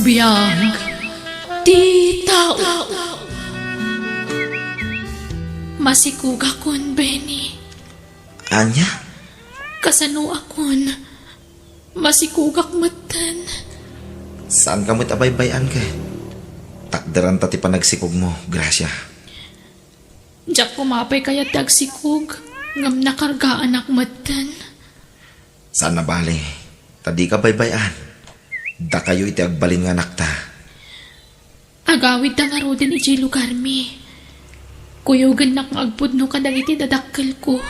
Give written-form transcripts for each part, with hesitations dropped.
Biyag di tao. Masikug akon, Benny. Anya? Kasano akon. Masikug akmatan. Saan ka mo't abaybayan ka? Takdaran tati panagsikog mo, Gracia. Diyak kumapay kaya tagsikug. Ngam nakargaan akmatan. Saan na bali? Tadi ka baybayan. Da kayo iti agbalin nga nakta. Agawid na nga ro din iti lugar mi. Kuyugan na kang agpudno ka nang iti dadakkel ko.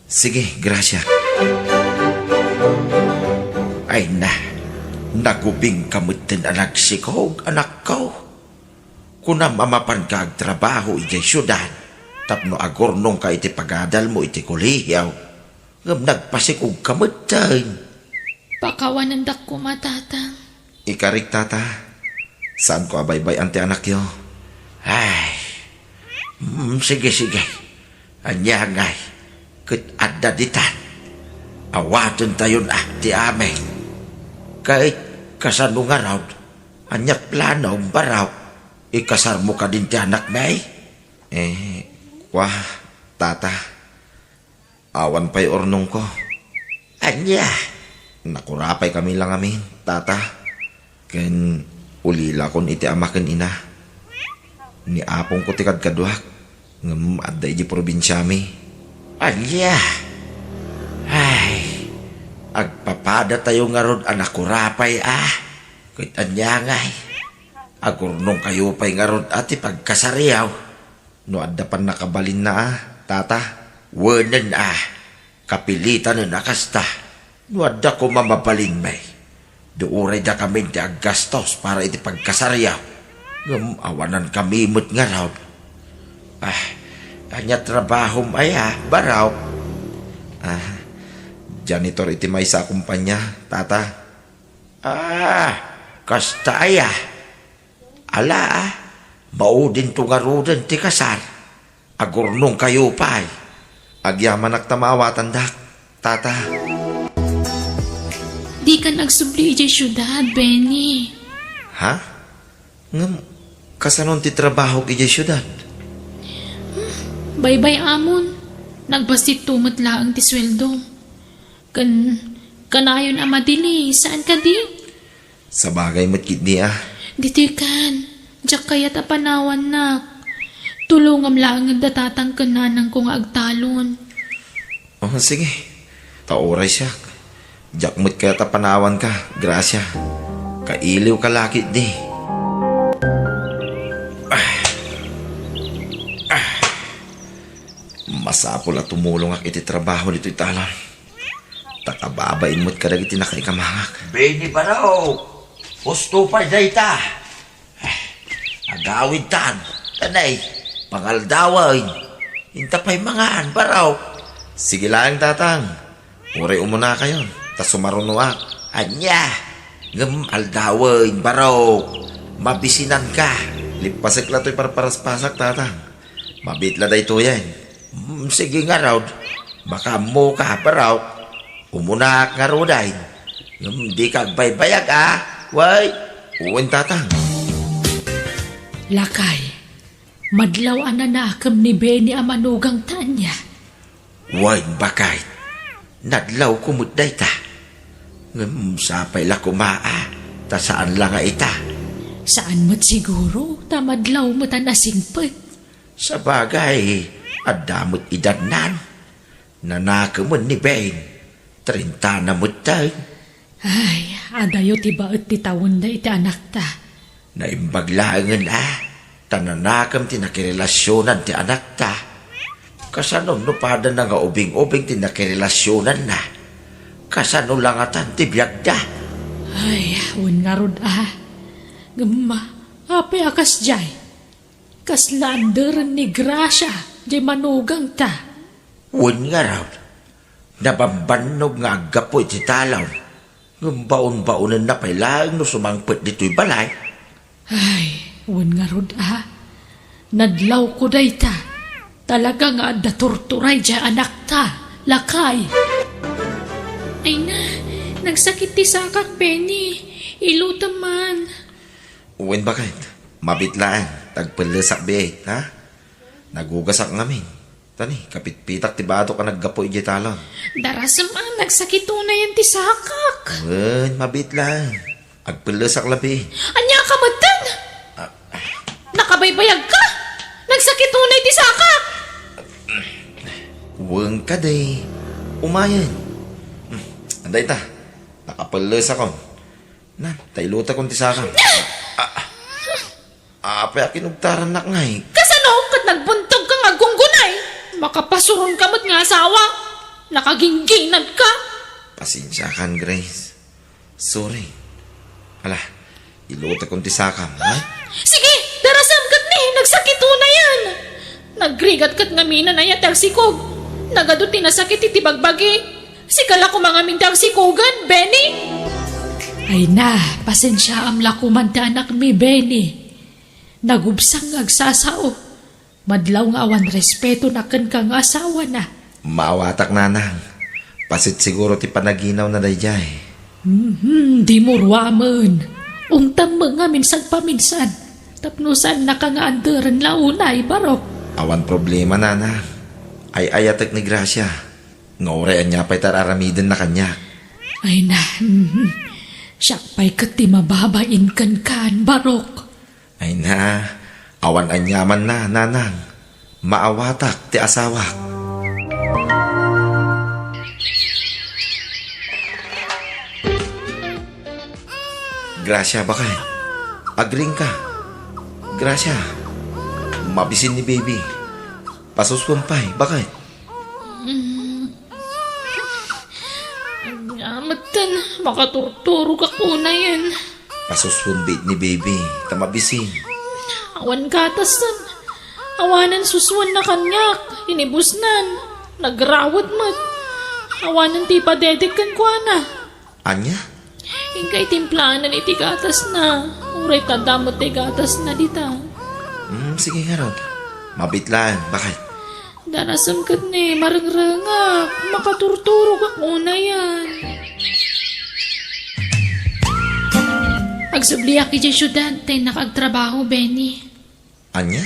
Sige, Gracia. Ay na, nagubing kamutin anak sikog, anak ko. Kuna mamapan ka agtrabaho iti syudad, tapno agornong ka iti pagadal mo iti kuliyaw, ngam nagpasikog kamutin. Pakawanan dak ko matatang. Ikarik tata, saan ko abaybay ante anak yo? Ay, sige. Anyangay, ket adda ditan. Awaton tayon ti ame. Kahit kasano nga raw, anyak plano baraw, ikasar mo ka din ti anak may? Tata, awan pa'y ornong ko. Anya, nakurapay kami lang amin, tata. Ken ulila kon iti amaken ina. Ni apong ko tikad kaduak, ngam adda iti probinsya mi. Anya, ay, agpapada tayo nga rod anak kurapay Kahit anyangay. Agurnong kayo pa'y nga rod ati pagkasariyaw. No adda pan nakabalin na tata. Wanan kapilitan na nakasta. No adda ko mamabalin may. Duuray da kami di aggastos para iti pagkasariyaw. Ngam awanan kami imot nga raw. Kanya trabaho may baraw. Janitor iti may sa kumpanya, tata. Kasta Ala maudin tungarudan ti kasar. Agurnong kayo pa'y. Agyaman agtamawatan dak, tata. Di ka nagsubli iti syudad, Benny. Ha? Ngam, kasanon ti trabaho iti syudad? Baybay amon. Nagbasit tumot laang ti sweldo. Kanayon madili. Saan ka di? Sa bagay mo't kitni Dito kan. Diyak kaya't apanawan nak. Tulungam lang ang datatang kananang kong agtalon. Sige. Tauray siya. Diyak mo't kaya't apanawan ka, Gracia. Kailiw ka lakit di. Masapol at tumulong ak iti trabaho dito italon. Takababain mo't kadag iti nakaikamangak. Benny baraw, husto pa dayta. Agawid tan, tanay, pangaldawin. Intapay mangaan baraw. Sige lang tatang. Uray umuna kayo. Tas sumarunuak. Anya, ngam aldawin baraw. Mabisinan ka. Lipasik la to'y parparaspasak tatang. Mabitla day to yan. Sige nga raw, baka mo ka baraw. Umunak nga raw day. Di ka baybayag Way. Uwin tatang. Lakay. Madlaw ananakam ni Benny amanugang tanya. Way bakay. Nadlaw kumut dayta. Sapay la kumaa. Ta saan lang nga ita. Saan mo't siguro? Tamadlaw mo tanasingpet. Sa bagay, adamot idanan. Nanakaman ni Ben. 30 na mo't tayo. Ay, adayo tiba at titawon na iti anak ta. Naimbaglangan tananakam tinakirelasyonan ti anak ta. Kasano no pada na nga ubing-ubing tinakirelasyonan na. Kasano lang atan ti biyag da. Ay, un nga rod Gama, apay akas jay. Kaslanderan ni Gracia, jay manugang ta. Un nga raw. Nabambanog nga agapoy ti talaw. Ngumbaon-baonan na pa'y lang no sumangpet dito'y balay. Ay, un nga rod Nadlaw ko day ta. Talaga nga da torturay dya anak ta. Lakay. Ay na, nagsakit ti sakak, Penny. Ilutam man. Uwin bakit? Mabitlaan, tagpalasak biyay, ha? Nagugasak ngamin. Tani, kapit-pitak tibado ka naggapoy di talon. Darasam nagsakit na yan ti sakak. Uwin, mabitlaan. Agpalasak labi. Anya ka matan? Nakabaybayag ka? Nagsakit na ti sakak. Uwin ka day. Umayan. Anday ta, nakapalasak ko. Na, tayluta kong tisakang. Apay akinugtaran nak ngay. Kasano kat nagbuntog ka nga gunggunay? Makapasuron ka mo't nga asawa. Nakagingginad ka. Pasensya kan, Grace. Sorry. Ala, iluta kong tisakang, ha? Sige, darasam kat ni. Nagsakit na yan. Nagrigat kat nga mina na yatar sikog. Nagaduti na sakit iti bagbagi. Sikala ko mga mintang sikogan, Benny. Ay na, pasensya amla ko man ti anak mi, Benny. Nagubsang agsasao. Madlaw nga awan respeto na kan kang asawa na. Maawatak nanang. Pasit siguro ti panaginaw na dayjay. Di mo ruwaman. Ungtam mo nga minsan paminsan. Tapnusan na ka nga andaran launay, barok. Awan problema nanang. Ay ayatek ni Gracia. Ngaurean niya pa'y tararamidin na kanya. Ay na, siya pa'y kati mababain kan, barok. Ay na, awan anyaman na, nanang. Maawatak ti asawa. Gracia, bakit? Agring ka. Gracia, mabisin ni baby. Pasuskumpay, bakit? Amatan, makaturturo ka kuna yan. Pasuskumbit ni baby. Tamabisin. Awan katasan. Awanan suswan na kanyak. Inibusnan. Nagrawad mat. Awanan ti padedekan ko na. Anya? Hingkay timplanan iti gatas na. Uray tadamot ti gatas na dita. Sige nga ron. Mabitlaan. Bakit? Darasam kat ni marangrangak. Makaturturo ka kuna yan. Agsubliyak iti syudad tay nakagtrabaho, Benny. Anya?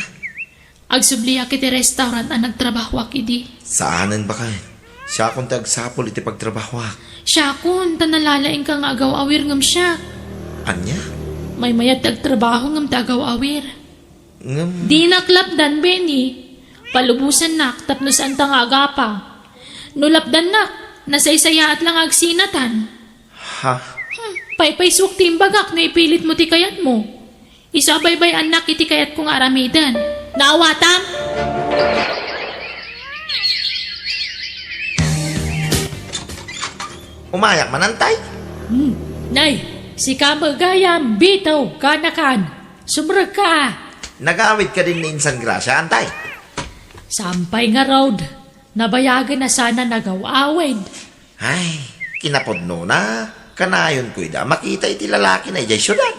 Agsubliyak iti restaurant ang nagtrabaho akidi. Saanan bakit? Siya akong tagsapol iti pagtrabaho. Siya kun, tanalalaing ka nga agaw-awir ngam siya. Anya? May mayat tagtrabaho ngam tagaw-awir. Ngam... Di naklapdan, Benny. Palubusan nak, tapnos ang tangaga pa. Nulapdan nak, nasaysaya at lang agsinatan. Ha? Paypayswak ti imbagak na ipilit mo ti kayat mo. Isabaybay anak iti kayat kong aramidan. Naawatam? Umayak manantay? Nay, si kamagayam, bitaw, kanakan. Sumrag ka. Nagawid ka din ni Insan Gracia, antay. Sampay nga road. Nabayagan na sana nagaw-awid. Ay, kinapod no na. Kanayon ko ida, makita iti lalaki na ijay syudad.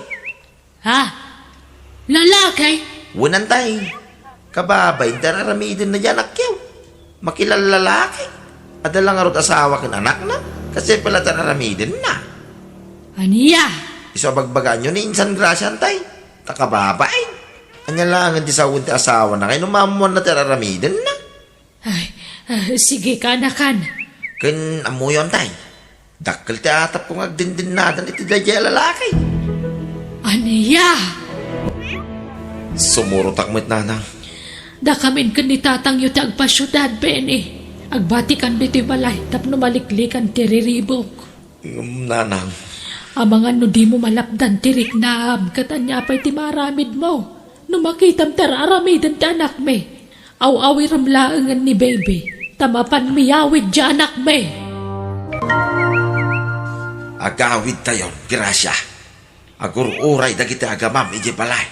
Ha? Lalaki? Wunantay. Kababay, tararamidin na dyan akyaw. Makilala lalaki. Adalang arot asawa kin anak na. Kasi pala tararamidin na. Aniya? Iso bagbagan nyo ni Insan Gracia, antay. Takababay. Anya lang ang tisawin ti asawa na kayo numamuan na tararamidin na. Ay, sige kanakan. Kin amuyon tay. Dakkel ti atap kong agdindin nadan iti dayjay lalaki. Aniya? Sumurutak mo't nanang. Da kamin kan ni tatang yu ti agpasyudad, Benny. Agbatikan biti balay, tapno maliklikan ti riribok. Nanang. Amangan no di mo malapdan tirik na katanya pa'y ti maramid mo. No makitam tararamidan ti anak me. Aw-awi ramlaangan ni baby. Tamapan miyawid di anak me. Agawid tayon, Gracia. Agur-uray dagiti agamam iji balay.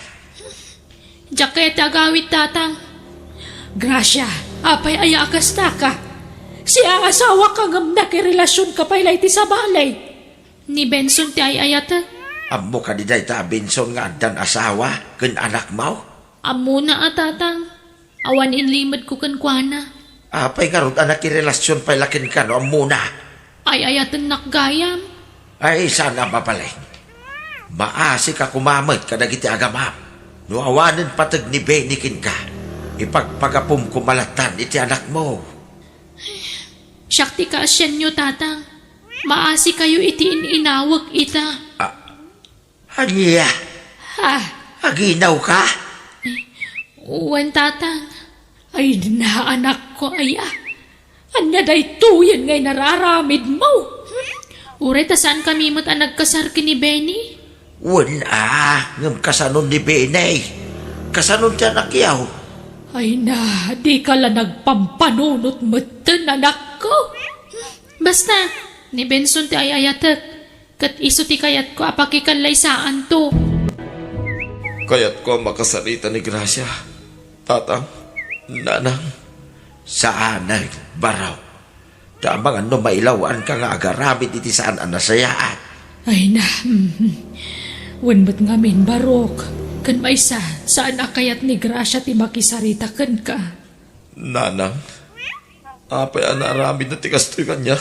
Jaket agawit tatang. Gracia, apay ayakas na ka. Si asawa ka ngam nakirelasyon ka pa'y ti sa balay. Ni Benson ti ayayata. Amo ka di day ta Benson nga adan asawa ken anak mo. Amo na tatang. Awan inlimad ko kan kuana. Apay nga rod anak irelasyon pa'y lakin ka no amo na. Ay ayatan nakgayam. Ay sana mapalay. Maasi ka kumamad ka iti agamam. Nuawanan patag ni Benikin ka. Ipagpagapum kumalatan iti anak mo. Syakti ka asyan nyo, tatang. Maasi kayo iti inawag ita. Anya, Ha? aginaw ka? Uwan, tatang. Ay, na anak ko, ay Anya day tuyan ngay nararamid mo. Uray, saan kami mo't ang nagkasar ni Benny? Wala, ngam kasanon ni Benay. Kasanon ti anak yaw. Ay na, di ka lang nagpampanunot matan, anak ko. Basta, ni Benson ti ayayatat. Kat iso ti kayat ko apakikanlay saan to. Kaya't ko makasarita ni Gracia. Tatang, nanang, Saan ay baraw? Damang ano mailawan ka nga agaramit iti saan ang nasayaan. Ay na, wanbat nga min barok. Kan may saan akayat ni Gracia ti makisarita kan ka. nanang, apay anaramid na tikastoy kanya.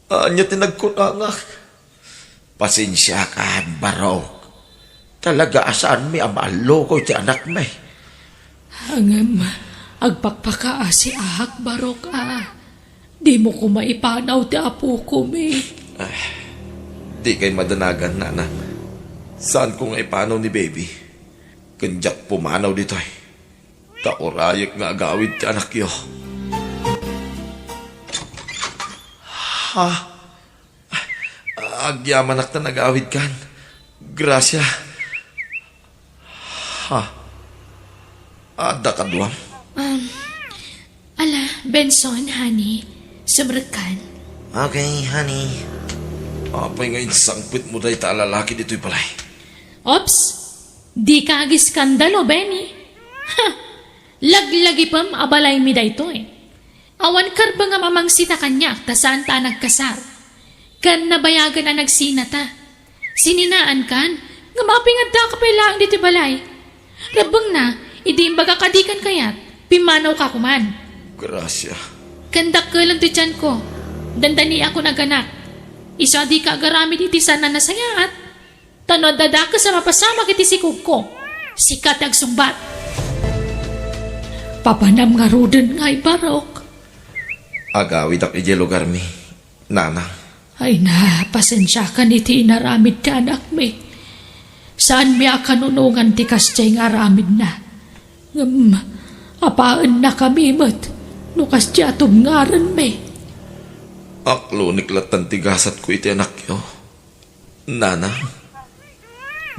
Anya tinagkunangak. Pasensya ka, baraw. Talaga asaan mi amalo ko iti anak may. Hangam, agpakpaka si ahak barok Di mo ko maipanaw ti apo ko, me. Di kay madanagan, nanang. Saan ko nga ipanaw ni baby? Kanjak pumanaw dito ay. Taorayak nga agawid ti anak yo. Ha? Agyamanak na nag-awid kan. Gracia. Ha? Ada ka duwam? Ala, Benson, honey, subrakan. Okay, honey. Apay ngayon sangpit mo dahi ta lalaki dito'y palay. Ops, di ka agiskandalo, Benny. Ha, laglagi pam abalay mi dayto Awan karba nga mamangsita kanya, tasaan ta nagkasar. Kan nabayagan na nagsinata. Sininaan kan, nga mapingad ta kapay lang dito balay. Rabang na, idimbaga kadikan kayat, pimanaw ka kuman. Gracia. Kandak ka lang tiyan ko, dandani ako naganak. Isa di ka agaramid iti sana nasayaat. Tanod dada ka sa mapasama kiti sikog ko. Sikat agsumbat. Papanam nga ruden nga'y barok. Agawid ak ije lugar mi. Nanang. Ay na, pasensya ka iti inaramid ka anak mi. Saan mi akanunungan ti kastay nga aramid na? Apaan na kami mat. Nukas ti atom ngaran mi. Aklo niklatan tigasat ko iti anak yo. Nanang.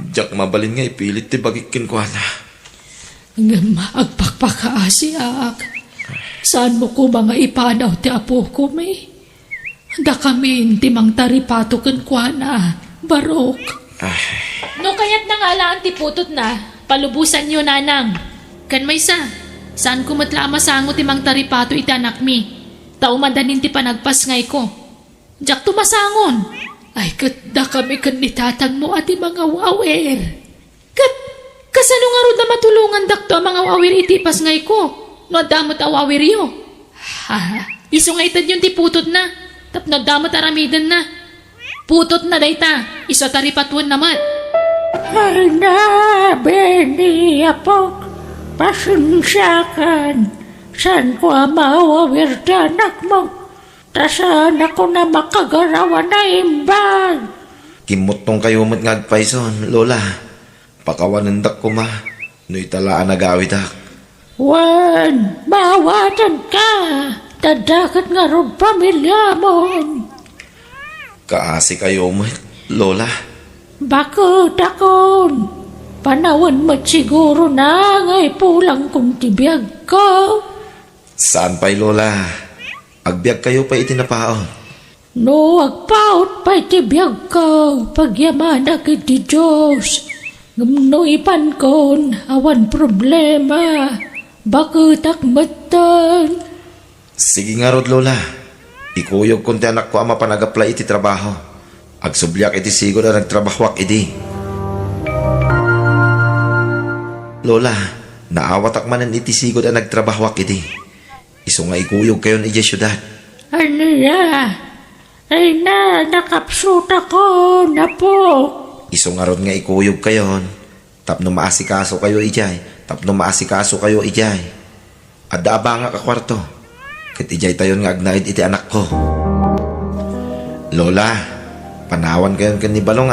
Diyak mabalin nga ipilit ti bagikin ko na. Agpakpakaasi ak. Saan mo ko mga ipanaw ti apo ko mi? Da kami timang taripato kan kwa na, barok. No kaya't nangalaan ti putot na, palubusan nyo nanang. Kan may saan ko matla masango timang taripato iti anak mi. Taumadanin ti panagpas ngay ko. Diyak tumasangon. Ay kat da kami kan nitatag mo ati mga wawer. Kat kasano nga ro na matulungan dakto ang mga wawer iti pas ngay ko. No damot awawer yo. Ha, iso nga itad yun ti putot na. Tapno damot aramidan na. Putot na dayta. Iso taripatuan naman. Ay na, Benny, apok. Pasensyakan. San ko mawawir ti anak mo? Tasan ako na makagarawa na imbag. Kimot tong kayo mo't ngagpayson, Lola. Pakawanandak ko ma. No'y talaan nagawid ak. Wan, mawatan ka. Tadakat nga ron pamilya mo. Kaasi kayo mo't, Lola. Bakit akon? Panawan mo siguro na ngay pulang kong tibiyag ko. Saan pa'y, Lola? Agbiag kayo pa itinapaon. No, agpaut pa tibiyag ko. Pagyaman agad di Diyos. Ngumno ipan kon, awan problema. Bakit akmatan? Sige nga rod, Lola. Ikuyog kunti anak ko ama panagapla iti trabaho. Agsublyak iti sigod na nagtrabahwak idi. Lola, naawatak manan iti sigod na nagtrabahwak idi. Iso nga ikuyog kayo ni syudad. Ano ya? Ay na, nakapsuta ko, napo. Iso nga ron nga ikuyog kayon. Tapno maasikaso kayo ijay. Tapno maasikaso kayo ijay. Adda nga ka kwarto. Ket ijay tayon nga agnaid iti anak ko. Lola, panawan kayon kan ni Balong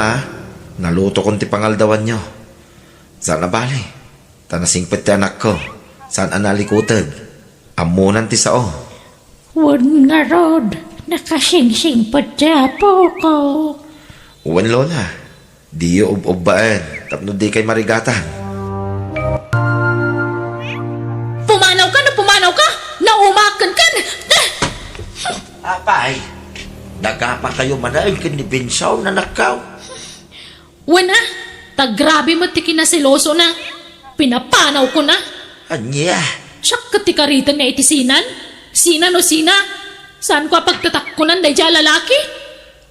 Naluto kon ti pangaldawan nyo. Saan na bali? Tanasingpet ti anak ko. Saan analikutag? Amunan ti sao. Wan nga rod, nakasingsing pa po ko. Uwan Lola, di ub-ubbaan. Tapno di kay marigatan. Pumanaw ka na pumanaw ka! Naumakan ka na! Apay, nagapa kayo manayon kin ni Binsaw na nakaw. Wala, tagrabe mo ti kinasiloso na. Pinapanaw ko na. Anya, Siyak katikaritan nga iti sinan? Sinan o sina? Saan ko pagtatakkunan day dya lalaki?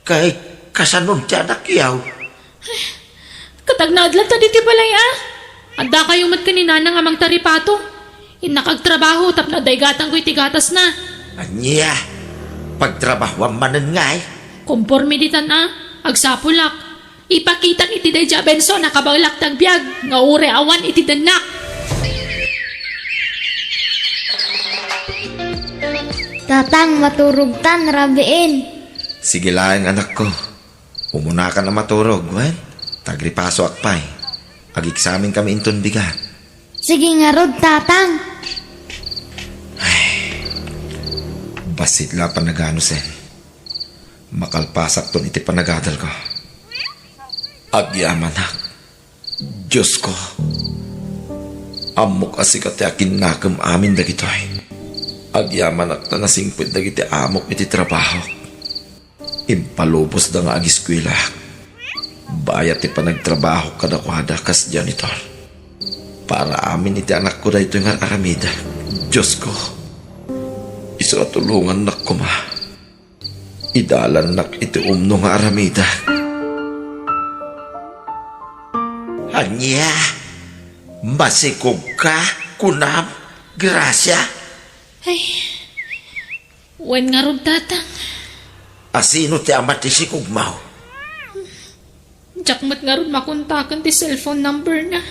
kahit kasanon ti anak yaw. Katagnaadlat ta diti balay Adda kayo mat kanina nga mang taripato. Inakagtrabaho tap na day gatang ko iti gatas na. Anya, pagtrabahuan manan nga Komporme ditan agsapulak. Ipakitan iti day dya Benso na kabalak tagbiag. Nga ure awan iti danak. Tatang maturog tan rabiin. Sige lang anak ko. Umuna ka na maturog, wen. Tagripaso akpay. Ag-examine kami inton bigat. Sige nga rod tatang. Basit la panagano sen. Makalpasak ton iti panagadal ko. Agyaman Diyos ko. Amok asikat akin nakam amin dagitoy. Agyaman na nasingpit dagiti amok iti trabaho. Impalubos da nga agiskwila. Bayat ti panagtrabaho kadakwada kas janitor. Para amin iti anak ko dahito nga aramida. Diyos ko. Isa tulungan nak ko Idalan nak iti umno nga aramida. Anya, masikog ka, kunam, grasya. Ay, wen nga ron tatang. Asino ti amat ti sikog mau? Jakmat nga ron makontakan ti cellphone number na.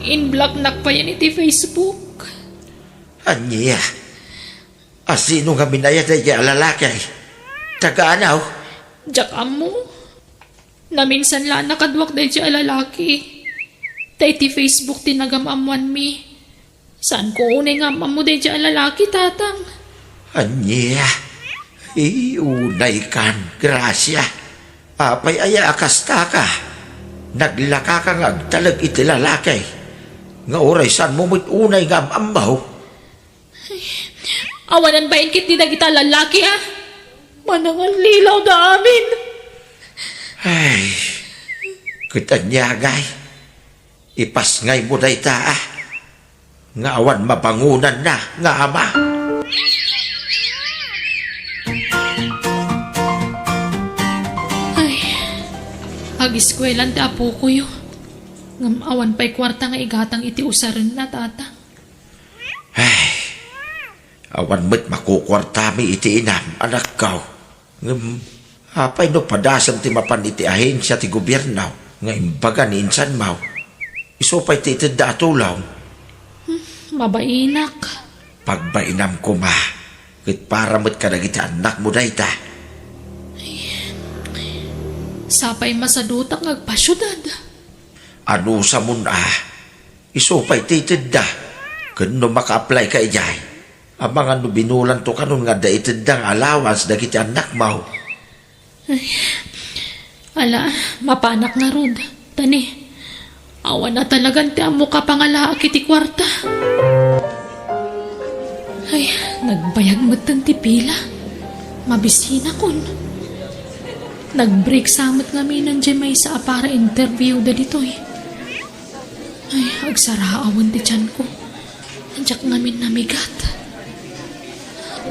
In-block nak pa yan iti Facebook. Anya, asino nga minayad ay alalakay? Taga-anaw? Jak amo. Na minsan lang nakadwak dahil siya lalaki. Tay ti Facebook tinagamamuan mi. Saan ko unay nga mo dahil siya lalaki, tatang? Anya, unay kan, grasya. Apay aya akasta ka. Naglaka ka nga agtalag iti lalakay. Nga oray saan mo mo't unay nga amaw? Awanan ba inkit ni kita lalaki, Manangan lilaw da amin. Ay, kitanyagay. Ipasngay mo na ita Nga awan mabangunan na, nga ama. Ay, ag-iskwelan da po ko yo. Ngam awan pa'y kwarta nga igatang iti usaran na, tatang. Ay, awan mo't makukwartami iti inam, anak kaw. Apay no padasan ti mapan iti ahensya ti gobyerno nga imbaga ni insan maw. Isupay ti iti datulaw. Mabainak. Pagbainam ko kit para mo't kadagiti anak mo na ita. Sapay masadutak ngagpasyudad. Ano sa mun isupay ti iti da. Kano maka-apply ka ijay. Ang mga no binulan to kanon nga da iti dang allowance dagiti anak maw. Ala, mapanak na rod. Tani, awan na talagang ti amo ka pangalaak iti kwarta. Ay, nagbayag matan ti pila. Mabisina kon. Nag-break samot nga nandiyan may sa para interview da dito Ay, agsaraawan ti tiyan ko. Andiyak ngamin namigat.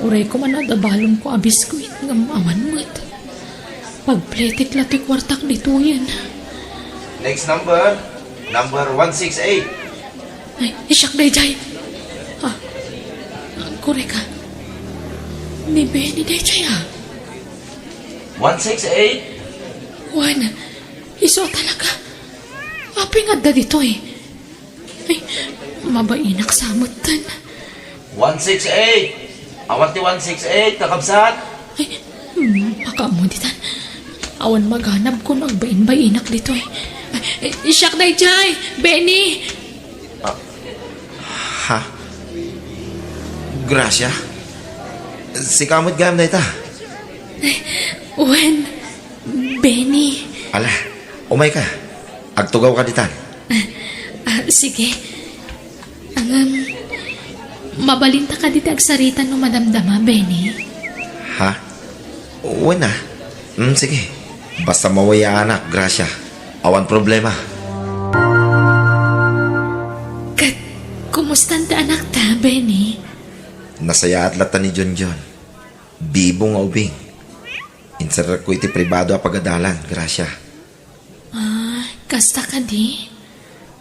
Uray ko man adabalong ko abiskuit nga awan mo't. Pagpletik lati kwartak dito yan. Next number. Number 168. Ay, isyak day jay. Kore ka. Ni Benny day jay 168. Juan, Iso talaga. Apingad na dito eh. Ay, mabainak samot tan. 168! Awan ti 168, kakabsat! Ay, makamuditan. Awan maghanap ko ng bain-bainak dito eh. Ay, siyak na jay! Benny! Ha? Gracia? Si kamot gam na ita. Wen, Benny. Ala, umay ka. Agtugaw ka ditan. Sige. Mabalinta ka dito agsaritan no madamdama, Benny. Ha? Uwan na. Sige. Basta mawaya anak, Gracia. Awan problema. Kumusta ta anak ta, Benny? Nasaya at lata ni John John. Bibo nga ubing. Insarar ko iti pribado a pagadalan, Gracia. Kasta ka di?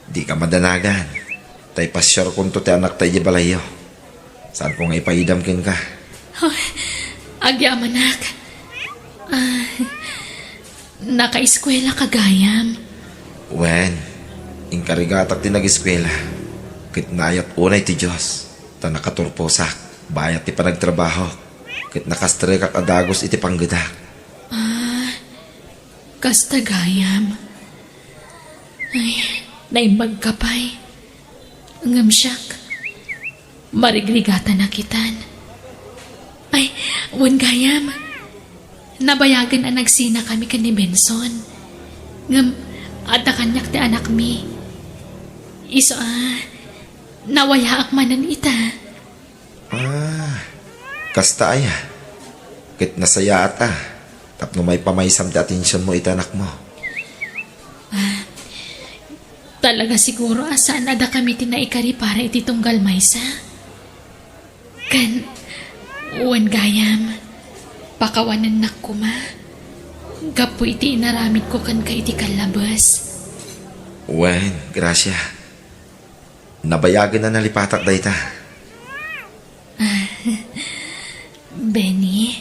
Di ka madanagan. Tay pasyar kung to ti anak tayo balayo. Saan ko nga ipaidam kin ka? Agyam anak. Naka-eskwela ka gayam. Wen, inkarigatak ti nag-eskwela. Kit naayat unay ti Diyos. Ta nakaturposak. Bayat ti panagtrabaho. Kit nakastre kak adagos iti panggadak. Kasta gayam. Ay, naimbag ka pa'y. Ngamsyak. Marigrigata na kitan. Ay, wan gayam. Nabayagan ang nagsina kami kan ni Benson. Ngam, ada kanyak ti anak mi. Iso nawayaak manan ita. Kasta aya. Kit nasaya ata. Tapno may pamaysam ti atensyon mo ita anak mo. Talaga siguro asaan ada kami tinaikari para iti tunggal maysa. Kan, uwan gayam, pakawanan nak ko ma. Gapo iti inaramid ko kan ka iti kalabas. Wen, Gracia. Nabayagan na nalipatak da ita. Benny,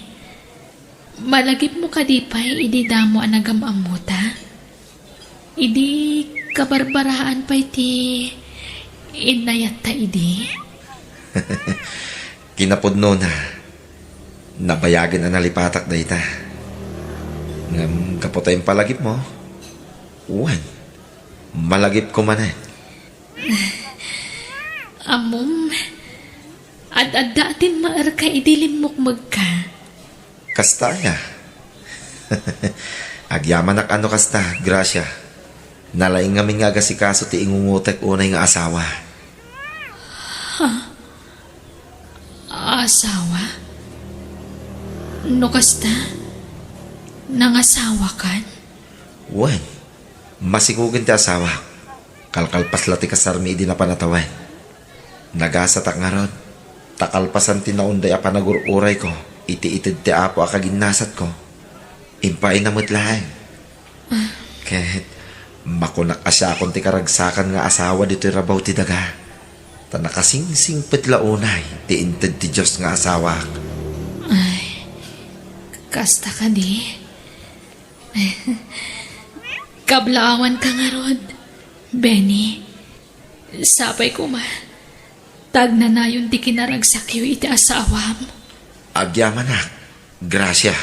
malagip mo ka di pa'y ididamo ang nagamamuta. Idi kabarbaraan pa iti inayat ta idi. Kinapudno na. Nabayagan na nalipatak da ita. Ngam kapotay ang palagip mo. Wen, malagip ko manan. Amom, ad-adatin maar ka idilim mukmag ka. Kasta ya. Agyaman ak ano kasta, Gracia. Nalaing nga nga si kaso ti ingungutek unay nga asawa. Asawa? No kasta? Nangasawa kan? Wen, masikugin ti asawa. Kalkalpas lati kasarmi di na panatawan. Nagasatak nga ron. Takalpasan ti naunday a panagururay ko. Iti-itid ti apo a kaginasat ko. Impay na mutlahan. Kahit makunak asya akong ti karagsakan nga asawa dito'y rabaw ti daga. Ta nakasingsing petlaunay ti inted ti Diyos nga asawa. Ay, kasta ka di. Kablaawan ka nga rod, Benny. Sapay ko ma. Tag na na yun ti kinaragsakyo iti asawam. Agyaman na. Gracia.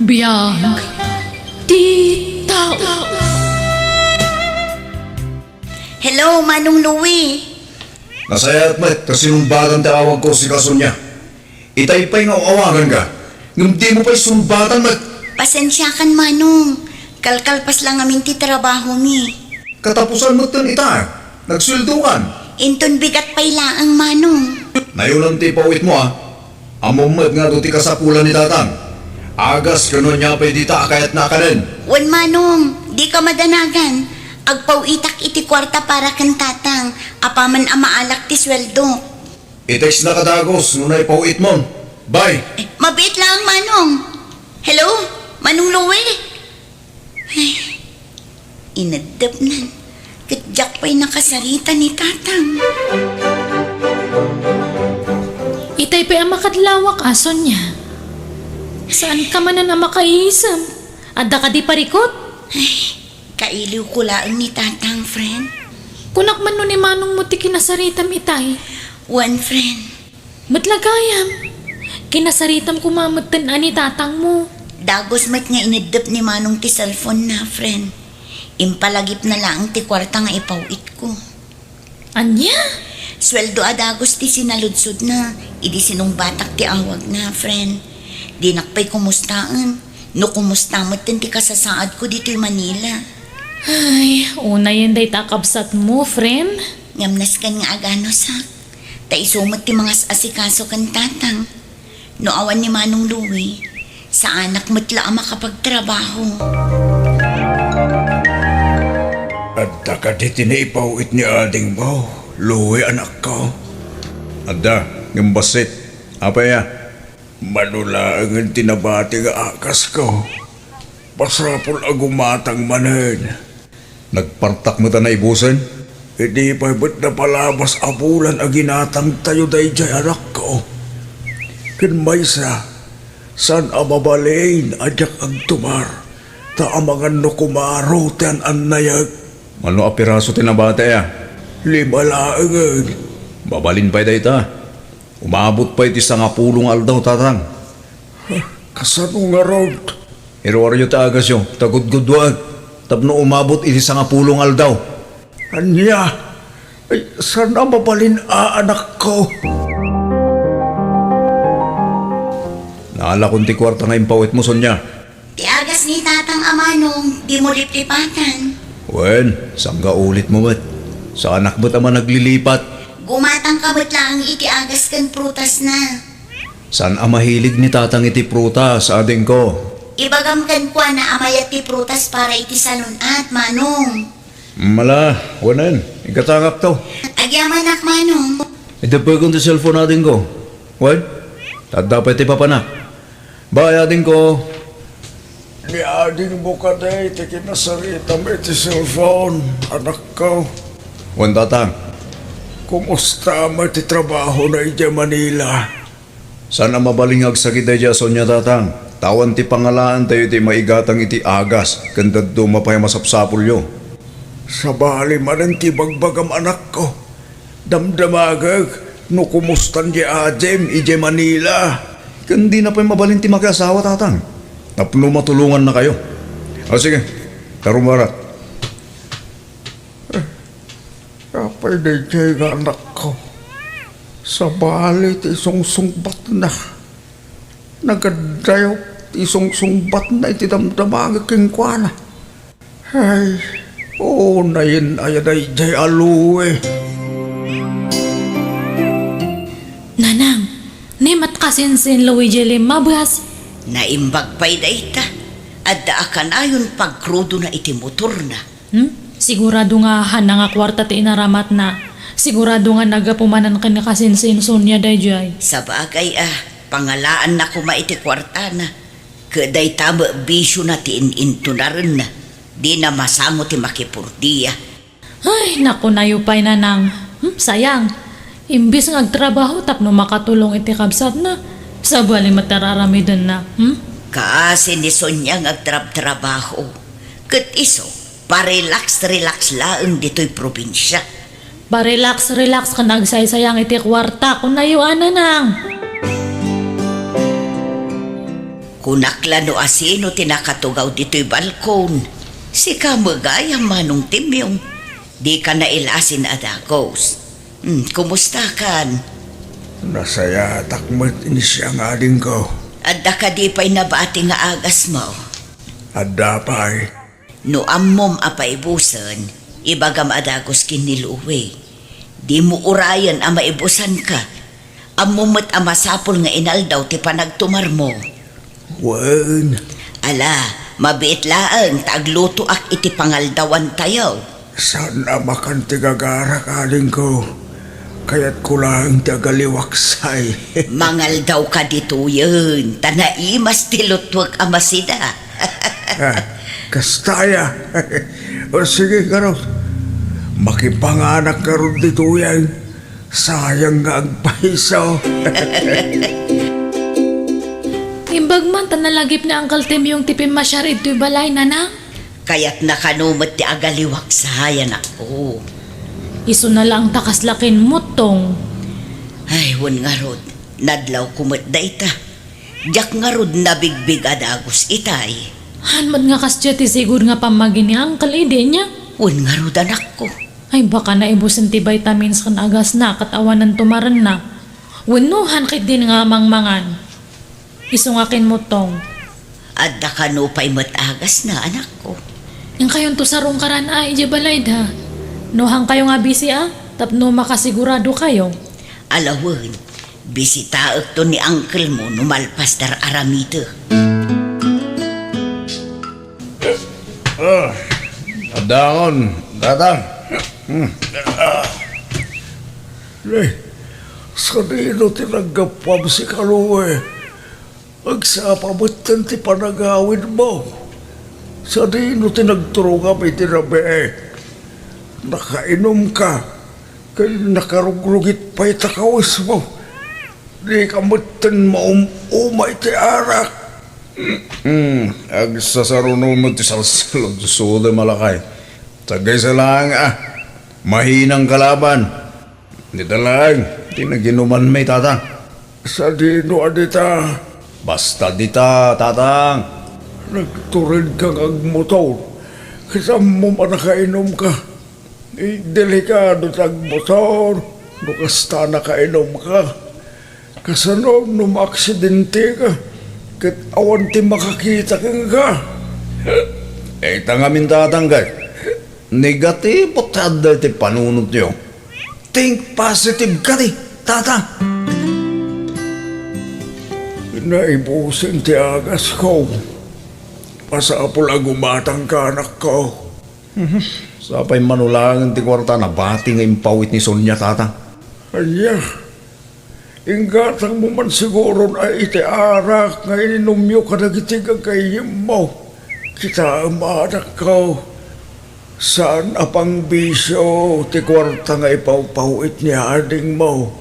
Biyang tita. Hello, Manong Louie. Nasayat met, kasi nung batang tawag ko si kaso niya. Itay-pay nga awagan ka. Nung di mo pa'y sumbatan met. Pasensya kan, Manong. Kalkalpas lang amin ti trabaho mi. Katapusan mo tan ita. Nagsuldukan. Inton bigat pa'y laang, Manong. Nayunan ti pawit mo Amom met nga do ti kasapulan ni tatang. Agas kanon niya pa'y di ta kayat na kanin. Wan, Manong. Di ka madanagan. Agpaw itak iti kwarta para kan tatang. Apaman amaalak ti sweldo. Itex na kadagos nunay pawit mo. Bye. Mabit lang, Manong. Hello, Manong Louie. Ay, inadap nan. Katjak pa'y nakasarita ni tatang. Itay pa ang makadlawak ason niya. Saan ka man na makaisam? Adda ka di parikot? Kailiw ko laang ni tatang, friend. Kunak man no ni manong mo ti kinasaritam itay. One friend. Matlagayam. Kinasaritam kumamatan ani tatang mo. Dagos mat nga inidap ni manong ti cellphone na, friend. Impalagip na lang ti kwarta nga ipawit ko. Anya? Sweldo adagos ti sinaludsod na. Idi sinong batak ti awag na, friend. Di nakpay kumustaan. No kumusta mo ti kasasaad ko dito'y Manila. Ay, una yan day takabsat mo, friend. Ngamnas kan nga agano sa. Taisumot ti mga asikaso kan tatang. No awan ni Manong Louie, sa anak matla ang makapagtrabaho. Adda ka di tinaipawit ni ading mo, Louie anak ko. Adda, ng basit. Apa ya? Manula ang tinabati nga akas ko. Pasapol agumatang manen. Nagpartak mo ta na ibusan? Hindi pa ba't na palabas abulan ang ginatang tayo day jay anak ko. Kinmaysa, san amabalain ajak ang tumar. Ta amangan no kumaro tan annayag. Ano apiraso tinabate ya? 5 laang. Babalin pa ita. Umabot pa iti sa nga pulong aldaw tatang. Kasano nga road? Iro-aryo ta agas yung tagudgudwag. Tapno umabot iti sa nga pulong aldaw. Anya? Ay, saan ang mabalin anak ko? Naala kong ti kwarta nga impawit mo, Sonya. Ti agas ni tatang Amanong, di mo liplipatan. Wen, sangga ulit mo ba't? Sa anak ba't ama naglilipat? Gumatang ka ba't lang iti agas kan prutas na. Saan ang mahilig ni tatang iti prutas, ading ko? Ibagam kan kwa na amayat ti prutas para iti salon at Manong. Mala, wanan, ikatangap to. Agyaman ak Manong. Ito pa kong ti cellphone ading ko. Wen, dapat ti papanak. Bye ading ko. Ni ading mo ka day, ti kinasarita mo iti cellphone, anak ko. Wen tatang. Kumusta mo ti trabaho na iti Manila? Sana mabalingag sa kita dya, Sonya tatang. Tawan ti pangalaan tayo ti maigatang iti agas. Kandad do mapay masapsapul yo. Sa bali manan ti bagbagam anak ko. Damdamagag, no kumustan di ajem iti Manila. Kandi na pa'y mabalin ti mag-asawa tatang. Tapno matulungan na kayo. O sige, tarumarat. Kapay na dyan nga anak ko. Sa balit isong sungbat na. Nagadayo isong sungbat na iti damdamag king kwa na. Ay, oo na yun ayan ay jay aluwe. Nanang, nemat kasinsin Luigi Limabas. Naimbag pa'y da ita. At daakan ayon pagkrudo na iti motor na. Sigurado nga hana nga kwarta ti inaramat na. Sigurado nga nagapumanan ka na kasinsin Sonya dayjay. Sa bagay pangalaan na kuma iti kwarta na. Kaday tama bisyo na ti ininto na rin na. Di na masango ti makipurdiya. Ay, naku nayupay nanang. Sayang. Imbis nga agtrabaho tapno makatulong iti kabsat na. Sa bali matararami dun na. Kaasi ni Sonya nga agtrab-trabaho. Kat iso, pa-relax lang dito'y probinsya. Relax ka nagsaysayang iti kwarta kung nayuan nanang. Kunakla no asino tinakatugaw dito'y balkon. Si kamagaya manong timyong. Di ka na ilasin adagos. Kumusta kan? Nasaya takmat ini siya nga din ko. Adda ka di pa'y nabati nga agas mo. Adda pa'y. No ammom apaibusan, ibagam adagos kiniluwi. Di mo urayan ang maibusan ka. Ammomot ang masapol nga inaldaw ti panagtumar mo. Wen, Ala, mabiit laang tagluto ak iti pangaldawan tayo. saan makan tigagara kaling ko? Kaya't ko lang tagaliwaksay. Mangaldaw ka dito yun. Tanaimas tilutwag amasida. Kastaya. O sige karon. Makipanganak karon dito yan. Sayang nga ang paiso. Imbag man tanalagip ni Uncle Tim yung tipim masyarid to'y balay, nanang. Kaya't nakanumot ti agaliwak sa hayan ako. Iso na lang takas lakin mo tong. Ay, wan nga rod, nadlaw kumot da ita. Diyak nga rod nabigbig adagos itay. Hanmat nga kasya ti siguro nga pamagin ni Uncle ide niya. Wan nga rod anak ko. Ay baka naibusin ti vitamins kan agas na katawanan tumaran na. Winuhan kit din nga mangmangan. Iso nga kin mo tong. Adda ka no pa'y matagas na anak ko. Yung kayon to sarong karan ay di balay da. Nohang kayo nga busy tapno makasigurado kayo. Alawan, bisitaak to ni uncle mo numalpas dar aramito. Adakon, tatang. Sa dino tinagapam si Kaluwe. Agsapamatan ti panagawin mo. Sa dino tinagturo nga may tinabe. Nakainom ka. Kaya nakarugrugit pa'y takawis mo. Di ka matan umay ti arak. Agsasaruno mo ti salsalod suda malakay. Tagay sa lang mahinang kalaban. Dita lang, tinaginuman may tatang. Sa dino adita. Basta dita, tatang. Nagturid kang agmotor. Kasama mo pa nakainom ka. Delikado tag motor. Nukasta nakainom ka. Kasano numaksidente ka. Kat awan ti makakita kang ka. Tangamin tatanggal. Negatibo tada ti panunod nyo. Think positive ka ti, tatang. Naibusin ti agas ko. Pasapul agumatang ka anak ko. Sapay manulangan ti kwarta na bati nga impawit ni Sonia, tatang. Anya, inggatang mo man siguro na iti arak nga ininumyo ka nagitig ang kayim mo. Kita ang anak ko. Saan apang bisyo ti kwarta nga ipawpawit ni ading mo?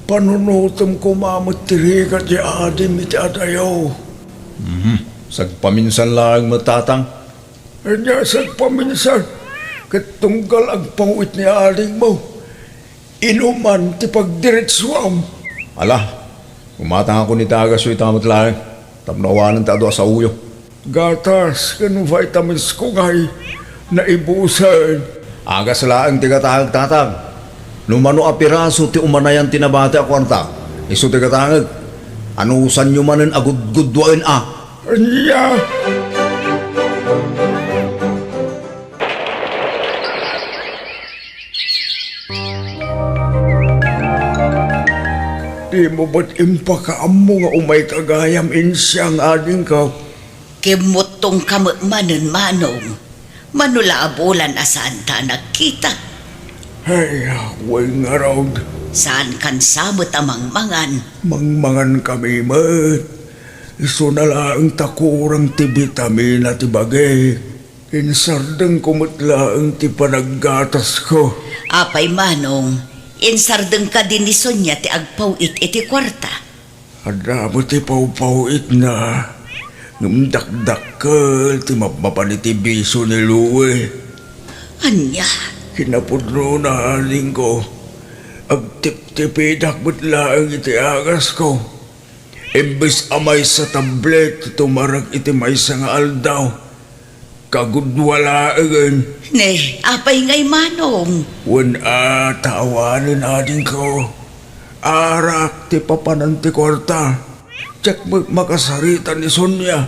Panunutom ko mamot tiriga ti adim iti adayaw. Sagpaminsan lang mo, tatang. Anya, sagpaminsan. Katunggal ang pawit ni ading mo. Inuman ti pagdiretswam. Ala, umatang ako ni tagas yung tamot lang. Tamnawanan tado sa uyo. Gatas, kanong vitamins ko ngay. Naibusan. Agas laang tigatahag, tatang. Numano apiraso ti umanayan tinabate ako anta. Iso tigatahag. Anusan nyo manen agud-gudwain Anya! Di mo ba't impakaam mo nga umay kagayam insyang ading ka? Kimutong kamamanon manong. Manula abulan asaan ta nagkita. Ay, way nga raw. Saan kan samot amang mangan. Mangmangan kami mat. Iso na lang takurang ti vitamina ti bagay. Insardang kumutlaang ti panaggatas ko. Apay manong, insardeng ka din ni Sonia ti agpawit iti kwarta. Adamo ti pawpawit na. Ngumdakdakkel ti mapapaniti biso ni Luwe. Anya, Kinapudno na aling ko. Agtip-tipidak butlaang iti agas ko. Imbes amay sa tablet, tumarag iti may nga aldaw. Kagudwalaangan. ne, apay ngay manong. Wan tawanin ading ko. Arak ti papanan ti kwarta. Tsak makasarita ni Sonia.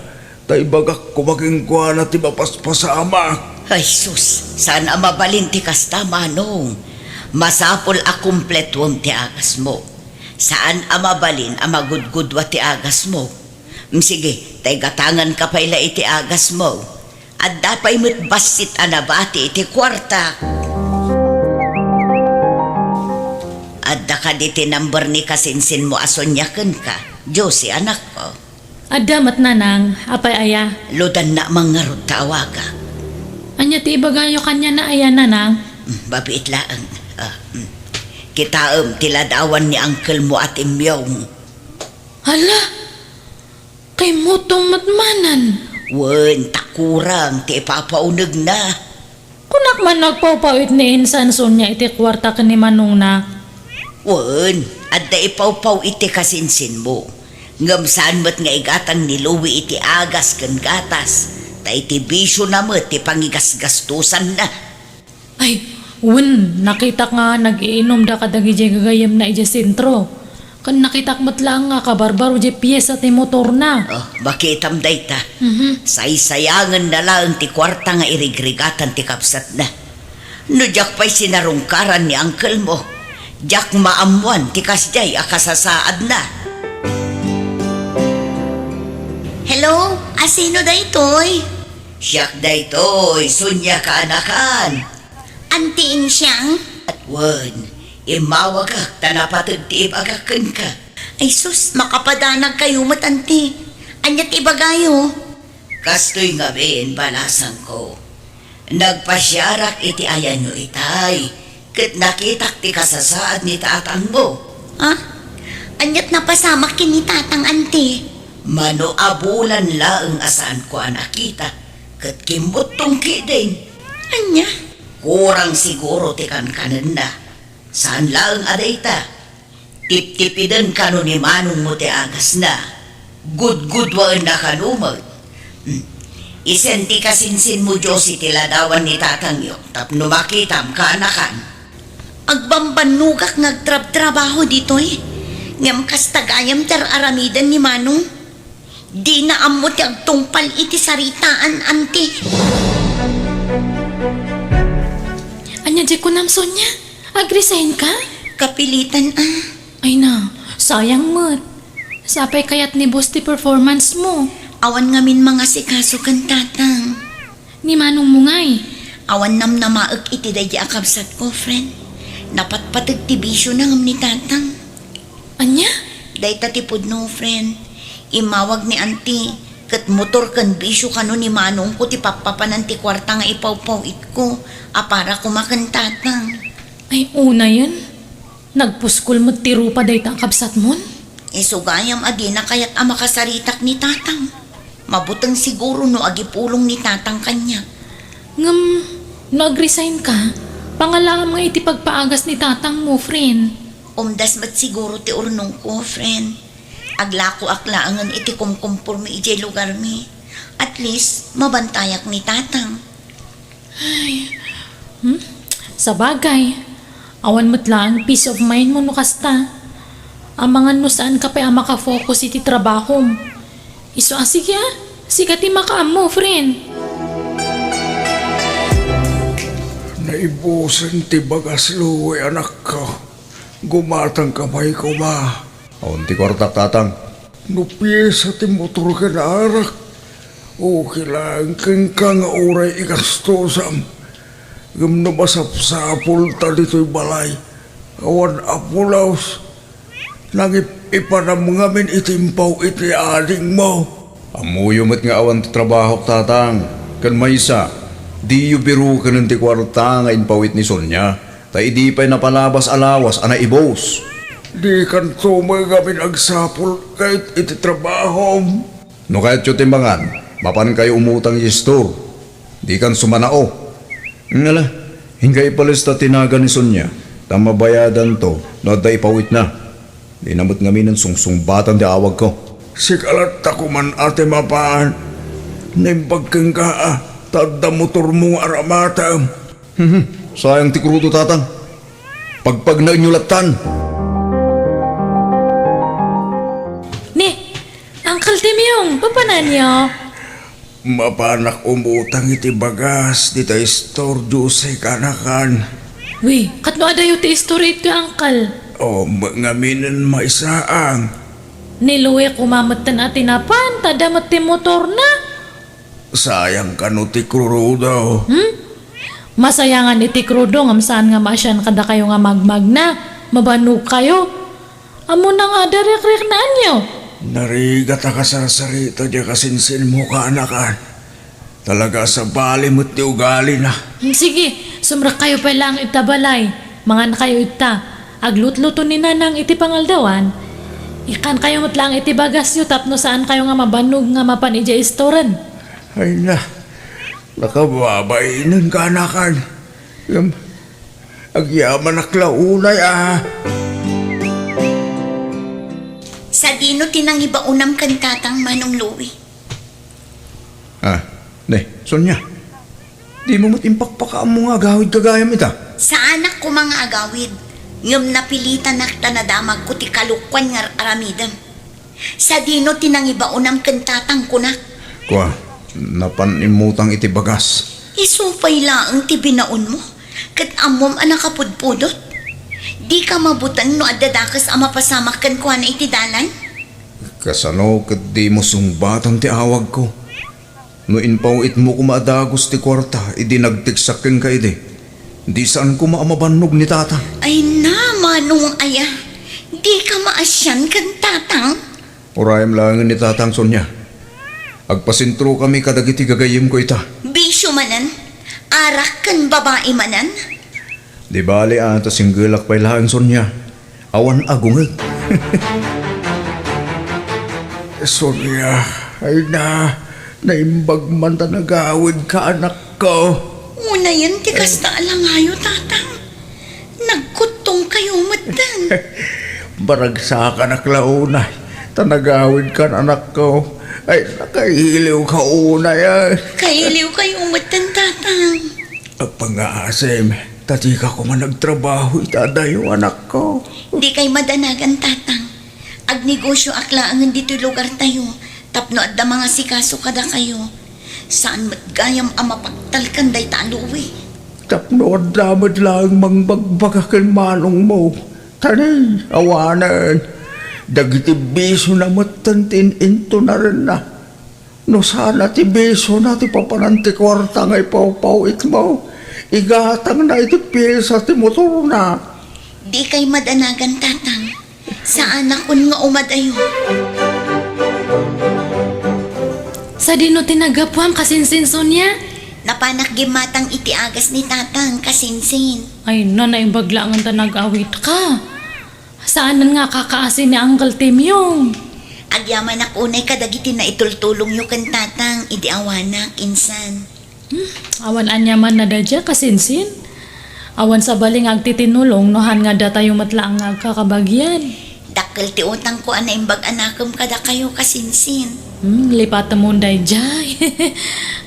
Tay bagak kumaking kwa na ti mapaspasama. Ay sus, saan mabalin ti kasta manong? Masapol a kumpletwom ti agas mo. Saan mabalin a magudgudwa ti agas mo? Sige, tay gatangan ka pala iti agas mo. At dapay mo't basit anabati iti kwarta. Adda ka di tinamber ni kasinsin mo asonyaken ka. Josie, anak ko. Adamat nanang, apay aya. Ludan na mangarod tawaga. Anya ti ibagayo kanya na aya nanang. Babiit laang. Kitaam tiladawan ni Uncle mo at Imyong. Hala, kay mutong matmanan. Wen, takurang, ti ipapaunag na. Kunak man nagpawpawit ni Insan Sonya iti kwarta ka ni Manong na. Wen, at da ipawpaw iti kasinsin mo. Ngamsaan mo't nga igatang niluwi iti agas kan gatas. Ta iti bisyo na mo't ti pangigasgastusan na. Ay, Wun, nakita nga nag-iinom da kadagi di gagayam na iti sentro. Kan nakita mo't lang nga kabarbaro di piyesa ti motor na. Oh, bakitam day ta. Saysayangan na lang ti kwarta nga irigrigatan ti kapsat na. No jak pa'y sinarungkaran ni Uncle mo. Jak maamuan ti kasjay akasasaad na. Hello? Asino daytoy? Siyak daytoy, sunya ka anakan. Antiin siyang? At wan, imawag ka, tanapatag ti ibagakan ka. Ay sus, makapadanag kayo matanti. Anyat ibagayo. Kastoy nga ben, balasan ko. Nagpasyarak iti ayan nyo itay. Kat nakitak ti kasasaad ni tatang mo. Ha? Anyat napasamak kini tatang anti. Mano abulan laeng asaan ko nakita. Kat kimbot tungki din. Anya? Kurang siguro ti kanan na. Saan laeng adayta? Tip-tipidan kano ni Manong mo ti agas na. Good waan na kanumag. Isen ti kasinsin mo Diyos iti ladawan ni tatang yo. Tapno makitam ka anakan. Agbambanugak nagtrabaho ditoy. Ngam kastagayam tar aramidan ni Manong. Di na amot yung tungpal iti saritaan anti. Anya di ko nam Sonya, agresign ka? Kapilitan Ay na, sayang mo't. Sapay kayat ni boss ti performance mo. Awan ngamin mga sikaso kan tatang. Ni Manong mo ngay. Awan nam na maag iti dadya akabsat ko, friend. Napatpatag ti bisyo na ngam ni tatang. Anya? Day tatipod no, friend. Imawag ni auntie. Kat motor kan bisyo kano ni Manong ko ti papapanan ti kwarta nga ipawpaw it ko. Para kumakan tatang. Ay una yan. Nagpuskol mo tiro pa day kabsat mon. Sugayam adina kayat ama kasaritak ni tatang. Mabutang siguro no agipulong ni tatang kanya. Ngam, nag-resign ka. Pangalangan nga iti pagpaagas ni tatang mo, friend. Umdas mat siguro ti urnong ko, friend. Aglako aklaangan iti kumkumpur mi iti lugar mi. At least, mabantayak ni tatang. Sa bagay, awan mo't lang peace of mind mo no kasta. Amangan no saan ka pa makafocus iti trabaho. Iso sige sikat ti makaam mo, friend. Naibusan ti bagas luwi anak ko. Gumatang kamay ko ba? Awan ti kwartak tatang. No piyesa ti motor ka na arak. O kailangan kang nga oray ikastosam. Gam na masapsapul ta dito'y balay. Awan apulaos. Nangip ipanam ngamin itimpaw iti ading mo. Amuyo mat nga awan ti trabaho tatang. Kan maysa, di yu biru ka ng ti kwarta nga inpawit ni Sonya. Ta idi pa'y napalabas alawas ana ibos. Di kan tumay ngamin agsapul kahit iti trabaho. No kahit yu timbangan, mapan kayo umutang i store. Di kan sumanao. Ngala, hingga ipalista tinaga ni Sonya, tamabayadan to, no da ipawit na. Di namot ngamin ang sungsungbatan di awag ko. Sikalat ako man ate mapaan, naimbag kang ka, tadda motor mo aramata. Sayang ti krudo tatang, pagpag na inyulatan. Ni, Uncle Timyong, papanan niyo? Mapanak umutang iti bagas, di tayo store juice kanakan. Uy, katno adayo ti storate ka, Uncle. O ngaminan maisaang. Niluwe kumamatan at tinapan, tadamat ti motor na. Sayang ka no ti krudo. Masayangan iti krudo, ngam saan nga masyan kada kayo nga magmag na. Mabanug kayo. Amo na nga darik-rik na anyo. Narigat ka sarasarita di kasinsin mo ka anakan. Talaga sa bali mo't ti ugali na. Sige, sumrak kayo pa lang itabalay. Mga na kayo ita. Aglutluto ni nanang iti pangaldawan. Ikan kayo matlang iti bagas yu tapno saan kayo nga mabanog nga mapan ija istoran. Ay na, nakababainan ka anakan. Agyaman aklaunay Sa dino tinangiba unam kan tatang Manong Louie. Sonya, di mo matimpakpaka mo nga agawid kagayam ita. Sa anak ko mga agawid, ngam napilitan nakta na damag ko ti kalukwan nga aramidam. Sa dino tinangiba unam kan tatang ko na. Kwa, napanimutang iti bagas. Isupay laang ti binaon mo. Kat amom anak kapudpudot. Di ka mabutan no adadakas ama pasamak kan kuha na iti dalan. Kasano kat di mo sumbatang ti awag ko. No inpawit mo kumadagos ti kwarta, idi nagtiksakin ka idi. Di saan ko maamabanog ni tata. Ay na, Manong aya. Di ka maasyan kan tatang. Urayam lang ni tatang Sonya. Agpasintro kami kadagiti gagayim ko ita. Bisyo manan. Arak kan babae manan. Di bali ata singgilak pa'y laang Sonya. Awan agungag. Sonya, ay na. Naimbag man ta nagawid ka anak ko. Una yan, tikas na alangayo, tatang. Nagkutong kayo matan. Baragsakan na klaunay. Tanagawid ka anak ko. Ay, nakahiliw ka una yan. Kailiw kayo matan, tatang. Ang pang-aasim, tati ka ko man nagtrabaho, itadayo anak ko. Di kay madanagan, tatang. Agnegosyo aklaan dito lugar tayo. Tapno at da mga sikaso kada kayo. Saan matgayam ang mapagtalkan day taluwi. Tapno at damad lang mangbagbagakan manong mo. Tani, awanan. Dagiti biso na matantin into na rin na. No sana ti biso na ti papananti kwarta ngay pau-pauit mo. Igatang na iti piyesa ti motor na. Di kay madanagan, tatang. Saan akon nga umadayo. Sa dino tinagapuam kasinsin Sonya. Napanak gimatang iti agas ni tatang kasinsin. Ay na naimbagla nga tanag-awit ka. Saan nga kakaasin ni Uncle Tim yung? Agyaman ako unay kadagiti na itultulong yu kan tatang idi awanak insan. Awan anya man na dadya kasinsin. Awan sa baling agtitinulong nohan nga data yung matlaang agkakabagyan. Dakkel ti utang ko ana imbag anakam kada kayo kasinsin. Lipat mo dayjay.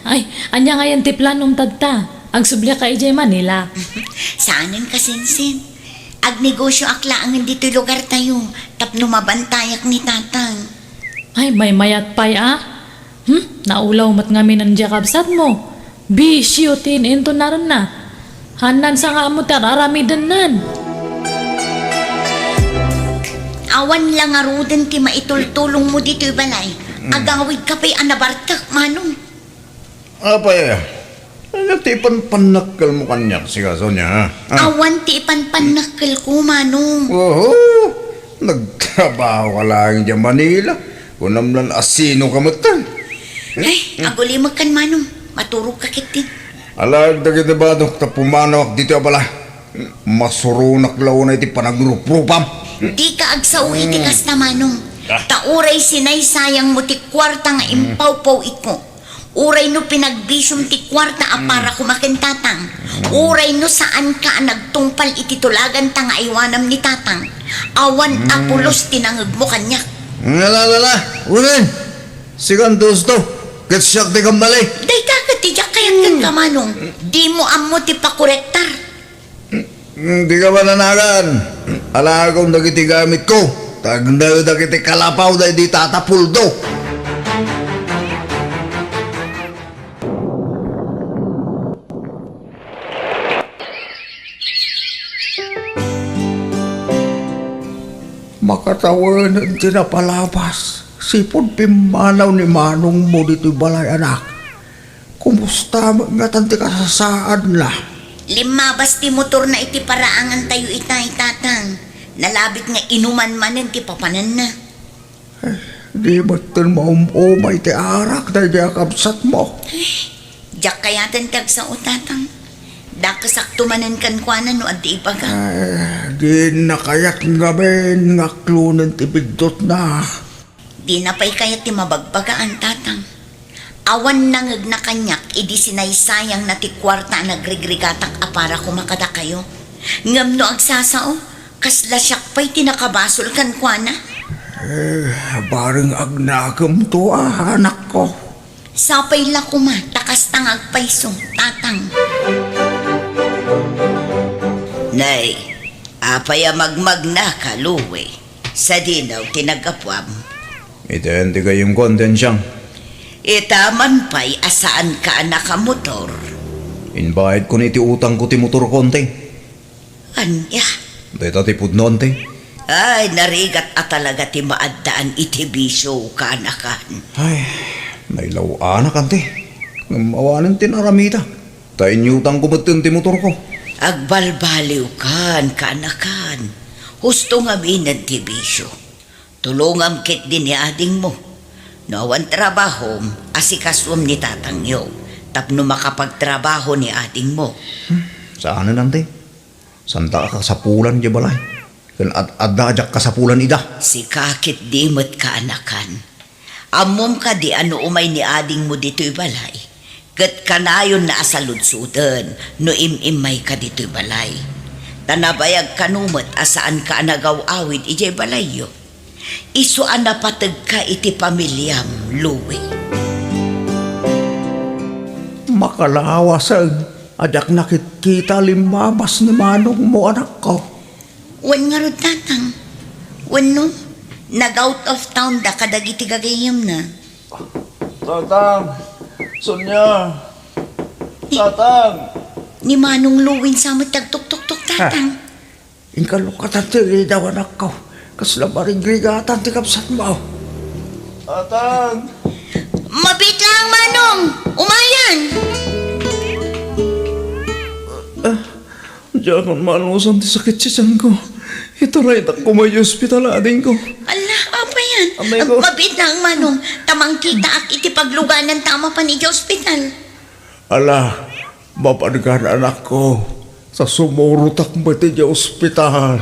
Ay, anya nga yan ti planom tagta. Agsubli ka ijay Manila. Saanan kasinsin? Agnegosyo aklaan dito lugar tayo. Tapno mabantayak ni tatang. Ay, may mayat pay Naulaw mat ngamin ang jakabsat mo. Bisyo tin into na rin na. Hanan sa nga mo tararamidan nan. Awan lang arudan ti maitultulong mo dito balay. Agawid ka pa'y anabartak, Manong. Apay, natipan panakal mo kanyak si Sonya. Awan ti ipanpanakal ko, Manong. Oo, nagtrabaho ka lang dyan Manila. Kunam lang asino ka matan. Ay, agulimag kan, Manong. Maturog ka kiti. Alag na kita ba ta pumanawak dito abala. Masurunak law na iti panagrupropam. Di ka agsawi ti kas na, Manong. Tauray sinay sayang mo ti kwarta nga impaw-paw iko. Uray no pinagbisyong ti kwarta para kumakin tatang. Uray no saan ka nagtungpal iti tulagan ta nga iwanam ni tatang. Awan apulos tinangag mo kanyak. Lala, unin. Sigan dos to. Katsyak ti kambali. Day tagat ti jak kayat kan ka, Manong. Di mo amo ti pakorektar. Di ka ba nanagan? Alagong dagiti gamit ko. Tagdaw dagiti kalapaw da di tatapuldo. Makatawanan tinapalabas. Sipon pimanaw ni Manong mo dito'y balay anak. Kumusta nga tanti kasasaan la? Limabas ti motor na iti paraangan tayo itay tatang. Nalabit nga inuman manen ti papanan na. Di ba't maumumay ti arak na di akabsat mo? Diyak kayatan tag sa utatang. Dakasakto manen kan kuanan no at di ipaga. Di na kayat ngamin nga klunan ti bigdot na. Di na pa'y kaya ti mabagbagaan, tatang. Awan nangag na kanyak, idi sinaysayang na ti kwarta nagrigrigatak apara kumakada kayo. Ngam no agsasao, kasla siyak pa'y tinakabasol kan kwa na. Bareng agnagam to anak ko. Sapay la kuma, takas tangag paisong, tatang. Nay, apaya magmag na kaluwe. Sa dinaw tinagapwam. Iten ti kayong kontensyang. Itaman pa'y asaan ka anak ka motor. Inbayad ko ni ti utang ko ti motor konting. Anya? Dito ti pudnon ti. Ay, narigat at talaga ti maaddaan iti bisyo ka anakan. Ay, nailaw anak ante. Ngamawanan ti naramita. Tayin utang ko batin ti motor ko. Agbalbaliw kan kaanakan. Husto nga binan ti bisyo. Tulungam kit din ni ading mo. Nawan trabaho, asikaswam ni tatangyo. Tapno makapagtrabaho ni ading mo. Saan na nante? Santa ka kasapulan di balay. Kan adajak kasapulan ida. Si kakit dimot kaanakan. Amom ka di ano umay ni ading mo dito'y balay. Kat kanayon na asaludsudan, no imimay ka dito'y balay. Tanabayag kanumot asaan ka anagaw-awid ijay balayo. Isuan na patag ka iti pamilyam, Louie. Makalawasag. Ajak nakikita limabas ni manong mo anak ko. Wan nga ro, tatang. Wan no, nag-out of town da kadagiti gagayam na. Tatang! Sonya! Tatang! Ni Manong Luwin sa tagtuk-tuk-tuk, tatang. Inkalukatan ti daw anak ko. Kasla marigligatan ti kapsat mo. Tatang! Mabit lang, Manong! Umayan! Diyan kung manusan ti sakit siya ko. Ito rin ako may hospital ading ko. Ala, apa yan? Amay ko. Mabit lang, Manong. Tamang kita ak iti pagluganan tama pa ni hospital. Ala, mapadgan anak ko. Sa sumurutak mo ti hospital.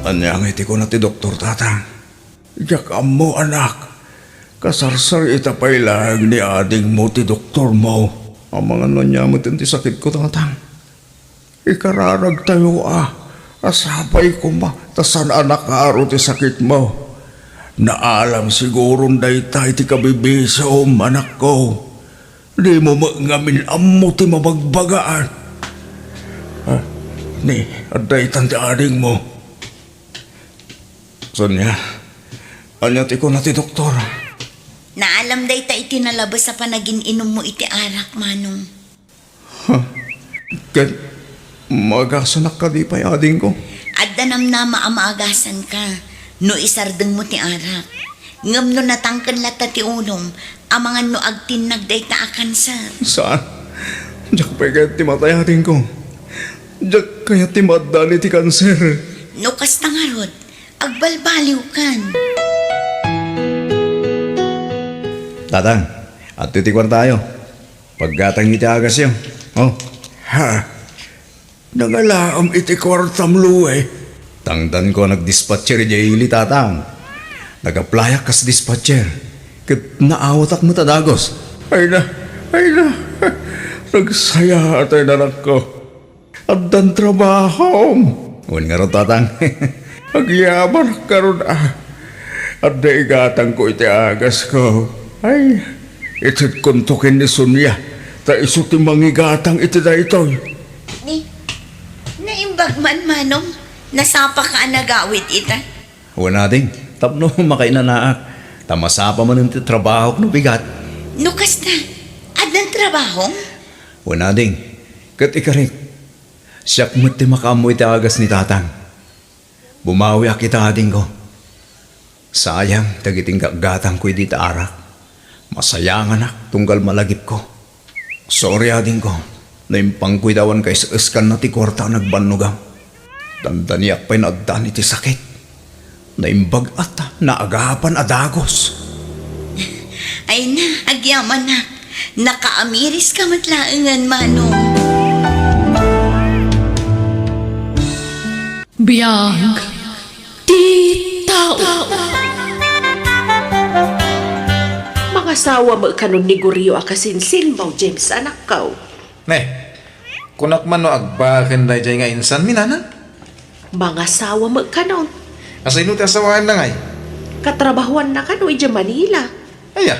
Anyang iti ko na ti doktor tatang. Iyak mo anak. Kasarsar itapay lang ni ading mo ti doktor mo. Ang mga nanyamot ti sakit ko tatang. Ikararag tayo asabay ko ma. Tasan anak aro ti sakit mo. Naalam siguro daytay ti kabibisom anak ko. Di mo ngamin ammo ti mabagbagaan. Ni, aday tanti ading mo. Sonya, anyat iko na ti doktor. Naalam day ta iti nalabas sa panagin inom mo iti arak, Manong. Ken, magasanak ka di pa ading ko. Adda nam na maamaagasan ka. No isardeng mo ti arak. Ngam no natangkan lata ti unom. Amangan no agtinag day ta akan sa. Saan? Diyak pa kaya ti matay ading ko. Diyak kaya ti madani ti kanser. No kasta nga rod. Agbalbaliw kan. Tatang, at titikwan tayo. Paggatang iti agas yun. Oh. Ha? Nangalaam iti kwartam luwe. Tangdan ko nagdispatcher jayili tatang. Nagaplayak kas dispatcher. Kat naawatak mo tadagos. Ay na. Nagsaya atay nanak ko. At dan trabaho. Uwan nga ron tatang. Agyaman karon At daigatang ko iti agas ko. Ay, itit kuntukin ni Sonya. Ta isuti mangigatang iti da ito. Ni, naimbag man, Manong. Nasapa ka nagawit ita. Wala ding. Tapno makainanaak. Tamasapa man ang trabaho no bigat. No kasta, adang trabaho? Wala ding. Kat ikarik. Siyak mo't ti makamu iti agas ni tatang. Bumawi akita ading ko. Sayang, tagiting kagatang ko iti arak. Masayang anak, tunggal malagip ko. Sorry ading ko. Naimpang ko'y dawan kay iskan na ti kwarta nagbanugam. Dandaniak pa'y naagdan iti sakit. Naimbag at naagapan adagos. Ay na, agyaman na. Nakaamiris ka matlaangan, Manong. Biyag. Titaw. Mga sawa mo kanon ni Guriyo akasinsin mo, James, anak ka. Ne, kunak man no agbakan da jay nga insan minana. Mga sawa mo kanon. Asa ino ti asawaan na ngay. Katrabahuan na kano ija Manila. Aya,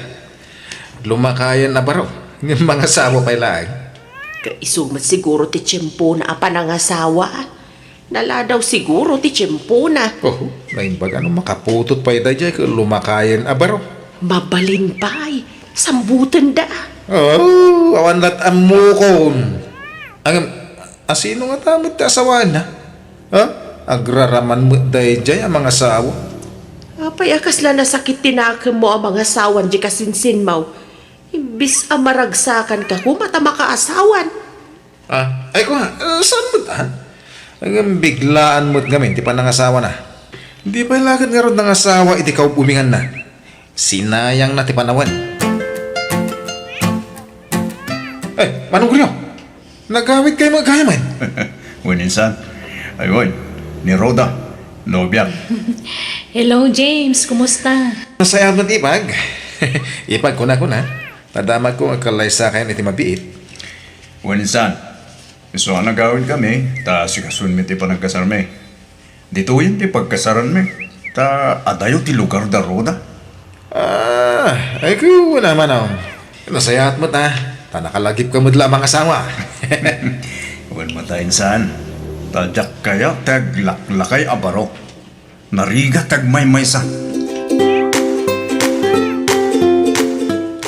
lumakayan na baro. Ng mga sawa pa'y laag. Kaisumat siguro ti tiyempo na apa ng asawa. Nala daw siguro ti tiyempo na. Oh, lain bag ano makaputot pa'y da jay ka lumakayan a baro. Mabalin pa'y. Sambutan da. Oh, awan lat amukon. Ang asino nga tamot ti asawaan na? Ha? Agraraman mo day jay ang mga sawa. Apay akas la nasakit tinakam mo ang mga sawan di kasinsin mo. Imbis amaragsakan ka kumata makaasawan. Ah, ay ko nga, saan mo ta? Ang biglaan mo't gamin, di pa nangasawa na. Di pa ilagad nga ron nangasawa, iti ka bumingan na. Sinayang na ti panawan. Eh, manong Guriyo? Nagawit kayo magkayaman. Wen insan. Ayun, ni Roda. Nobya. Hello, James. Kumusta? Nasayang mo't ipag. Ipag ko na. Tadamag ko ang kalay sa akin iti mabiit. Wen insan. So ang nagawin kami, ta sikasun mi ti panagkasar mi. Dito yun ti pagkasaran mi. Ta adayo ti lugar da Roda. Ah, ay ko naman ako. Nasayat mo't nakalagip ka mo't lamang asawa. Wen mata insan. Tadyak kaya taglaklakay abaro. Nariga tagmaymaysa.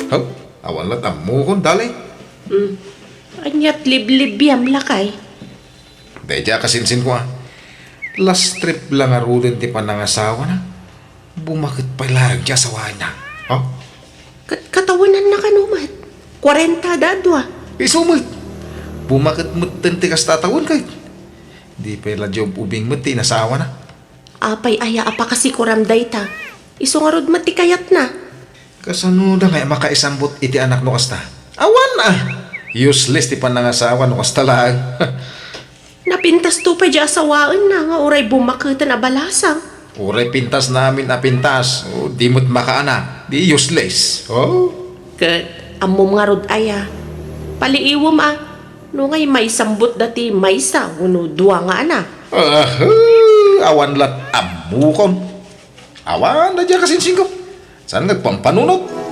Haw, awan lat amukon dalay. Anyat liblib-yam lakay. Dahil kasinsin ko last trip lang arulin ti panangasawa na. Bumakit pa lang dya sawahan na. Ha? Katawanan na kanumat. 40 dadwa. Isumot. Bumakit mo tinti kas tatawan kahit. Di pa ila job ubing mo ti nasawa na. Apay aya apa kasi kuramday ta. Isungarod mati kayat na. Kasano na nga makaisambot iti anak no kasta. Awan useless ti panangasawa no kasta lang. Napintas to pa di asawaan na nga oray bumakitan na balasang. Uray pintas namin pintas. O, di mo't makaana. Di useless. Oh. Kat amom nga rod aya. Paliiwom no ngay may sambot dati may sa uno duwa nga ana. Awan lat amukon. Awan na dyan kasinsin ko. Saan nagpampanunot?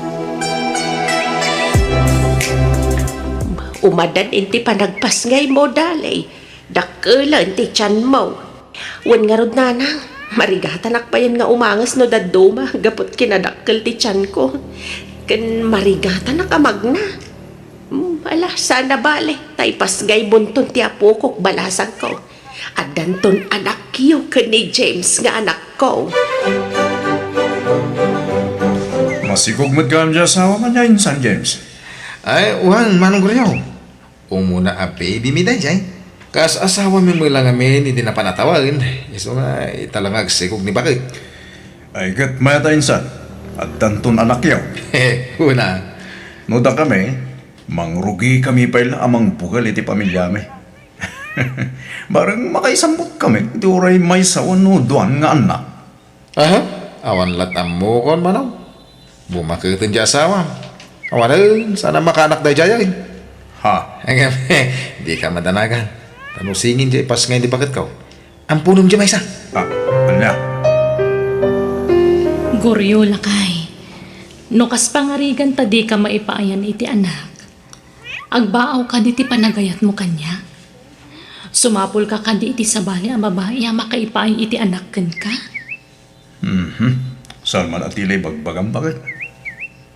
Umadan inti panagpas ngay mo dalay. Dakela inti tiyan mo. Wan nga rod nanang. Marigatanak pa yan nga umangas no daduma. Gapot kinadakkel ti tiyan ko. Kan marigatanak amag na. Ala, sana bale. Tay pasgay bunton ti apokok balasang ko. Adanton anak kiyo ka ni James nga anak ko. Masigog mo't ka ang asawa man niya insan James. Ay, uhan, manong Guriyo. Umuna a baby mi dayjay. Kas asawa mi mo lang amin, hindi na panatawagin. Iso nga, italangag sigog ni bakit. Ay kat mayata insan. At tanton anak yaw. Una, Nuda kami, mangrugi kami pala amang bugal iti pamilya mi. Barang makaisambot kami, iti oray may sawan no duan nga anak. aha, awan latam mo kon manong. Bumakitin di asawa. Awan sana makaanak dayjay. Ha? Hanggang, di ka madanagan. Tanusingin di pas ngayon di bakit ka. Ang punom di may isa. Anya? Guriyo lakay. No kas pangarigan ta di ka maipaayan iti anak. Agbaaw ka di ti panagayat mo kanya. Sumapol ka di iti sabali ang babae ang makaipaay iti anak ken ka. Salman at ilay bagbagang bakit?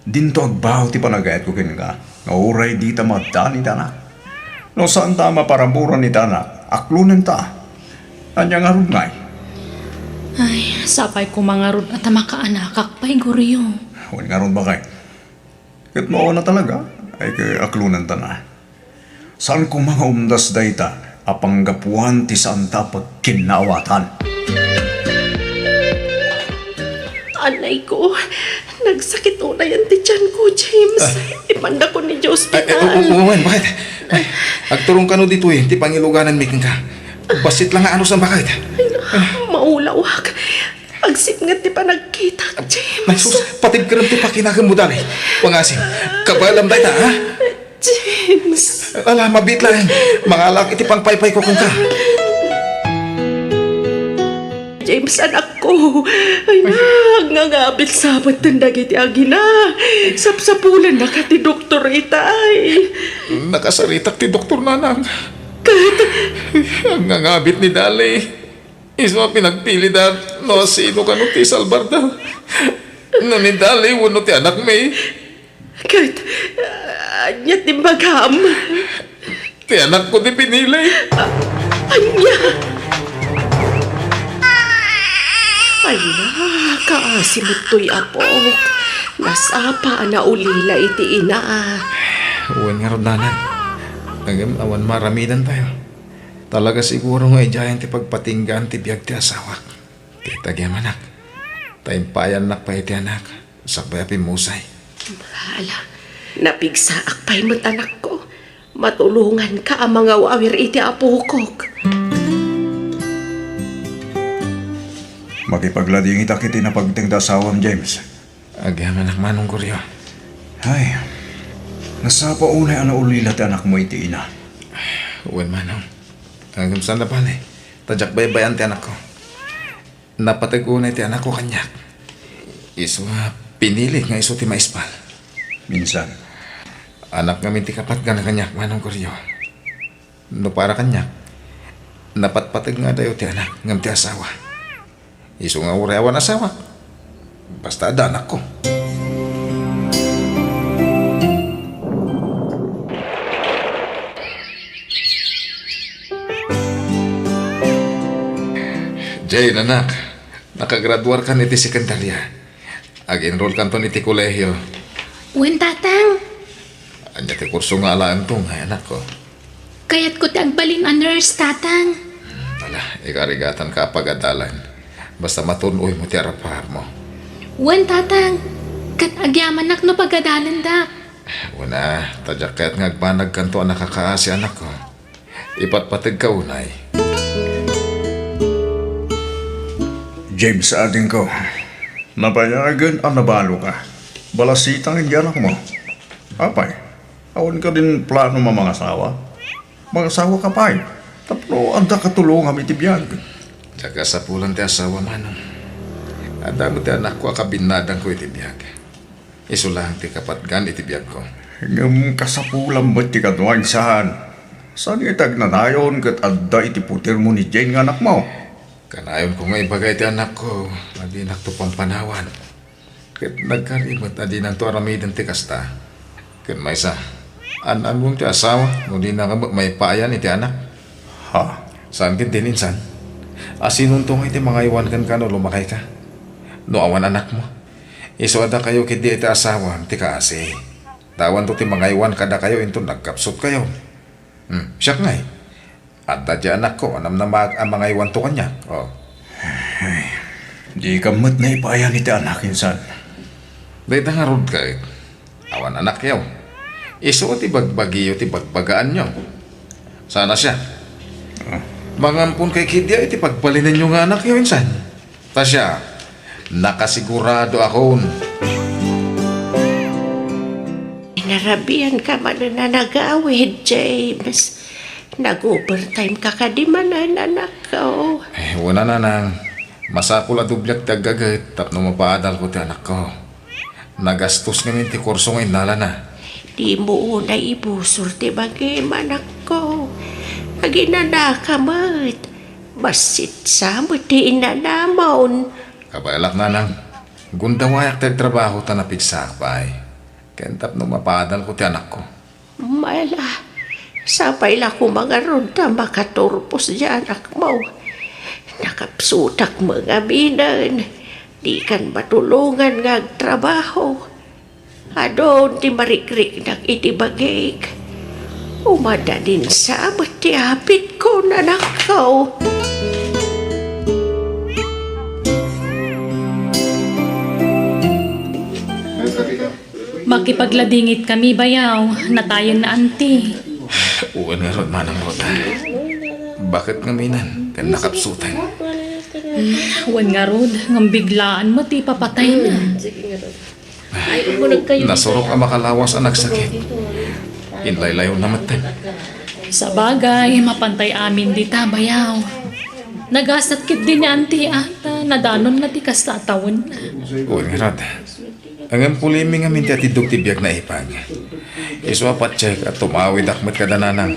Dinto agbaw ti panagayat ko kin ka. Nauray di ta madani ta na. No saan ta maparaburan ni ta na, aklunan ta. Anya nga rin ngay. Ay, sapay ko mga rod at makaanakak pa'y Guriyo. Huwag nga rin ba kay? Kat mao na talaga, ay kay aklunan ta na. Saan ko mga umdas day ta, apanggapuan ti saan ta pagkinawatan. Anay ko, nagsakit una yan ti tiyan ko, James. Ipanda ko ni Diyos hospital. Uwan, bakit? Agturong ka no dito ti pangiluganan mi ka. Basit lang nga ano sa bakit. Ay, Maulawak. Agsipngat ti pa nagkita, James. Ay, sus, patid ka rin ti pakinakan mo dali. Pangasim, kabalam tayo ta, ha? James. Ala, mabit lang. Mga alak, iti pang paypay ko kung ka. James, anak ko. Ay, nangangabit sabot ng dagiti agina. Sapsapulan na ka ti doktor itay. Nakasaritak ti Doktor Nanang. Ang ngangabit ni Dali. Isma pinagpili da no sino ka no ti Salbarda. No ni Dali, wano ti anak may. Kahit, anyat ni Bagam. Ti anak ko di pinili. Anya. Anya, kaasimot to'y apo. Nasapa na ulila iti ina. Uwan nga ron Nanang. Hanggang awan maramidan tayo. Talaga siguro nga ijayan ti pagpatinggan ti biyag ti asawak. Kita gyam anak. Taimpayan nak pa iti anak. Sakbay api musay. Hala, napigsaak pa'y mo't anak ko. Matulungan ka ang mga wawir iti apukok. Makipaglading itak iti na pagtingda asawam, James. Agyam anak manong kuryo. Ay, nasapa unay ana ulila ti anak mo iti ina. Uwan manong. Hanggang saan na pa ni? Tadyak baybayan ti anak ko. Napatagunay ti anak ko kanyak. Iso nga pinili nga iso ti maispal. Minsan, Anak ngamin ti kapat ka na kanyak manong kuryo. No para kanyak. Napatpatag nga dayo ti anak ngam ti asawa. Iso nga ureawan asawa. Basta ada anak ko. Jane, anak. Nakagraduar ka niti sekundarya. Ag-enroll ka to niti kolehyo. Wen tatang, Anya ti kurso nga alaan to nga anak ko. kayat ko ti agbalin a nurse tatang. Wala, ikarigatan ka pagadalan. Basta matunoy mo ti arapahar mo. Wen tatang, kat agyaman nak no pagadalan da. Una, tadyak kaya't ngagbanag kanto ang nakakaasi anak ko. Ipatpatag ka unay. James, ading ko. Napayagan ang nabalo ka. Balasitang hindi anak mo. Apay, awan ka din plano mga asawa. Mga asawa ka pa'y. Tapno, anda katulong kami tibiyag. Tsaka sa pulang ti asawa manong. Adamo ti anak ko akabinadang ko itibiyag. Iso lang ti kapatgan itibiyag ko. Ngam kasapulang ba't ti kaduan saan? Saan itag nanayon kat adda iti putir mo ni Jane nga anak mo? Kanayon ko nga ibagay ti anak ko. Madinak to pampanawan. Kat nagkalimot na di nang to aramidan ti kasta. Kat may sa an-an mong ti asawa. Nung di na ka may paayan iti anak. Ha? Saan kin din insan? Asinuntong iti mga iwan kan ka no lumakay ka. No awan anak mo. Iso ada kayo kiti iti asawa ti kaasi. Tawan to ti mga iwan kada kayo into nagkapsot kayo. Siya nga eh. Adda di anak ko anam na ang mga iwan to kanya. Oh. Di ka mat na ipayan iti anak insan. Dahil nga rod ka eh. Awan anak yaw. Iso ti bagbagiyo ti bagbagaan nyo. Sana siya. Mangampun kay Kidya iti pagpalinan nyo nga anak yaw insan. Ta siya. Nakasigurado akon. Narabian ka man na nag-awid, James. Nag-overtime ka kadimanan, anak ko. Wala na nang. Masakul a dubyak tagagit tapno mapaadal ko ti anak ko. Nagastos ngayon ti kurso ngayon nala na. Di mo una ibusor ti bagim, anak ko. Maginana ka mat. Basit sa mo ti inanamon. Kabailak na nang. Gundawayak ti trabaho ta napigsak pa ay. Kentap no mapaadal ko ti anak ko. Mala, sapay la ko mga ronda makaturpos di anak mo. Nakapsutak mga binan. Di kan matulungan nga trabaho. Adon ti marikrik nag itibagig. Umada din sa abot ti hapit ko na nakaw. Makipagladingit kami bayaw, natayon na anti. Uwan nga ron manang rota. Bakit nga minan? Kan nakapsutan. Wan nga rod, ngam biglaan mo ti papatay na. Sige nga Rod. Ay, umunod kayo. Nasurok ang makalawas ang nagsakit. Inlaylayo naman tayo. Sa bagay, mapantay amin di tabayaw. Nagasat kit din ni auntie ata, nadanon na ti kastatawon na. Uy, nga rod. Ang pulimi nga minti at idog tibiyag na ipag. Iswa pa check at tumawid akmat ka dananang.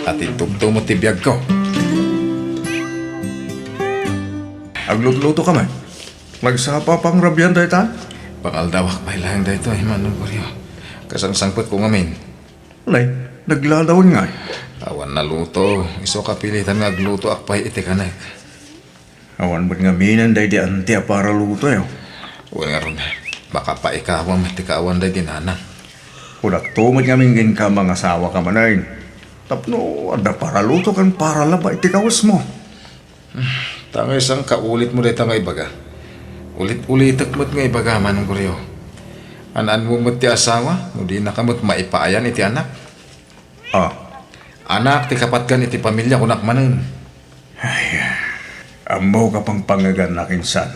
At itugto mo tibiyag ko. Agluto ka man. Magsapa pang rabyan dahi ta? Bakal dawak pa ilang dito ay manong kuryo. Kasang sangpot ko ngamin. Alay, naglalawin nga. Awan na luto. Iso kapilitan nga agluto akpay iti kanek. Awan ba't nga minan dahi di antia para luto yun. Uy nga ron. Baka pa ikawang matikaawan dahi dinanang. Kudak tumot nga mingin ka mga asawa ka manayin. Tapno, ada para luto kan para laba iti kawas mo. Tanga isang kaulit mo dito nga ibaga. Ulit-ulitak mo't nga ibaga manong kuryo. Anaan mo mo't ti asawa, hindi na kamot maipaayan iti anak. Ah, Anak, ti kapatgan iti pamilya kunak manen. amaw ka pang pangagan na kinsan.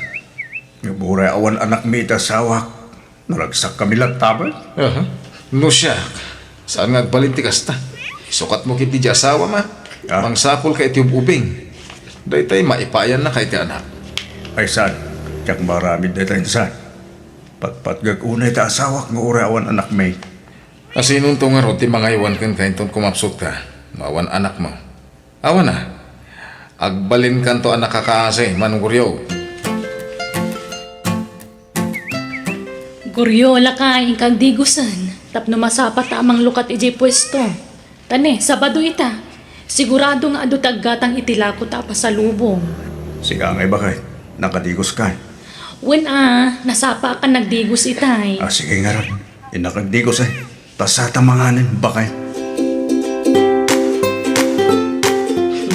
Ngaburay awan anak mi iti asawak. Naragsak kami lagtabay. No siya, saan nga agbalin ti kasta? Isukat mo kiti di asawa ma. Ah. Mangsapol ka iti ubing. Day tayo maipayan na kay ti anak. Ay san, tiyak marami dito insan. Patpatgag unay ta asawak nga uray awan anak mi. Asinong to nga ro, ti mga iwan kan kain ton kumapsot ka. Mawan anak mo. Awan na. Agbalin kan to anak kakaase, manunguryo. Guryola ka, kag digusan. Tapno masapat amang lukat iji pwesto. Tane, Sabado ita. Sigurado nga adu taggatang itilako ta pasalubong. Siga nga iba kay, nakadigos ka. Wen nasapa ka nagdigos itay. Ah, sige nga rin. Inakagdigos ay. Tasata manganin, bakay.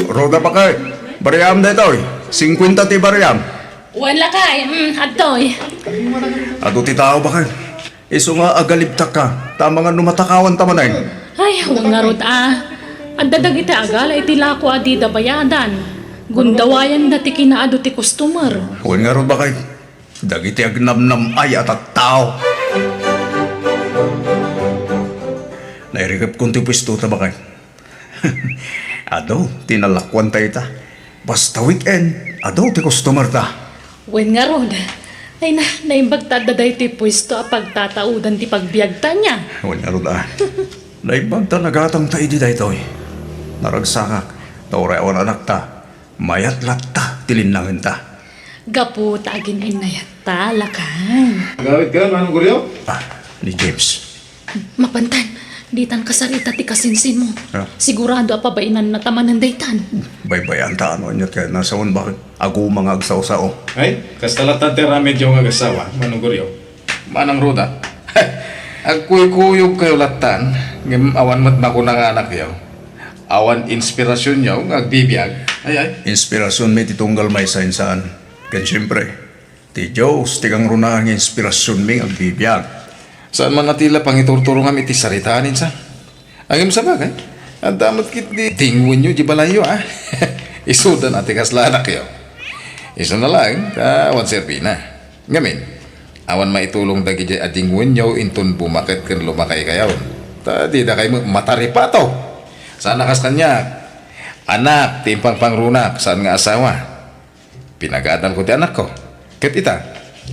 Roda bakay. Bariyam na ito eh. 50 ti bariyam. Wala kay, adtoy. Ato ti tao bakay. Iso nga agalibtak ka. Tama nga numatakawan tamanay. Ay, huwag nga rod Ang dadag iti agala iti lako adida bayadan. Gundawayan dati kinaado ti customer. Huwag nga ron bakay. Dagiti agnamnam ay at tao. Nairigap kong ti pwesto ta bakay. Ado, tinalakwan tayo ta. Basta weekend, ado ti customer ta. Wen nga rod. Ay naimbag tadaday ti pwesto a pagtataudan ti pagbiagta niya. Huwag nga ron Naibag ta nagatang ta idi dayto eh. Naragsakak, tauray awan anak ta. Mayat latta, tilinangin ta. Gapu tagin inayat ta, lakay. Gawit ka, manunguryo? Ah, ni James. Mapantan, ditan kasarita ti kasinsin mo. Ha? Sigurado apabainan na tamanan daytan. Baybayan ta ano niya kaya nasawan bakit? Ako mga agsaw-sao. Ay, kastalatan ti ramedyo nga agasawa, manunguryo. Manang roda. Agkuy-kuyog kayo latan, ngem awan mat na ko nga anak yaw. Awan inspirasyon yaw, agbibiyag. Ay. Inspirasyon may titunggal may saan. Kan siyempre, ti Diyos, ti kang runahang inspirasyon may agbibiyag. Saan man natila pang iturturo nga iti saritanin sa? Angim sa bagay, ang damot kit di tingwin nyo, di balayo Isudan ati kaslanak yaw. Iso na lang, awan servina. Ngamin, awan maitulong dagi di adingwin nyo intun bumakit kan lumakay kayaw. Ta di da kayo mataripato. Saan nakas kanya? Anak, timpang pangrunak, saan nga asawa? Pinag-aadal ko ti anak ko. Ket ita,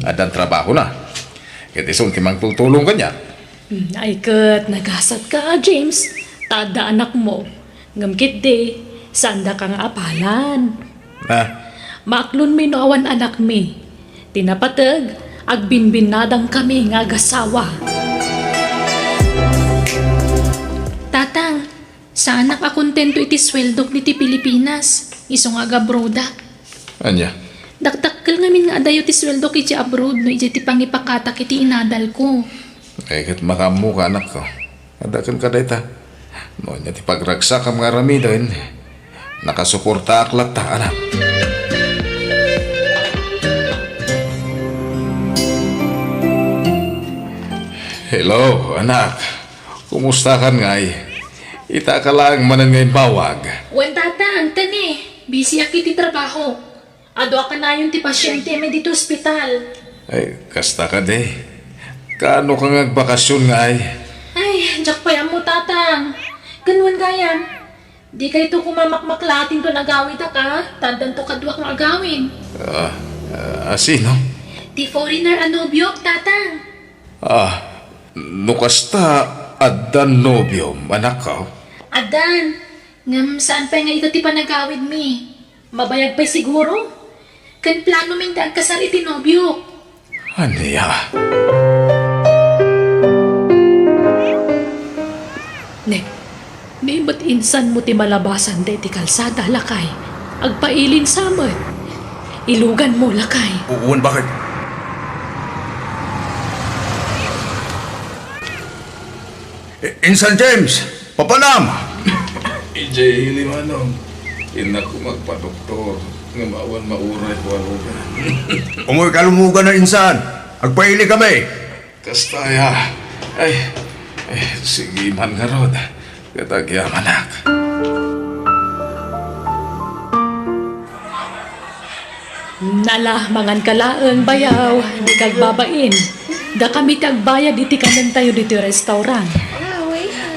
adan trabaho na. Ket isun timang tutulong kanya. Ay kat, nagasat ka, James. Tada anak mo. Ngamkit de, sanda kang apalan. Maaklon mi no awan anak mi. Tinapatag, agbinbinadang kami nga agasawa. Tatang, saan nakakontento iti sweldok niti Pilipinas? Iso nga agabroda. Anya? Daktakkel ngamin nga adayo ti sweldok iti abroad no iti pangipakatak iti inadal ko. Ay ket makamu ka anak ko. Adakan ka dayta. No nya ti pagragsak ang mga ramidon. Nakasuporta aklat ta anak. Hello, anak. Kumusta kan ngay? Ita ka lang manan ngayon bawag. Wen tatang, tani. Busy aki ti trabaho. Ado ka na yung ti pasyente may dito ospital. Ay, kasta ka de. Kaano ka nagbakasyon nga ay? Ay, jak pa yan mo tatang. Ganun gayan. Di kayo to kumamakmaklatin to nagawid ka. Tandan to kadwa kang agawin. Sino? Di foreigner anobyok tatang. Nukasta adan nobyo, anak ka? Adan, ngam saan pa nga ito ti panagawid mi? Mabayag pa'y siguro? Kan plano min daan kasar itinobyo. Aniya? May ba't insan mo ti malabasan de ti kalsada lakay? Agpailin samet. Ilugan mo lakay. Uwan, bakit? Insan James! Papanam! EJ Limanong, ina ko magpa-doktor. Nga maawan mauray ko alugan. Umuwi kalumugan na insan! Agpaili kami! Kastaya. Ay, sige man nga rod. Katagyaman ak. Nala, mangan kalaang bayaw, di kag babain. Da kami tagbayad iti kanan tayo dito restaurant.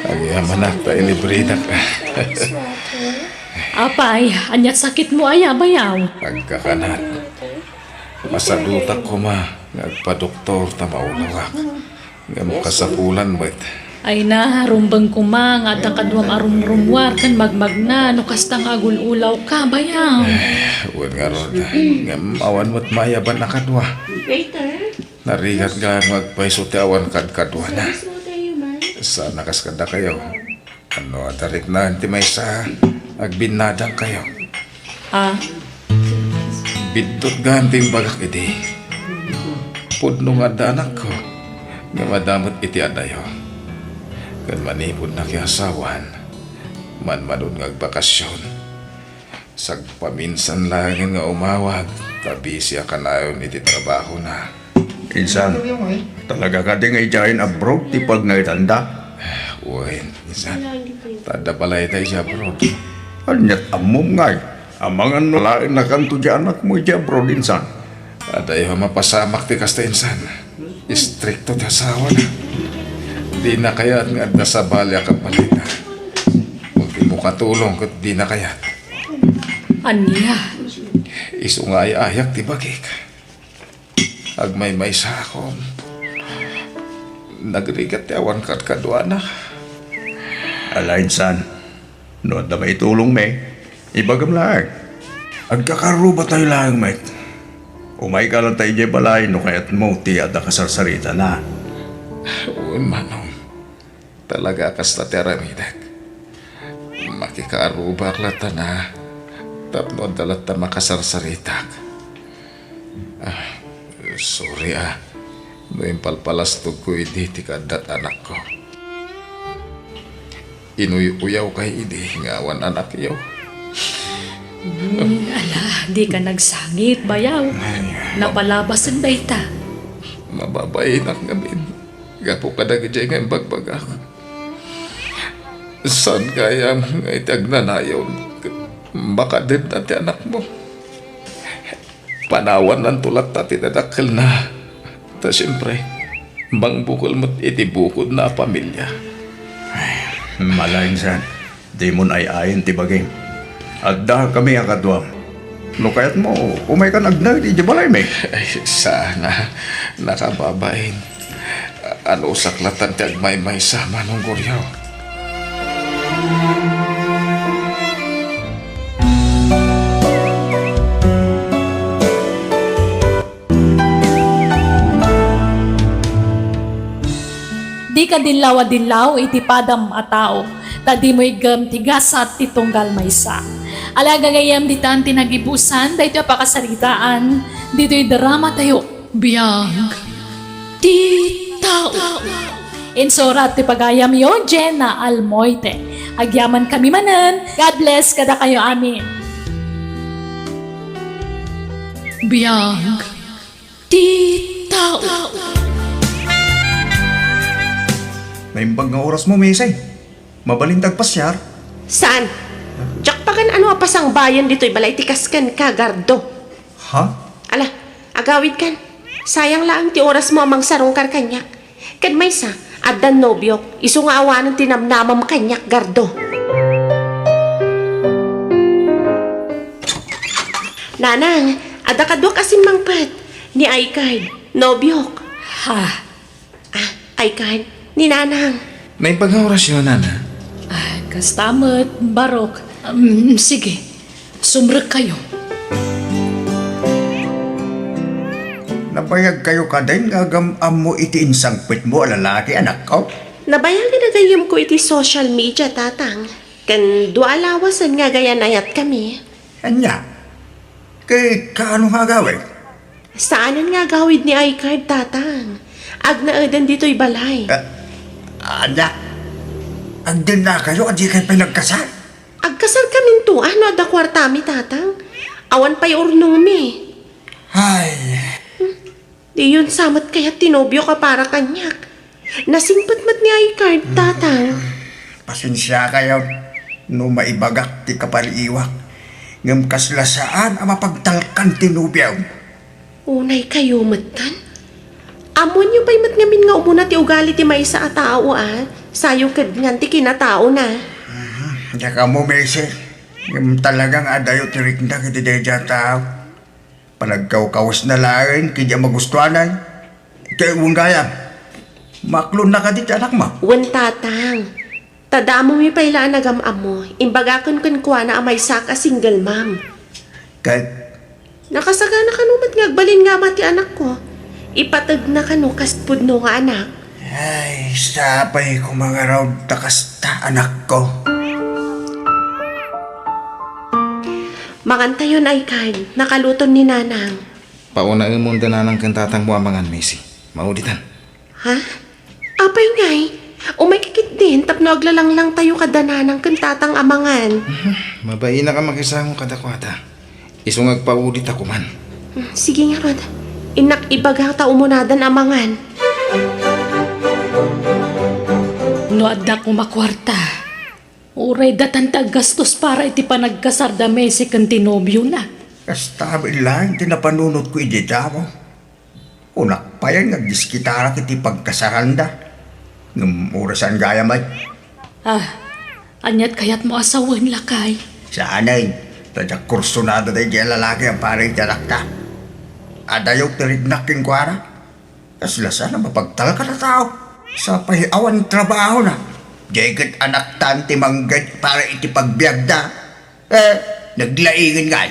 Agyaman ak, tayo librita ka. Apay, anyat sakit mo aya bayaw. Pagkakanat. Masadutak ko ma. Nagpa-doktor ta maulawak. Nga mo kasapulan mo't. Ay na, rumbang kumang at ang kadwang arumrumwar kan magmagna no kastang agul-ulaw ka bayaw. Uwan nga ron. Nga awan mo't mayaban na kadwa. Narigat nga magpaiso ti awan kadwa na. Sana kaskada kayo. Ano atarik na ti may sa agbinadang kayo. Bidtot ganting bagak iti. Pudno nga danak ko. Nga madamot iti adayo. Kan manipod na kiasawan. Manmanod nga agbakasyon. Sagpaminsan lang nga umawag. Tabi siya kanayon iti trabaho na. Insan, talaga ka din nga ijayin abroad ti pag naitanda? Uwin, minsan. Tada balay tayo siya bro. Anyat amom ngay. Amang ano lain na kanto di anak mo di abroad insan. Tada yung mapasamak ti kasta insan. Istrikto ti asawa na. Di na kayat nga adda sa balya ka balay na. Kung di mo katulong kat di na kayat. Anya, Isu nga ay ayak ti bagik. Agmay-may sa akong. Nagrigat ti awan kat kadwa na. Ala insan, no da may tulong me, ibagam lang. Agkakaruba tayo lang, mate. Umay ka lang tayo di balay, no kaya't mo ti ada kasarsarita na. Uwan manong. Talaga kasta ti aramidak. Makikaarubak lata na. Tapno dalat ta makasarsaritak. Sorry no yung palpalastog ko idi ti kadat anak ko. Inuyaw kay idi nga awan anak yaw. ala, di ka nagsangit bayaw. Napalabasan ba ita? Mababayin ang gamin. Gapo ka na gajay nga bagbagak. San kaya nga itag nanayon? Baka din na ti anak mo. Panawan ng tulat na tinadakil na. Ta siyempre, bang bukol mo't itibukod na pamilya. Malain san, di mo na ayin ti bagay. Adda kami ang kadwam. No kaya't mo, umay ka nagnag, di balay me. Ay, sana nakababain. Ano saklatan ti agmay-may sa manong guryaw. Di ka dinlaw iti padam a tao. Tadi mo'y gam tigas at titunggal maysa. Alaga gayam di tan tinagibusan, dahito pakasaritaan, dito'y drama tayo. Biyang ti tao. Insurat ti pagayam yo, Jenna Almoite. Agyaman kami manan. God bless kada kayo amin. Biyang ti tao. Naimbang nga oras mo, Mesay. Mabalintag pasyar. San? Diyak pa kan ano apasang bayan dito'y balay tikaskan ka, Gardo. Ha? Ala, agawid kan. Sayang lang ti oras mo amang sarong kar kanyak. Kad may sa, addan nobyo, iso nga awanan tinamnamam kanyak gardo. Nanang, ada kadwa kasing mangpat. Ni Aikard, nobyok. Ha? Ah, Aikard, ni Nanang. May pag-orasyon, Nana. Ay, kastamot, barok. Sige, sumrek kayo. Nabayag kayo ka din nga gamam mo iti insangpit mo lalaki anak ko? Nabayagin na gayam ko iti social media, tatang. Kan dua alawasan nga gaya nayat kami. Anya? Kay kaano nga gawin? Saanan nga gawid ni Aikard, tatang? Agnaadan dito'y balay. Anya? Andin na kayo, adi kayo pinagkasal? Agkasal kami to, ano da kwartami, tatang? Awan pa'y urnong mi. Ay, Di yun samat kaya tinobyo ka para kanyak. Nasingpat-mat ni Aikard, tatang. pasensya kayo. No maibagak ti kapaliwak. Ngam kaslasaan ang mapagtalkan tinubyaw. Unay kayo, matan. Amon nyo pa'y matngamin nga umuna ti ugali ti may sa atao, ah. Sayo kad ngan ti kinatao na. Kaya mo, Messi. Ngam talagang adayo ti rikna kiti deja tao. Panagkaw-kawas na lain, kaya magustuhanan. Kaya mong gaya. Maklon na ka dit, anak mo. Wan, tatang. Tadamo mi pailaan nagamam mo. Imbagakon kun kwa na amay saka single mom. Kahit Nakasagana ka numat nga agbalin nga mati anak ko. Ipatag na ka no kastpud no nga anak. ay, sabay ko mga raw takasta anak ko. Makantayon ay kan, nakaluton ni Nanang. Paunain mo dananang kantatang mo amangan, Messi. Mauditan. Ha? Apay ngay, umay kikit din, tapno aglalang lang tayo kada Nanang kantatang amangan. Mabayi na ka makisang kadakwata. Isong agpaudit ako man. Sige nga, Rod. Inak ibagang taumunadan amangan. No adda ko makwarta. Uray datan gastos para iti panagkasarda Messi kan tinobyo na. Kastabi lang, tinapanunod ko idita mo. Unak pa yan, nagdiskitara kiti pagkasaranda. Ngam orasan gaya may. Anyat kayat mo asawan lakay. Sanay, tadyak kursunada tayo kaya lalaki ang parang tiyanak ka. Adayaw tirignaking kwara. Kaslasan na mapagtal ka na tao. Sa pahiawan trabaho na. Jagat anak tanti manggad para iti pagbiag na. Naglaingin nga.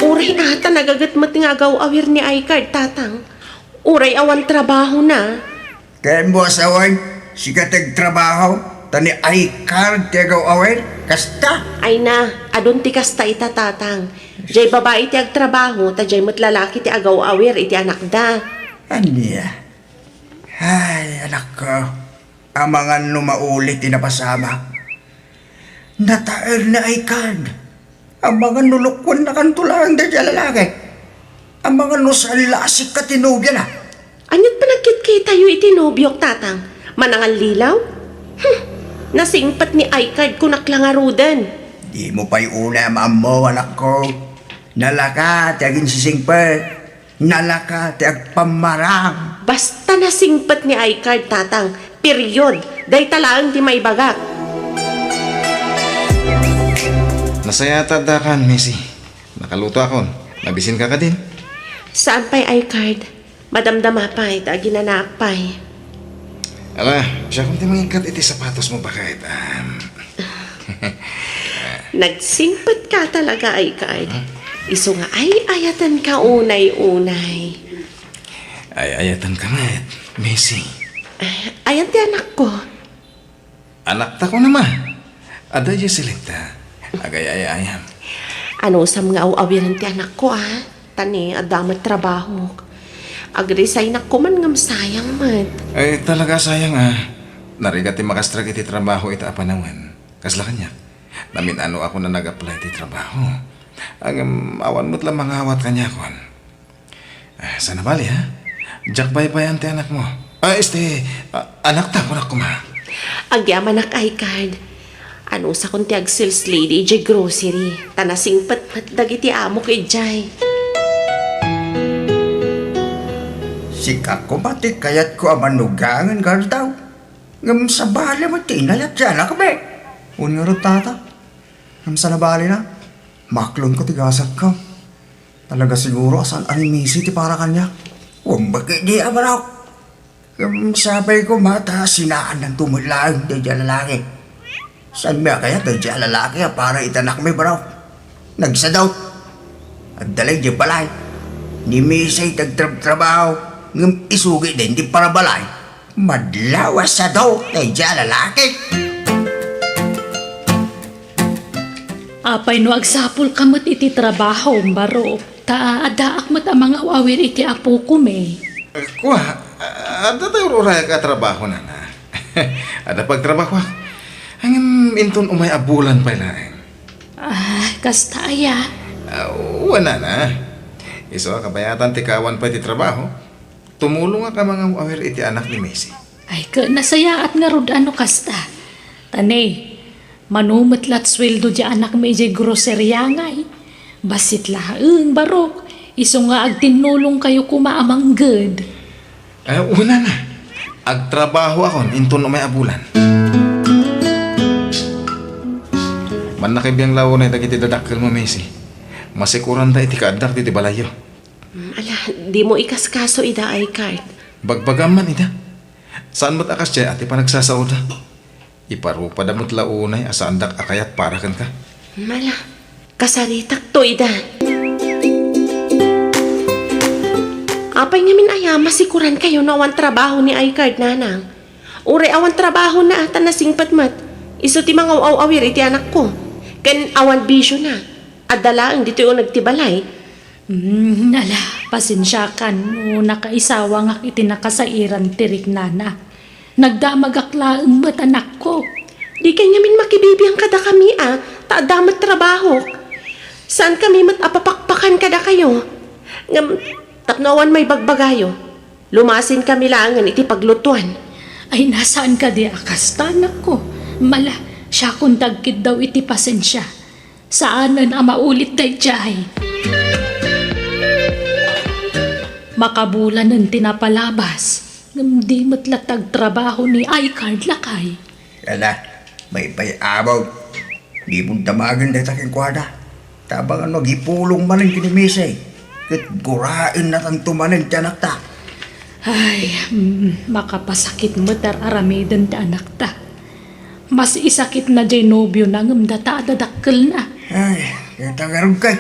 Uray nata nagagatmat nga agaw awir ni Aikard, tatang. Uray awan trabaho na. Kaya mo asawan, sigatag trabaho, tani ay card tiagaw awin, kasta. Ay na, adun ti kasta ita, tatang. Jay babae ti agtrabaho, ta jay lalaki ti agaw awir iti anak da. Aniya? Ay, anak ko, amangan lumaulit inapasama. Nataer na ay card. Amangan nulukwan na kantulang da dyan lalaki. Amangan nusalasik ka tinubya na. Anyat panagkit kay tayo iti nobyok, tatang. Manangal lilaw? Nasingpat ni Aikard kunaklangarudan. Di mo pa'y una maamo, anak ko. Nalaka, tiagin sisingpet. Nalaka, tiag pamarang. Basta nasingpat ni Aikard, tatang. Period. Day talaan ti may bagak. Nasaya tadakan, Messi. Nakaluto ako. Nabisin ka din. Saan pa'y Aikard? Madamdama pa'y, taginanak pa'y. Ala, siya kung di mangikat iti sapatos mo ba kahit, Nagsingpat ka talaga, Aikard. Iso nga ay ayatan ka unay-unay. Ay, ayatan ka nga, Messi. Ayan ti anak ko. Anak ta ko naman. Ada yung silita. Agay ayam. Ano sam nga awiran ti anak ko, ah. Tani, adamat trabaho. Agresign ako man ngam sayang mat. Ay, talaga sayang Narigat ti makastrag iti trabaho ita apanawan. Kasla kanya. Namin ano ako na nag-apply ti trabaho. Ang awan mo't lang mangawat kanya kon. Sana bali Jack bye-bye ante anak mo. Anak ta ko na kuma. Agyaman nak Aikard. Ano sa kung tiag sales lady iti grocery. Tanasing pat dagiti amo kay Jay. Sikak ko batik kayat ko amanugangan ka daw. Ngam sa bali mo tinayat dyan na kami. Unyarot tata. Ngam sa nabali na. Maklon ko tigasat ka. Talaga siguro asan animisi ti para kanya. Bakit di abaraw? Ngam sabay ko mata sinaan ng tumulaang di dyan lalaki. Saan ba kaya di dyan lalaki para itanak may baraw? Nagsadaw. At dalay di balay. Ni misay tagtrabaho. Ngam isugi din di para balay. Madlawas sa daw di dyan lalaki. Apay no agsapol kamot iti trabaho, baro. Taadaak mat ang mga awir iti apo ko, me. Kuha, ada tayo ruraya ka trabaho na na. Ada pagtrabaho. Hanggang inton umay abulan pa lang. Kasta aya. Wala na. Iso kabayatan ti kawan pa iti trabaho. Tumulong ka mga awir iti anak ni Messi. Ay, nasaya at nga rod ano kasta. Tanay, manumatlat sweldo di anak may di grocerya ngay. Basit laeng barok. Iso nga agtinulong kayo kumaamang good. Una na. Agtrabaho ako inton umay abulan. Man nakibiyang lawo na itagiti dadakkel mo, Messi. Masikuran da iti kaadak iti balayo. Ala, di mo ikaskaso ida ay card. Bagbagaman ida. Saan mo't akas siya ati pa nagsasauda? Iparupa damot launay asa andak akayat para kan ka. Mala, kasaritak to ida. Apay nga min ayama sikuran kayo na awan trabaho ni iCard nanang. Ure awan trabaho na ata na singpatmat. Iso ti mga awawir iti anak ko. Ken awan bisyo na. Adalaang dito yung nagtibalay. Nala, pasensya kan. No, nakaisawa nga iti nakasairan tirik nana. Nagdamagaklaan ba't anak ko? Di kanya min makibibiyang kada kami taadamat trabaho. Saan kami mat apapakpakan kada kayo? Ngam, tapnawan may bagbagayo. Lumasin kami langan iti paglutuan. Ay, nasaan ka di akas tanak ko? Mala, siya kung tagkid daw iti pasensya. Saanan ang maulit day jay? Makabulan ng tinapalabas. Di matlatag trabaho ni iCard lakay. Yala, may payabaw. Di mong tamagan dahil taking kwada. Tabang ano, gipulong manin kinimisay. Kat gurain na tang tumanin tiyanak ta. Ay, makapasakit mo tar aramidan ti anak ta. Mas isakit na jay nobyo na ngamdata adadakkel na. Ay, kita garong kay.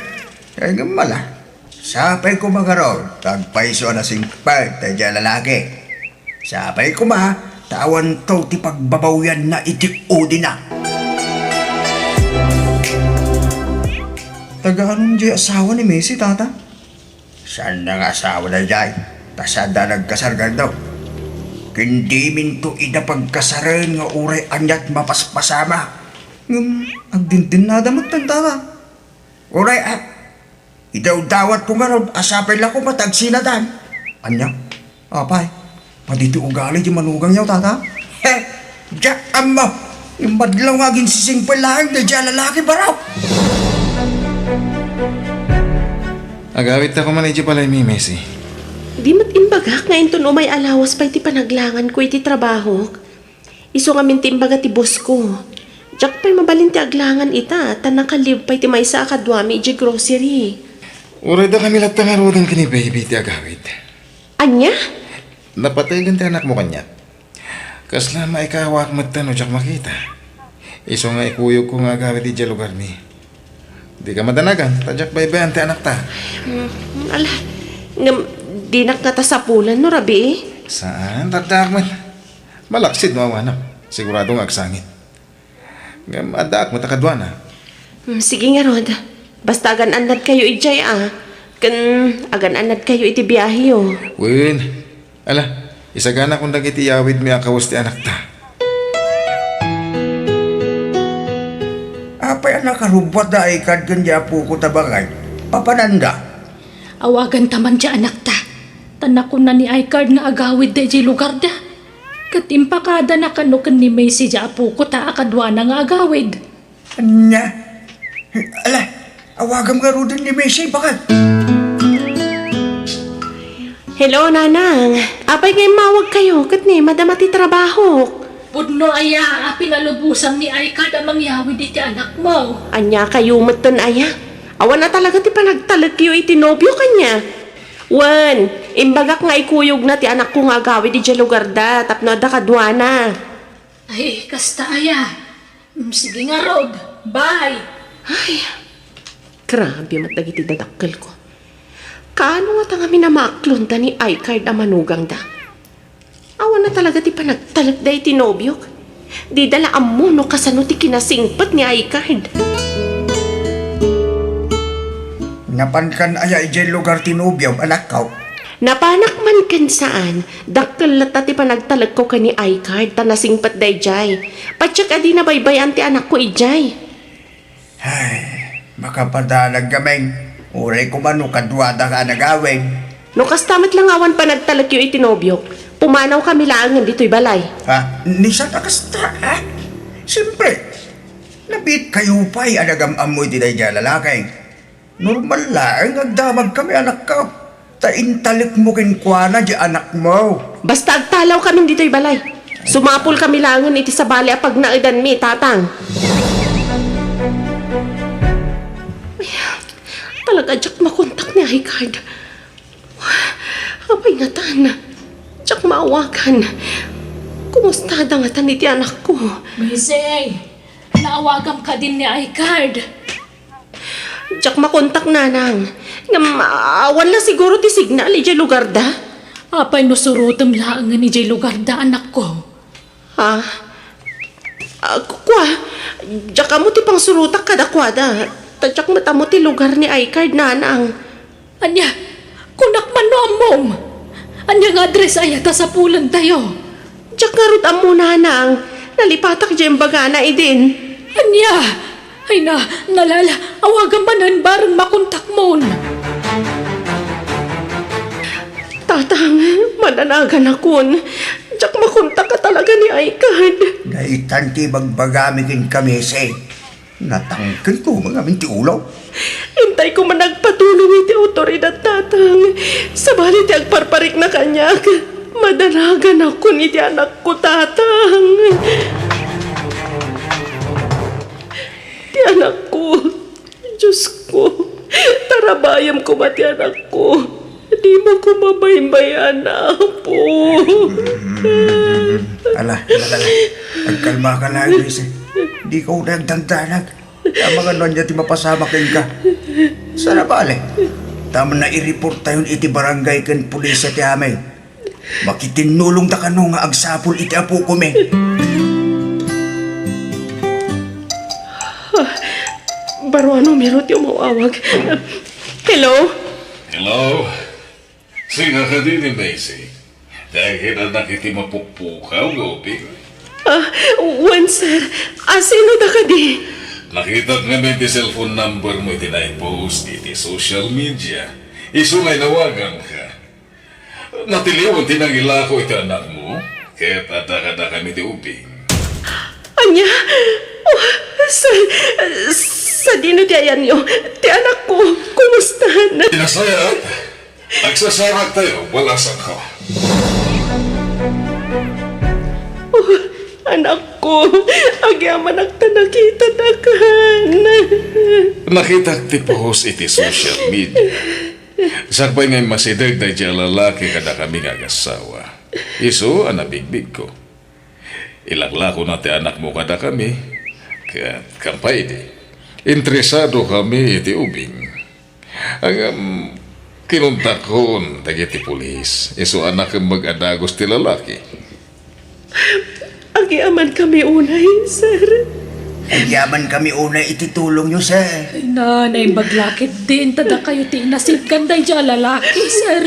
Ay mala. Sapay ko magaron. Tagpaiso na singpag tayo dyan lalaki. Sapay ko tawan to ti pagbabawyan na iti udi na. Tagahanon di asawa ni Messi, tata? Saan na nga asawa na dyan? Tasada nagkasargan daw. Hindi min to ida pagkasaran nga uray anyat mapaspasama. Agdintin na damot tata. Uray itaw dawat ko nga ron, asapay lang ko matagsinadan. Anya? Apay, padito ugali di manugang yaw, tata? Jack mo! Yung madlaw nga ginsising palang na dyan lalaki baraw. Agawit ako man iti palay mi, Messi. Di mat imbagak nga inton umay alawas pa iti panaglangan ko iti trabaho. Iso nga min ti imbaga ti boss ko. Jack pa'y mabalin ti aglangan ita, tanakalib pa iti maysa akadwami iti grocery. Uray da kami lahat nga rodan kini baby ti agawit. Anya? Napatay din ti anak mo kanya. Kasla maikawak matano jak makita. Iso nga ikuyog ko nga agawit iti lugar ni. Di ka madanagan, tadyak baybayan ti anak ta. Ala, di nakatasapulan no, Rabi? Saan? Tadak man. Malaksid mo awanap. Siguradong agsangit. Ngam adak mo takadwa na. Sige nga, Rod. Basta agan-anad kayo ijay, Kan agan-anad kayo iti biyahe, Win. Ala, isagana kung dagiti yawid mi akawas ti anak ta. Apay anak karubot na ikad kanya po ko tabangay. Papananda. Awagan taman di anak ta. Tanak ko na ni iCard nga agawid da iti lugar da. Katimpakada na kanukan ni Macy ja apo ko ta akadwa na nga agawid. Anya? Ala, awagam ka rin ni Messi, bakit? Hello, Nanang. Apay ngayon mawag kayo, kat ni madamati trabaho. Pudno aya, pinalubusan ni Aika da mangyawid iti anak mo. Anya kayo maton aya. Awan na talaga ti panagtalag kayo itinobyo kanya. Wan, imbagak nga ikuyog na ti anak ko nga gawid di lugar da, tapno da kadwana. Ay, kasta aya. Sige nga, Rod. Bye. Ay, grabe matagiti dadakkel ko. Kaano nga tanga minamaklon da ni iCard a manugang da? Awan na talaga ti panagtalag da itinobyok. Di dala amo no kasano ti kinasingpat ni iCard. Napankan aya ijay lugar tinubyaw, anak ka. Napanak man kan saan, dakkel lata ti panagtalag ko ka ni iCard ta nasingpat da ijay. Patsak adi na baybayan ti anak ko ijay. Ay, makapadalag gameng. Uray ko man kadwada ka nagawin. No kastamat lang awan panagtalag yung itinobyok. Pumanaw kami laangan dito'y balay. Ha? Nisa nakastra, ha? Siyempre, nabit kayo pa'y anagam-am mo iti dahil lalaki. Normal lang, agdamag kami anak ka. Taintalik mo kinkwana di anak mo. Basta agtalaw kami dito'y balay. Sumapul kami langan iti sa balay apag naidan mi, tatang. Ay, talaga jak makontak ni iCard. Apay nga tan. Jak maawakan. Kumusta da nga tan iti anak ko? Macy, naawagam ka din ni iCard. Jak makontak nanang. Nga maawan na siguro ti signal iti lugar da. Apay no surutom laangan ni jay lugar da anak ko. Ha? Kwa, jak mo ti pang surutak kadakwada. Tadyak mata mo ti lugar ni iCard nanang. Anya, kunak man no amom. Anya nga address ayata sa pulan tayo. Jak nga rut amo nanang. Nalipatak dyan bagana idin. Anya, ay na, nalala, awagan manan bareng makontak mon. Tatang, mananagan akon. Jak makontak ka talaga ni iCard. Naitanti bagbagamikin kami sa natangkan ko mga minti ulaw. Hintay ko man nagpatulong iti otoridad tatang. Sabali ti agparparik na kanyak. Madanagan ako ni ti anak ko tatang. Ti anak ko. Diyos ko. Tarabayam ko ba ti anak ko. Di mo ko mabaybayan na po. Ala. Agkalma ka lang, Luis. Di ko nagdandanag. Tama nga nun niya ti mapasama kayo ka. Sana bale. Tama na i-report tayo iti barangay kan pulis ti amay. Makitinulong ta kano nga agsapol iti apo ko me. Baro ano meron ti umawag. Hello? Hello? Singa ka din ni Macy. Dahil na nakiti mapupukaw, Gopi. Wan sir. Sino da ka di? Nakita nga may cellphone number mo iti na-post iti social media. Iso ngay nawagan ka. Natiliwan tinangila ko iti anak mo. Kaya't adaka-daka mi ti ubing. Anya? Sa dino ti ayan nyo. Ti anak ko. Kumustahan? Pinasayat. Agsasarak tayo, walasan ko. Anak ko, agyaman nakita dakan. Nakita ti post iti social media. Sakbay ngay masidag da dya lalaki kada kami agasawa. Iso, anabigbig ko. Ilaglako na ti anak mo kada kami. Kaya kampay di. Interesado kami iti ubing. Ang kinuntakon dagiti pulis. Iso anak ang mag-adagos ti lalaki. Agyaman kami unay, sir. Yaman kami una ititulong nyo, sir. Nanay baglakit din, tada kayo ti nasibkan day dyan lalaki, sir.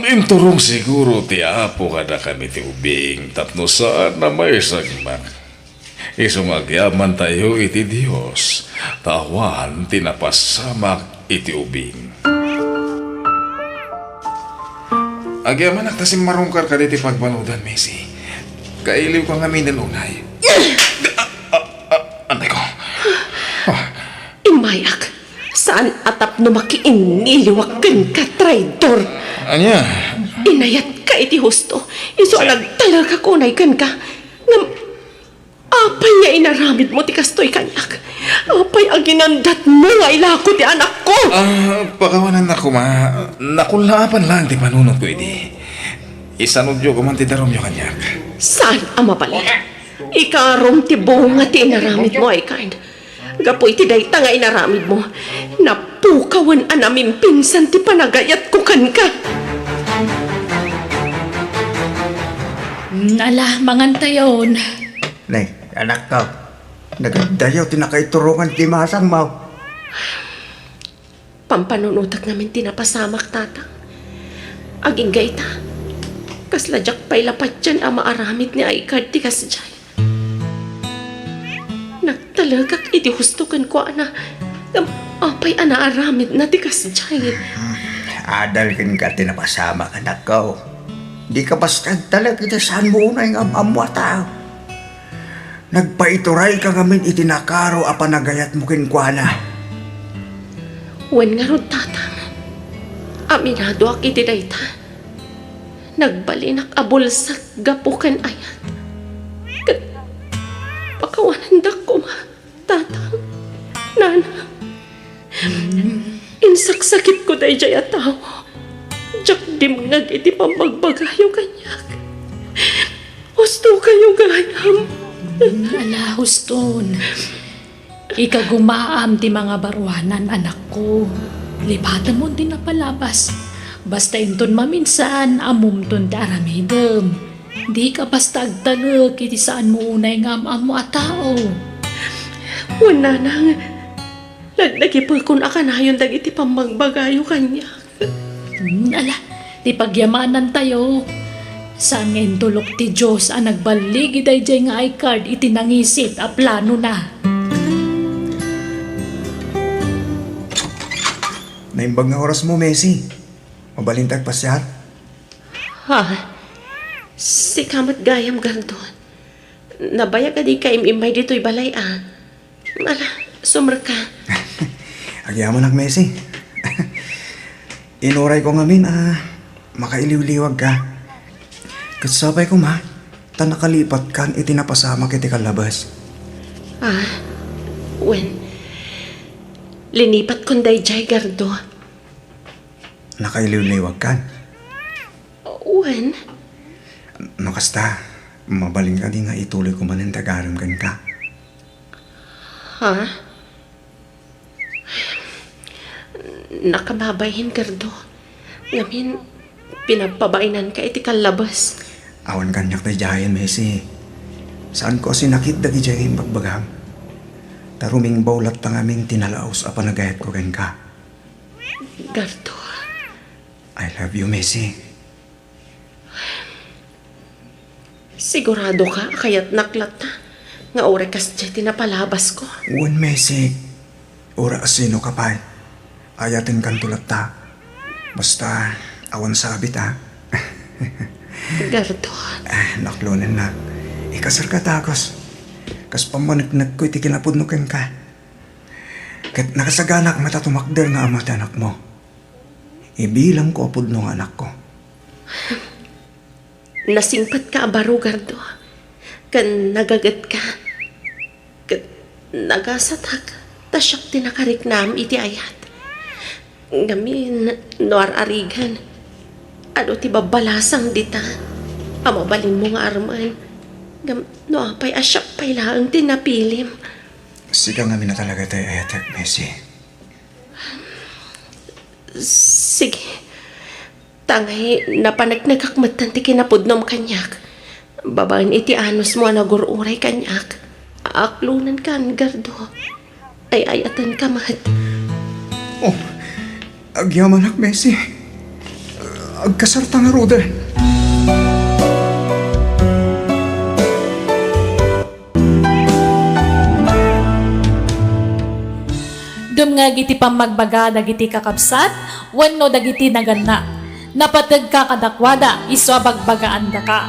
Inturong siguro ti apo kada kami ti ubing. Tapno saan na may sagmak. Iso magyaman tayo iti Diyos. Tawan tinapasamak iti ubing. Agyaman nagtasim marungkar ka diti pagbanudan, Macy. Kailiw ka nga minanunay. Anay ko. Imayak, saan atap no makiiniliwakan ka, traidor? Anya? Inayat ka iti husto. Iso nagtalaga kunay kan ka. Ngam, apay nga inaramid mo ti kastoy kanyak. Apay ang ginandat mo nga ilako ti anak ko. Pakawanan na ko ma. Nakulapan lang di panunod ko iti. Isanudyo ko man ti darom yung kanyak. Saan ang mabalik? Ikarom ti bunga ti inaramid mo ay kind. Gapoy ti dayta nga inaramid mo. Napukawan anamin pinsan ti panagayat ko kan ka. Ala, mangantayon. Nay, anak ka. Nagadayaw tinakaiturungan ti masang mau. Pampanunutak namin tinapasamak tatang. Aging gaita. Kasladyak pa'y lapat dyan ang maaramid ni Aikard ti kasjay. Nagtalagak iti hustukan ko ana. Apay ana aramid na ti kasjay. Adal kin ka tinapasamak anak ko. Di ka basta talaga iti saan mo unay nga amwa tao. Nagpaituray ka ngamin itinakaro a panagayat mo kinkwana. Wen nga rod tatang. Aminado ak iti dayta. Nagbalinak abulsak gapukan ayat. Kat pakawanandak ko ma, tatang, nana. Insaksakit ko day jaya tao. Diyak dimngag iti pambagbagayo kanyak. Husto kayo gayam. Ala, huston. Ikagumaam ti mga barwanan, anak ko. Lipatan mo din na palabas. Basta inton maminsan, amumton ti aramidem. Di ka basta agtalag, iti saan mo unay nga mo at tao. Wala nang nagipagkun akanayon dag iti pambagbagayo kanyak. Ala, ti pagyamanan tayo. Saan nga intulok ti Diyos ang nagbalig iday jay nga Aikard iti nangisit a plano na. Naimbag nga oras mo, Messi. Mabalintag pa siya. Ha? Si kamat gayam gardon. Nabaya ka di ka imimay dito'y balay ah. Ala, sumr ka. Agyaman ak, Messi. Inuray ko ngamin, makailiw-liwag ka. Kasabay ko ma, nakalipat kan itinapasama kiti kalabas. Wen, linipat kon day jay gardo. Nakailiw-liwag kan. Wen, Nakasta, mabaling ka di nga ituloy ko man ang tagaram kan ka. ha? Nakababayin gardo. Ngamin, pinapabainan ka iti kalabas. Awan kanyak na jayan, Messi. Saan ko sinakit dagi jayan bagbagam? Taruming baulat tang aming tinalaos a panagayat ko kan ka. Gardo, I love you, Messi. sigurado ka kaya't naklat na. Nga orekas dyan tinapalabas ko. Uwan, Messi. Ora asino ka pa. Ayatin kan tulat ta. Basta, awan sabit ha. Gardo, Naklunan na. Ikasar ka takos. Kas pamanagnak ko iti kinapudnukan ka. Kat nakasaganak matatumakder nga amat anak mo. Ibilang ko apudno ng anak ko. nasingpat ka abaro gardo. Kan nagagat ka. Kan nagasatak. Tasyak tinakariknam iti ayat. Ngamin, noar arigan. Ano ti babalasang dita? Amabalin mo nga arman. No apay asyak pay laang tinapilim. Sika nga na talaga tayo ayatak, Messi. Sige. Tangay, napanagnagakmatan ti kinapudnom kanyak. Babaen iti anos mo nagururay kanyak. Aklunan kan, gardo. Ay ayatan ka mat. Oh, agyaman ak, Messi. Agkasarta nga ruder. Dumngag iti pamagbaga dagiti kakabsat, wenno dagiti nagana. Napatag ka kadakwada, iso abagbagaan da ka.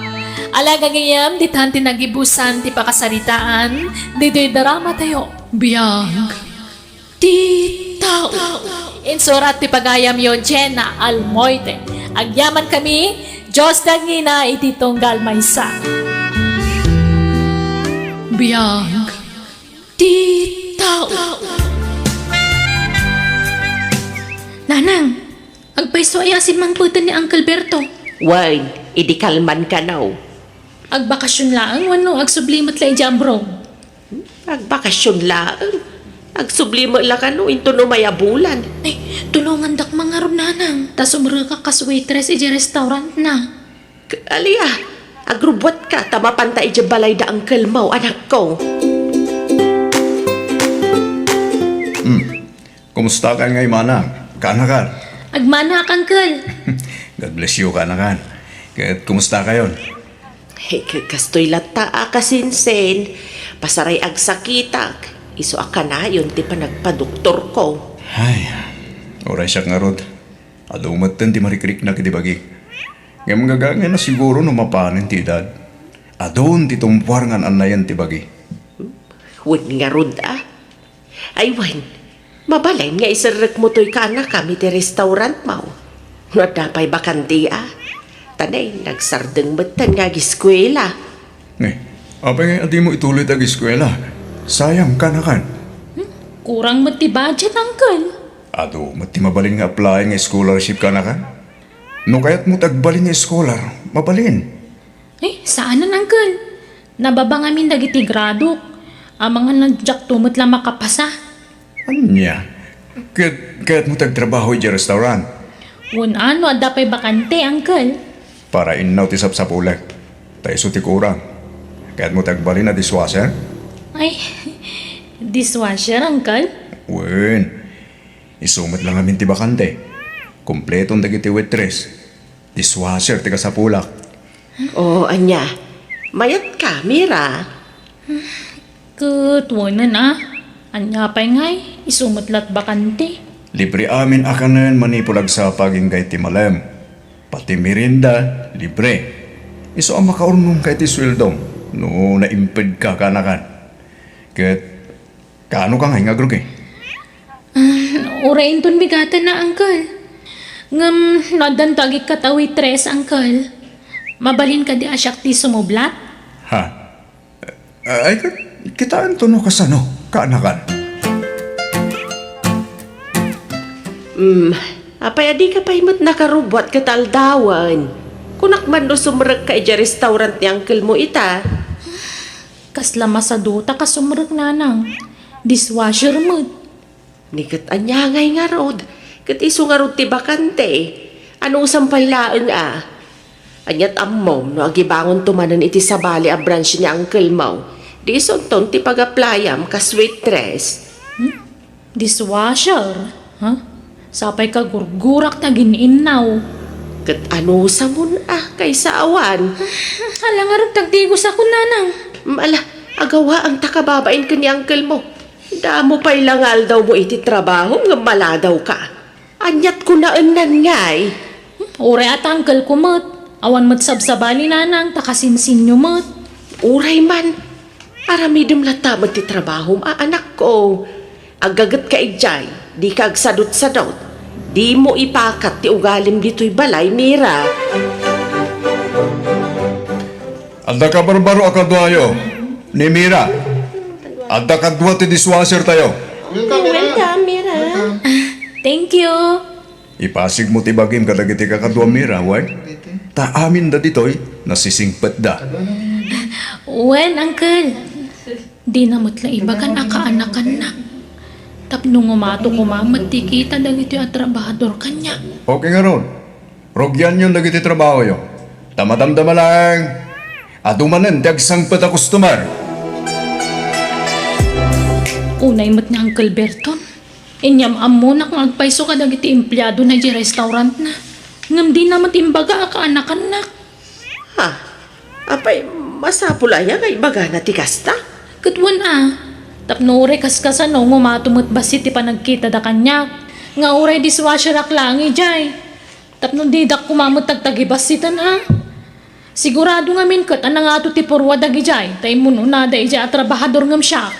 Alaga ngayam, ditan tinagibusan ti pakasaritaan, dito'y darama tayo. Biyag. Titaw. Insurat ti pagayam yon Jenna Almoite. Agyaman kami, Diyos dangina iti tunggal maysa. Biyag. Titaw. Nanang, agpaiso ayasin man putan ni Uncle Berto. Wag, idikalman ka now. Agbakasyon laang wano agsublimot la ijambro. Agbakasyon laang. Agsublimo la ka no, into no mayabulan. Ay, tulungan dak mga ron nanang. Tas umra ka kas waitress iji restaurant na. Aliya, agrubot ka, tamapanta iji balay da Uncle mo, anak ko. Kumusta ka ngay manang? Kanakan? Agmana ka, Uncle. God bless you, kanakan. Kahit kumusta kayon? Hey, kastoy lata akasinsen. Pasaray agsakitak. Iso ka na yun, ti pa nagpa-doktor ko. Ay, oray siya nga rod. Adumatan ti marikrik na kiti bagi. Ngayon magagangin na siguro no mapanin ti dad. Adon ti tumpar nga anayan ti bagi. Huwag nga rod ah. Ay, wan. Mabalay nga isarek mo to'y kana kami ti restaurant mo. Nadapay bakanti ah. Tanay, nagsardeng batan nga giskwela. Apay nga adi mo ituloy tag eskwela. Sayang kanakan. Kurang mo ti budget, Uncle. Ado, mati mabalin nga apply nga scholarship kanakan. No kaya't mo tagbalin nga scholar, mabalin. Eh, saan na, Uncle? Nababa ngamin dagiti grado. Ang mga nadyak tumot lang makapasa. Anya? Kaya't mo tagtrabaho iti restaurant. Wun ano, adapay bakante, Uncle. Para inaw ti sapsapulag. Tayo ti kurang. Kaya't mo tagbalin na dishwasher? Ay, dishwasher, Uncle? Wen, isumat lang amin ti bakante. Kompletong dagiti waitress. Dishwasher ti kasapulak. Oo, anya. Mayat ka, Mira. Kutwanan ah. Anya pa'y ngay, isumutlat bakante. Libre amin akanan manipulag sa paging kay ti malem. Pati merinda, libre. Iso ang makaurnong kay ti sweldom. No, naimped ka kanakan. Ket, kaano ka ngay nga grug eh? Urain ton bigatan na, Uncle. Ngam, nadantagik katawi tres, Uncle. Mabalin ka di asyak ti sumublat? Ha? Ay, kitaan to no kasano? Kanakan. Apay adi ka pa imot nakarubot kataldawan. Kunak man no sumrek ka ija restaurant ni Uncle mo ita. Kasla masaduta ka sumrek nanang. Dishwasher mo. Nikat anyangay nga rod. Kat iso nga rod ti bakante. Ano sampay laan ah. Anyat ammom no agibangon tumanan iti sabali a branch ni Uncle mo. Di sonton ti pag-applyam ka sweet dress. Dishwasher? Ha? Sapay ka gurgurak na gininaw. Kat ano sa mun ah kaysa awan. Hala nga rin tagdigos ako nanang. Mala, agawa ang takababain ka ni Uncle mo. Damo pa'y langal daw mo iti trabaho nga mala daw ka. Anyat ko na enan ngay. Ure at Uncle kumot. Awan mo't sabsabali nanang takasinsin nyo mo't. Uray man. Aramidum lata mo ti trabaho anak ko. Agagat ka ijay, di ka agsadot-sadot. Di mo ipakat ti ugalim dito'y balay, Mira. Adda ka barbaro akadwayo. Ni Mira. Adda kadwa ti dishwasher tayo. Welcome, Mira. Thank you. Ipasig mo ti bagim kadagiti kakadwa Mira, wag? Ta amin da ditoy, nasisingpet da. Wen, Uncle. Di na mo't la iba kan aka-anakan na. Tapno ngumato kumamat ti kita dagiti at trabahador kanya. Okay nga ron. Rogyan yung dagiti trabaho yo. Tamadamdama lang. Adumanan, dagsangpet a customer. Unay mo't ni Uncle Berton. Inyam amo na kung agpaiso ka dagiti empleyado na di restaurant na. Ngam di na mo't imbaga aka-anakan na. Ha? Apay, masapulaya kay baga na ti kasta? Katwan ah. Tapno ure kaskasan no, ngumatumot basit ti panagkita da kanya. Nga ure dishwasher ak langi jay. Tapno didak kumamot tagtagibasitan ah. Sigurado nga min kat anang ato ti purwa dagi jay. Tay muno na da ija at trabahador ngam siya.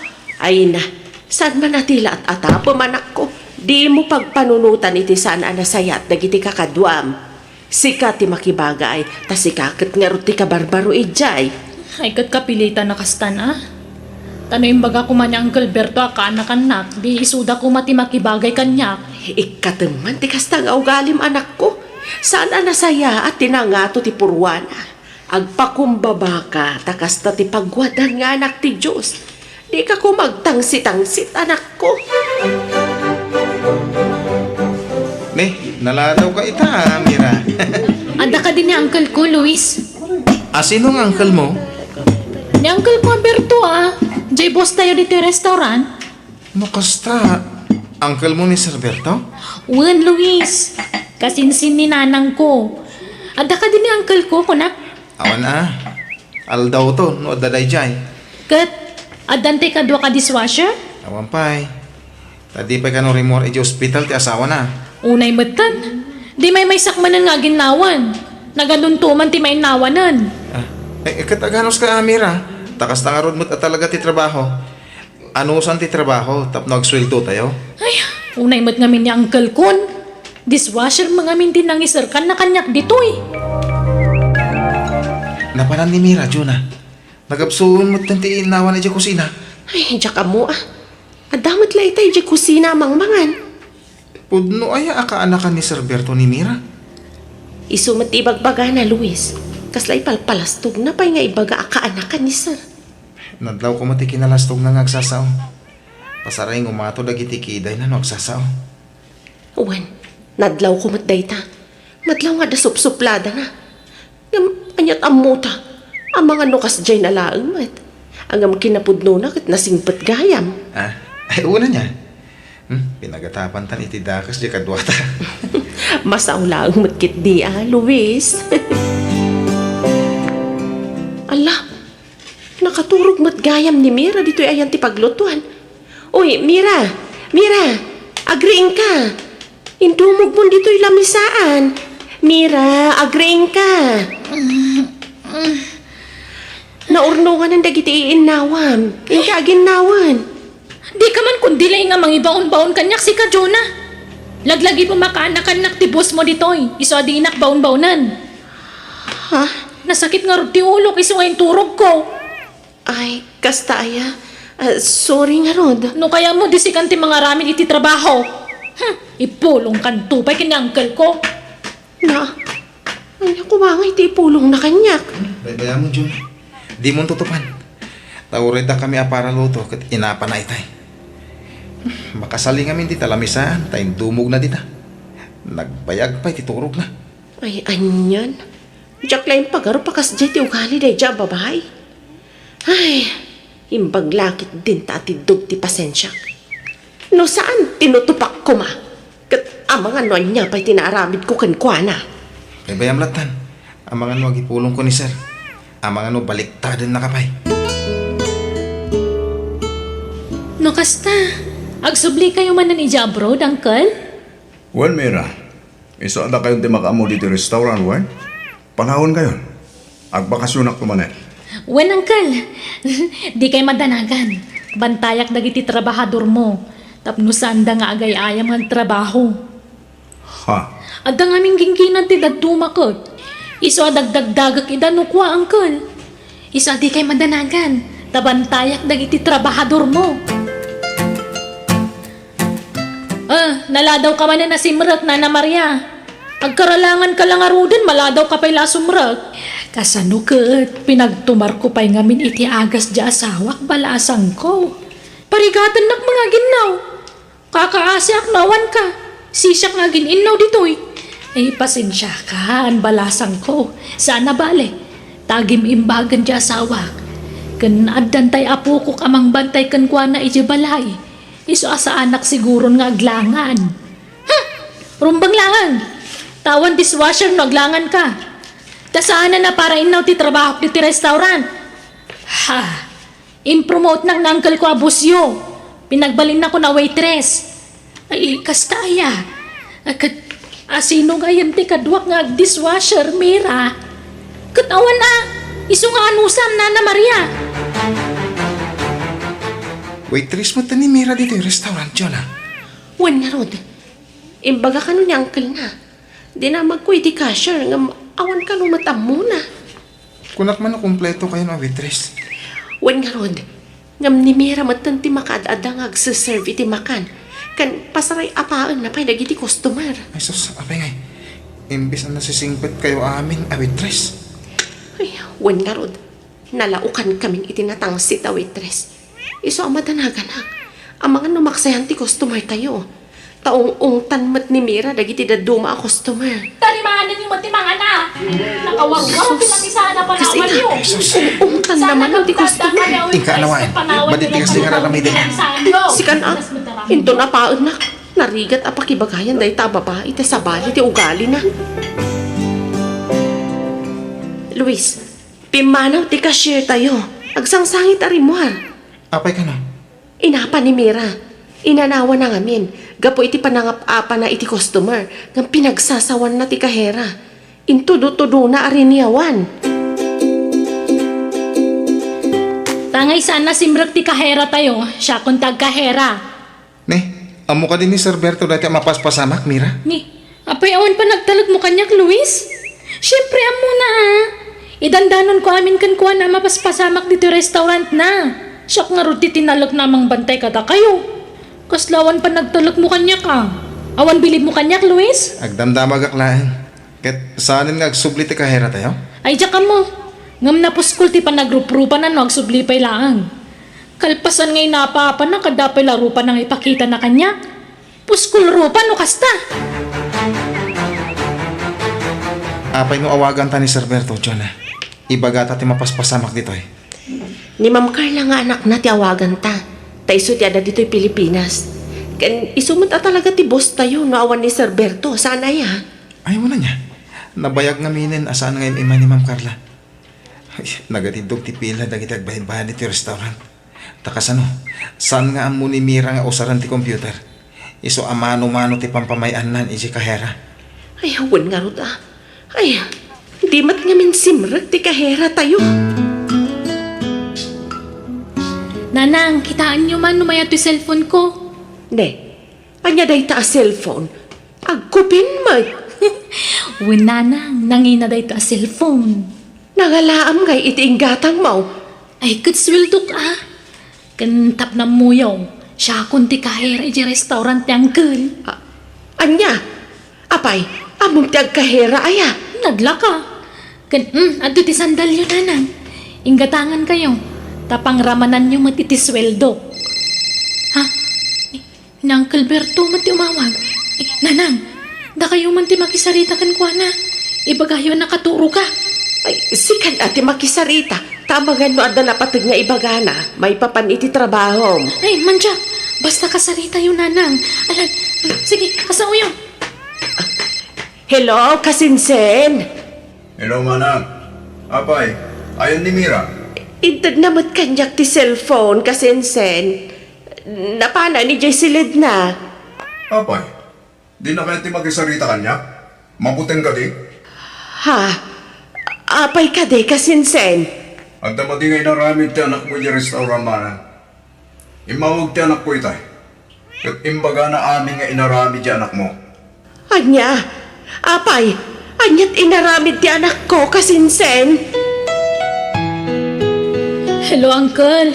Ay na, saan man natila at atapo manak ko. Di mo pagpanunutan iti saan anasayat dagiti kakadwam. Sika ti makibagay, ta sikakat nga ro ti kabarbaro ijay. Ay kat kapilitan na kastan Tano imbaga ko man Uncle Berto anak di isuda ko mati makibagay kanyak. Ikateman ti kasta nga ugalim anak ko. Saan anasaya at tinangato ti purwana. Agpakumbaba ka, takasta ti pagwadan nga anak ti Diyos. Di ka ko magtangsit-tangsit anak ko. Naladaw ka ita, Mira. Ada ka din ni Uncle ko, Luis. Sino ang uncle mo? Ni Uncle ko Berto Jay boss tayo dito yung restaurant. Kasta, uncle mo ni Sir Berto? Wan, Luis. Kasinsin ni nanang ko. Ada ka din ni Uncle ko, kunak. Awan aldaw to, no daday jay. Kat, adante ka dua ka dishwasher? Awan pay. Tadi pa ka no remor iti hospital ti asawa na. Unay matan. Di may sakmanan nga ginawan. Nagaduntuman ti may nawanan. Kataganos ka, Mira. Takas na nga rod mo talaga ti trabaho. Ano saan ti trabaho? Tap nagsweldo tayo? Ay, unay mat ngamin ni Uncle Kun. Dishwasher mga min din nang isarkan na kanyak ditoy. Napanan ni Mira, Juna. Nagabsuon mo't tantiin nawan na dyan kusina. Ay, diya ka mo Adamat la itay di kusina mangmangan. Pudno ay akaanakan ni Sir Berto ni Mira. Isumat ibagbaga na, Luis. Kaslay palpalastog na pa'y nga ibaga akaanakan ni Sir. Nadlaw ko mati kinalastog na ngagsasaw. Pasaray ngumato dagiti kiday na nagsasaw. Uwan, nadlaw ko matdayta. Madlaw nga da supsuplada na. Anyat amuta. Ang mga nukas dyan na laang mat. Ang kinapudno na kat nasingpat gayam. Ay una niya. Pinagatapan tan iti dakas di kadwata. Masaw laang matkit di Luis. Ala, nakaturog matgayam ni Mira dito'y ayan ti paglutuan. Uy, Mira, agriing ka. Indumog mo dito'y lamisaan. Mira, agriing ka. Naurnungan ang dagiti iinawam. Ingkaginawan. Di ka man kundi lang nga mangibaon-baon kanyak si ka, Jonah. Laglagi pa makaanakan ti boss mo ditoy. Iso adi inak baon-baonan. Ha? Nasakit nga rod ti ulo iso nga yung turog ko. Ay, kastaya. Sorry nga rod. No kaya mo disikan ti mga ramin iti trabaho. Ipulong kan tupay kini uncle ko. Na, ano kumangay ti pulong na kanyak. Bayan mo, Juna. Di mo tutupan. Tawrid na kami apara luto kat inapa na itay. Makasali nga min di talamisan, tayong dumog na dita. Nagbayag pa, titurog na. Ay, anyan. Diyak lang pagaro pakas dyan ti ugali day dyan, babae. Ay, imbaglakit din tatidog ti pasensya. No saan tinutupak ko ma? Kat ang mga nonya pa'y tinaaramid ko kankwana. Bayam latan. Ang mga ipulong ko ni Sir. Ang mga baliktadan na kapay. No kasta, agsubli kayo man ni abroad, uncle? Well, Mira, iso ada kayong di makaamo dito restaurant, wan? Panahon kayo. Agbakasyonak tumanen. Wen, uncle. Di kay madanagan. Bantayak dagiti trabahador mo. Tapno sanda nga agay-ayam ang trabaho. Ha? Adda nga aming gingkinan ti daddumakot. Iso adagdagdagak idanukwa, uncle. Iso di kay madanagan. Tabantayak dagiti trabahador mo. Naladaw ka man na simrak na Maria. Agkaralangan ka lang arudan, maladaw ka pa'y lasumrak. Kasano kat, pinagtumar ko pa'y ngamin iti agas di asawak balasang ko. Parigatan nak mga ginaw. Kakaasyak nawan ka. Sisyak nga ginaw ditoy. Pasensya ka, an balasang ko. Sana bale, tagim imbagan di asawak. Kan addan tay apo ko kamang bantay kan kwa na iti balay. Iso asa anak siguro nga aglangan. Rumbang langan. Tawan dishwasher no aglangan ka. Tasaanan na para inaw ti trabaho ti restaurant. Impromote nang nangkal ko abusyo. Pinagbalin na ko na waitress. Ay, kastaya. Sino nga yan ti kadwak nga dishwasher, Mira? Katawan na. Iso nga anusam, Nana Maria. Waitress mo ni Mira dito yung restaurant yun ah. Wan nga rod. Imbaga ka nun ni uncle na. Di na magkuiti cashier nga awan ka lumatam muna. Kunak man na kumpleto kayo ng waitress. Wan nga rod. Ngam ni Mira matan ti makadada nga agsaserve iti makan. Kan pasaray apaan na pa'y nagiti customer. Ay sus, apay ngay. Imbis na nasisingpit kayo amin, waitress. Ay, wan nga rod. Nalaukan kaming itinatangsit a waitress. Iso ang madanaganag. Ang mga numaksayan ti customer tayo. Taong ungtan mat ni Mira dagiti daduma a customer. Tarimanan yung matimang na. Nakawagaw, pinag-isa pa Kasi naman yun. ungtan naman ang ti customer. Ika nawain. Baditigas di nga rarami din. Sikan ah, into na paon na. Narigat a pakibagayan dahi ta babae iti sabali ti ugali na. Luis, pimanaw ti cashier tayo. Agsangsangit arimuar. Apay ka na. Inapa ni Mira. Inanawa na ngamin. Gapo iti panangap-apa na iti customer. Ngam pinagsasawan na ti kahera. Intudo-tudo na ariniawan. Tangay sana simrek ti kahera tayo. Siya kung tag kahera. Ne, amo ka din ni Sir Berto dati ang mapaspasamak, Mira. Ni, apay awan pa nagtalag mo kanyak, Luis? Siyempre, amo na ah. Idandanon ko amin kan kuha na mapaspasamak dito restaurant na. Siya nga ruti tinalog namang bantay kada kayo. Kaslawan pa nagtalag mo kanyak ah. Awan bilib mo kanyak, Luis? Agdamdamag aklaan. Ket saanin nga agsubli ti kahera tayo? Ay, diya mo. Ngam na puskul ti pa nagrup-rupa na no, agsublipay laang. Kalpasan ngay napapa na kadapay larupa nang ipakita na kanya. Puskul rupa no kasta. Apay no awagan ta ni Sir Berto, John ah. Ibagata ti mapaspasamak dito eh. Ni Ma'am Carla nga anak na ti awagan ta. Taiso ti ada dito'y Pilipinas. Kan isumot talaga ti boss tayo no awan ni Sir Berto. Sana ya. Ayaw mo na niya. Nabayag nga minin asaan ngayon ima ni Ma'am Carla. Ay, nagatindog ti pila dagiti agbahin-bahan iti restaurant. Takas ano, saan nga amo ni Mira nga usaran ti computer? Iso amano-mano ti pampamayan nan iti kahera. Ay, awan nga rod ah. Ay, di mat nga min simrek ti kahera tayo. Nanang, kitaan nyo man numaya to cellphone ko. Ne, anya day ta a cellphone. Agkupin mat. Nanang, nangina day to a cellphone. Nangalaam ngay iti inggatang mau. Ay, kutswildok ah. Kantap na muyaw. Siya kunti kahera iti restaurant ni Uncle. Anya, apay, among ti agkahera aya. Nagla ka. Adto ti sandalyo, nanang. Inggatangan kayo. Tapang ramanan nyo matitisweldo. Ha? Ni Uncle Berto mati umawag. Nanang, da kayo man ti makisarita kan kuha na. Ibagayo nakaturo ka. Ay, sikan ati makisarita. Tamagan mo ada napatag nga ibagana. May papan iti trabaho. Ay, manja. Basta kasarita yun, nanang. Alan, sige, kasao yun. Hello, kasinsen. Hello, manang. Apay, ayon ni Mira. Intad namat kanyak ti cellphone, kasinsen. Napana ni Jessilid na. Apay, di na kaya ti magisarita kanya? Mabuteng ka di? Ha? Apay ka de, kasinsen. At damadi ngay naramid ti anak mo yung restaurant manang. Imawag ti anak ko itay. At imbaga na amin nga inaramid ti anak mo. Anya, apay, anya't inaramid ti anak ko, kasinsen. Hello, Uncle.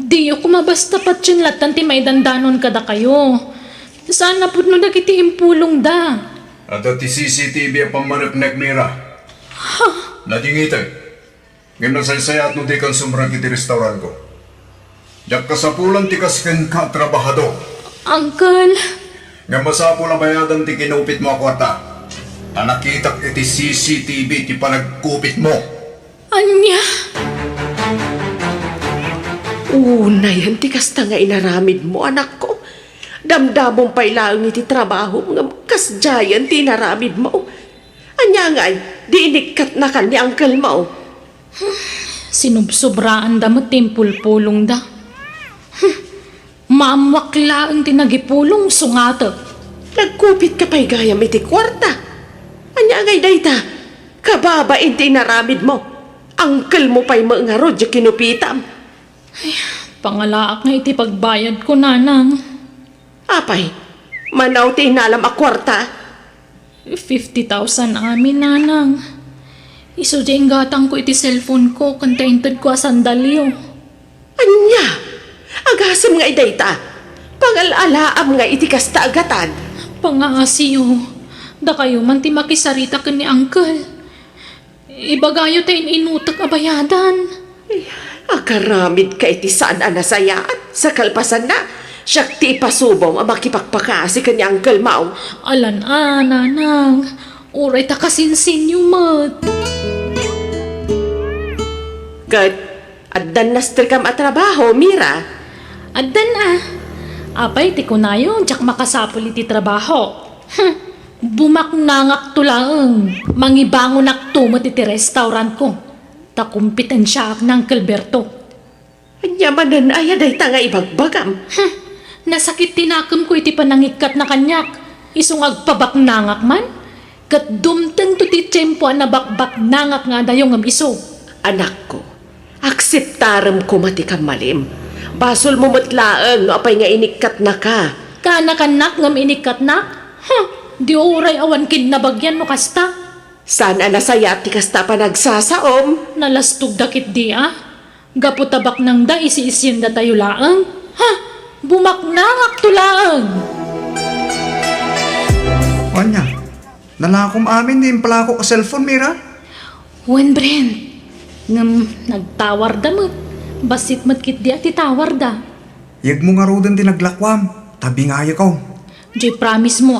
Di ako mabasta pat yun latan ti may dandanon kada kayo. Sana po no nagiti impulong da. At ti CCTV ang pamanagnek Mira. Nadingitay. Ngayon nasaysayat no di kan sumrang iti restaurant ko. Diyak kasapulan ti kasken ka trabahado. Uncle, Nga masapul ang bayadan ti kinupit mo kwarta. Anakitak iti CCTV ti panagkupit mo. anya? Una yan, tikas na nga inaramid mo, anak ko. Damdamong pailaang iti trabaho, nga kasjayan tinaramid mo. Anya nga'y, di inikat na ka ni Uncle mo. Sinubsobraan da mo timpul-pulong da. Mamwakla ang tinagipulong sungata. Nagkupit ka pa'y gayam iti kwarta. Anya nga'y dayta, Kababa hindi naramid mo. Angkel mo pa'y mga rodyo kinupitam. Pangalaak nga iti pagbayad ko, nanang. Apay, manaw ti inalam a kwarta. 50,000 ang amin, nanang. Iso dyan gatang ko iti cellphone ko, kantaintad ko sandalyo. Anya, agasam nga idayta. Pangalalaam nga iti kasta agatan. Pangaasiyo, da kayo man ti makisarita ka ni Uncle. Ibagayo tayo inutak abayadan. Akaramid ka iti saan anasayaan. Sa kalpasan na, siyak ti ipasubong ang makipagpakasi kanya Uncle Mau. Alan, nanang. Uray ta kasinsin yung mat. Kat, addan naster kam at trabaho, Mira. Addan Apay, ti ko na yun, tsak makasapol iti trabaho. Bumaknangak tulaang. Mangibangon aktumot iti restaurant ko. Takumpitan siya ak ng Calberto. Anya manan ayaday ta nga ibagbagam. Nasakit tinakam ko iti panangikat na kanyak. Isong agpabaknangak man. Kat dumteng to ti tiyempo na bakbaknangak nga dayong ang iso. Anak ko, akseptaram ko mati kam malim. Basol mo matlaang no apay nga inikat na ka. Kanakanak ngam inikat na? Di oray awan kinabagyan mo kasta. Sana nasaya ti kasta pa nagsasaom. Nalastog dakit di Gaputabak nang da isi-isyan da tayo laang. Bumaknangak tulaang. Anya, nalakom amin din pala ako ka cellphone, Mira. Wen Brent, ngam nagtawar da mo. Basit matkit di ati tawar da. Yag mo nga rodan tinaglakwam. Tabi nga ko. Joy promise mo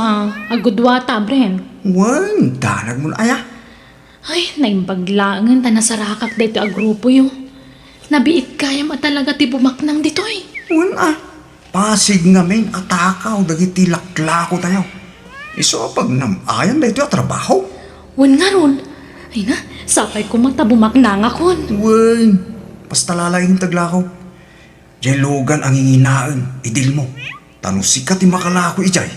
agudwata Brent. Wan, danag mo na aya. Ay, naimbaglaangan ta nasarakak dito a grupo yo. Nabiit kaya talaga ti bumaknang ditoy. Wan pasig nga men atakaw dagiti laklako tayo. Iso pag namayan dito a trabaho. Wen nga ron. Ay na, sapay ko mata bumaknang akon. Wan, basta lalaing taglakaw. Diyan lugan ang inginaan, idil mo. Tanong sikat ti makalako ijay.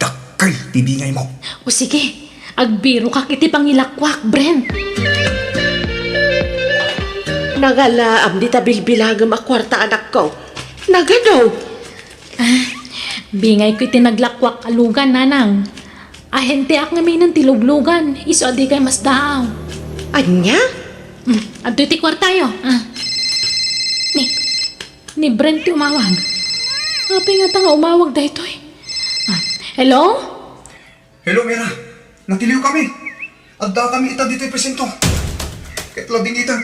Dakay, tibingay mo. O sige, agbiro ka kiti pangilakwak, Brent. Nagalaam di tabilbilagam a kwarta anak ko. Nagadaw. Bingay ko iti naglakwak alugan, nanang. Ahente ak nga may ng tiluglugan. Iso adi kay mas daaw. Anya? Adto iti kwartayo. Ni Brent ti umawag. Apay nga ta nga umawag da ito Hello? Hello, Mira. Natiliw kami. Agda kami ita dito presento. Kahit labing ita.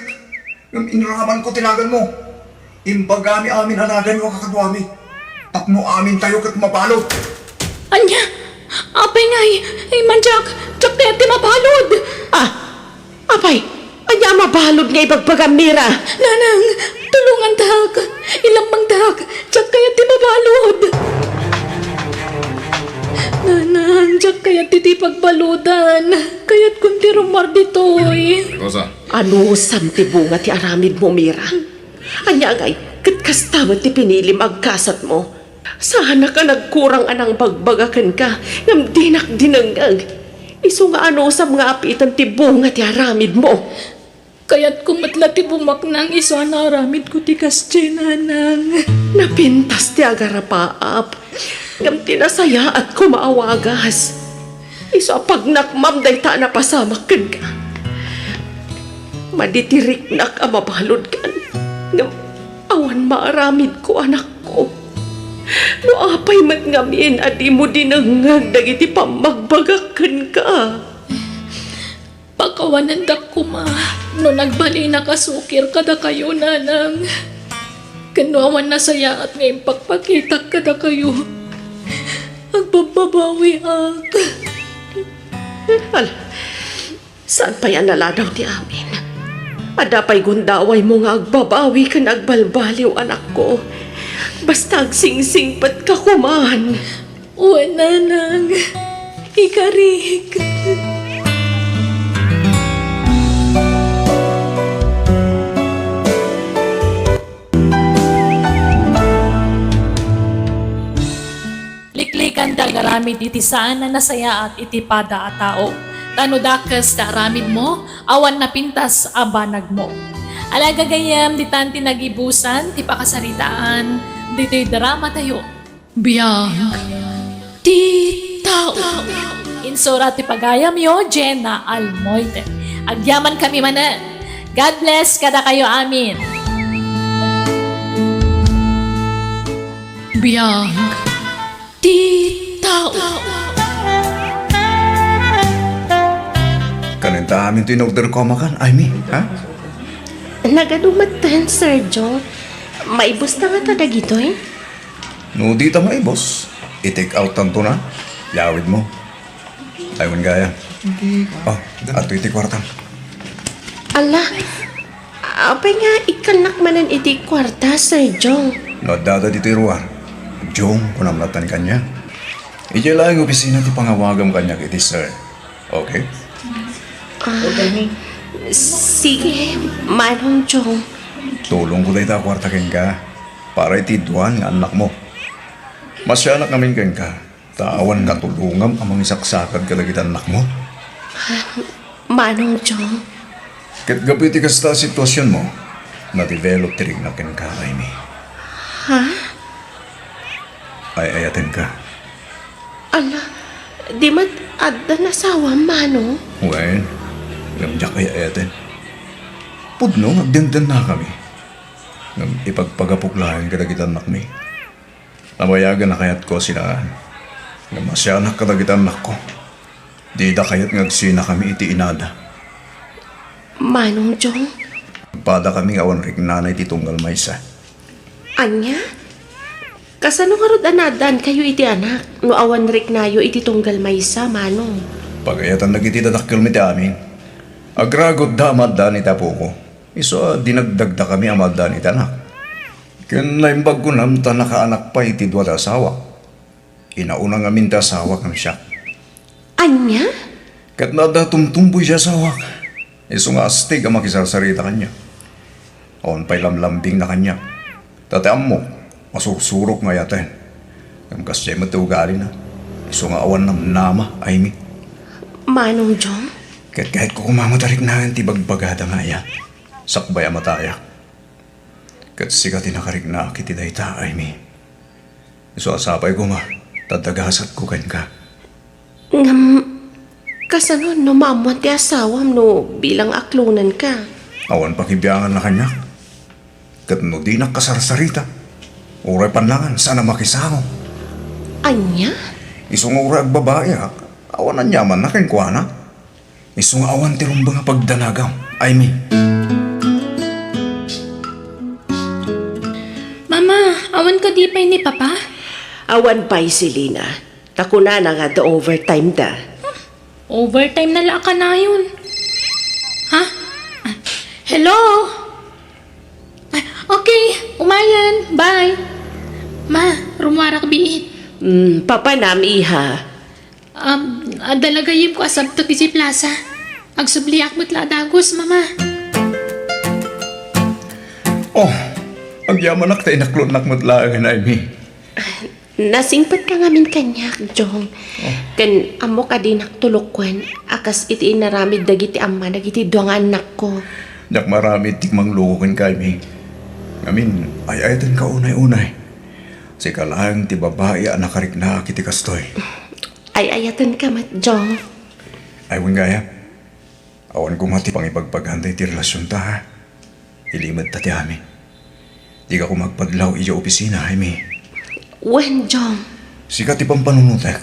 Yung inraman ko tinagan mo. Imbagami amin anagan mo kakadwami. Tapno amin tayo kat mabalot. Anya? Apay nga ay manjak. Tsak na ti mabalod. Apay, anya mabalod nga ibagbagam, Mira. Nanang, tulungan dak. Ilang dak. Tsak kaya ti mabalod. Nanang, tsak kaya ti pagbaludan. Kaya't kunti rumar ditoy. Rosa, Ano sam ti bunga ti aramid mo, Mira? Anya ngay, kastaman ti pinilim agkasat mo. Sana ka nagkurang anang bagbagakan ka, ngam dinak dinangag. Iso nga ano sa mga apitan ti bunga ti aramid mo. Kaya't kumatla ti bumaknang iso naramid ko ti kasche, nanang. Napintas ti agarapaap. Ngam tinasaya at kumaawagas. Iso pagnakmam day ta na pasamakan ka. Maditirik nak amabalod kan. Ngam awan maaramid ko anak ko. No apay matngamin at imo dinangag dagiti pamagbagakan ka. Pagkawanan da ko no nagbali na kasukir kada kayo, nanang. Kanuawan na saya at ngayon pagpakita kada kayo. Agbababawi ak. Saan pa yan naladaw ti amin? Adapay gundaway mo nga agbabawi ka nagbalbaliw anak ko. Basta agsingsing pat ka kuman. O nanang, ikarik. Liklikan da garamid iti saan na nasaya at iti pada a tao. Tanudakas ta aramid mo, awan na pintas abanag mo. Alaga gayam, di tanti nagibusan, ti pakasaritaan, dito'y drama tayo. Biyang, ti tao. Insura ti pagayam yo, Jenna Almoite. Agyaman kami manan. God bless kada kayo amin. Biyang, ti tao. Kanenta amin tinogder ko makan, Amy, ha? Nagadumatan, Sir Jong. Maibos na nga ta dagitoy. No, di ta maibos. I-take out tanto na. Yawid mo. Aywan gaya. Oh, ato iti kwartang. Ala, apay nga ikanak manan iti kwarta, Sir Jong. No, dada dito iruar. Jong, kunamlatan kanya. Ije lang yung opisina ti pangawagam kanya kiti sir. Okay? Sige, Manong Jong. Tulong ko tayo kwarta ken ka para itidwan nga anak mo. Masyanak namin ken ka. Tawan ka tulungam amang isaksakad kalagitan anak mo. Manong Jong. Ket gapiti kasta sitwasyon mo, na-develop tirig na ken ka, Amy. Ha? Ay ayaten ka. Ala, di mat adda nasawa, Manong. Wen, gamdyak ay ayaten. Pudno, agdandan na kami. Ngam ipagpagapuklahan kadagitan anak mi. Namayagan na kayat ko sila. Ngam masyanak kadagitan anak ko. Di da kayat ngagsina kami iti inada. Manong Jong. Pada kami awan rik nanay ti tunggal maysa. Anya? Kasano nga rod anadan kayo iti anak? No awan rik nayo iti tunggal maysa, Manong. Pagayatan lagi ti dadakkel mi ti amin. Agragot da amadda ni tapo ko. Iso dinagdagda kami amadda ni tanak. Ken laimbag ko nam ta nakaanak pa iti dua ta asawa. Inauna nga min ta asawa kam siya. Anya? Kat nada tumtumboy siya asawa. Iso nga astig ang makisarsarita kanya. Awan pa'y lamlambing na kanya. Tateam mo, masursurok nga yaten. Ang kasya matugali na. Iso nga awan nam nama, Amy. Manong Jong? Kahit ko kumamatarik na ti bagbagada nga yan. Sakbay amataya. Kat sikat tinakarik na kiti dayta, Amy. Iso asapay ko nga, tadagasat ko ken ka. Ngam, kasano no mamuan ti asawam no bilang aklunan ka? Awan pakibiyangan na kanya. Kat no di nakasarsarita. Uray panlangan, sana makisamo. Anya? Isong urag babae, awan ang yaman na kenkwana. Isong awan tirumba nga pagdanagam. Amy. Mama, awan ka di pa ni Papa? Awan pa'y si Lina. Takuna na nga the overtime da. Overtime na lang ka na yun. Ha? Hello? Okay, umayan. Bye. Ma, rumara ka biit. Papa nam iha. Dalagayim ko asab to si plaza. Agsubliak mo't ladagos, mama. Oh, ang yaman ak tayo naklon nakmatlaan, Amy. Nasingpat ka ngamin kanyak, Jong. Kan amo ka din naktulokwan. Akas iti inaramid dagiti amma, dagiti duwang anak ko. Dak marami tikmang lukukin ka, Amy. Ngamin, ay-ayatan ka unay-unay. Si kalang ti babae anak karik na kiti kastoy. Ay ayatan ka mat, Jong. Aywan gaya. Awan ko mati pang ipagpaghanday ti relasyon ta, ha? Ilimad ta ti amin. Di ka ko magpadlaw iya opisina, Amy. Wen, Jong. Sikat ipang panunutek.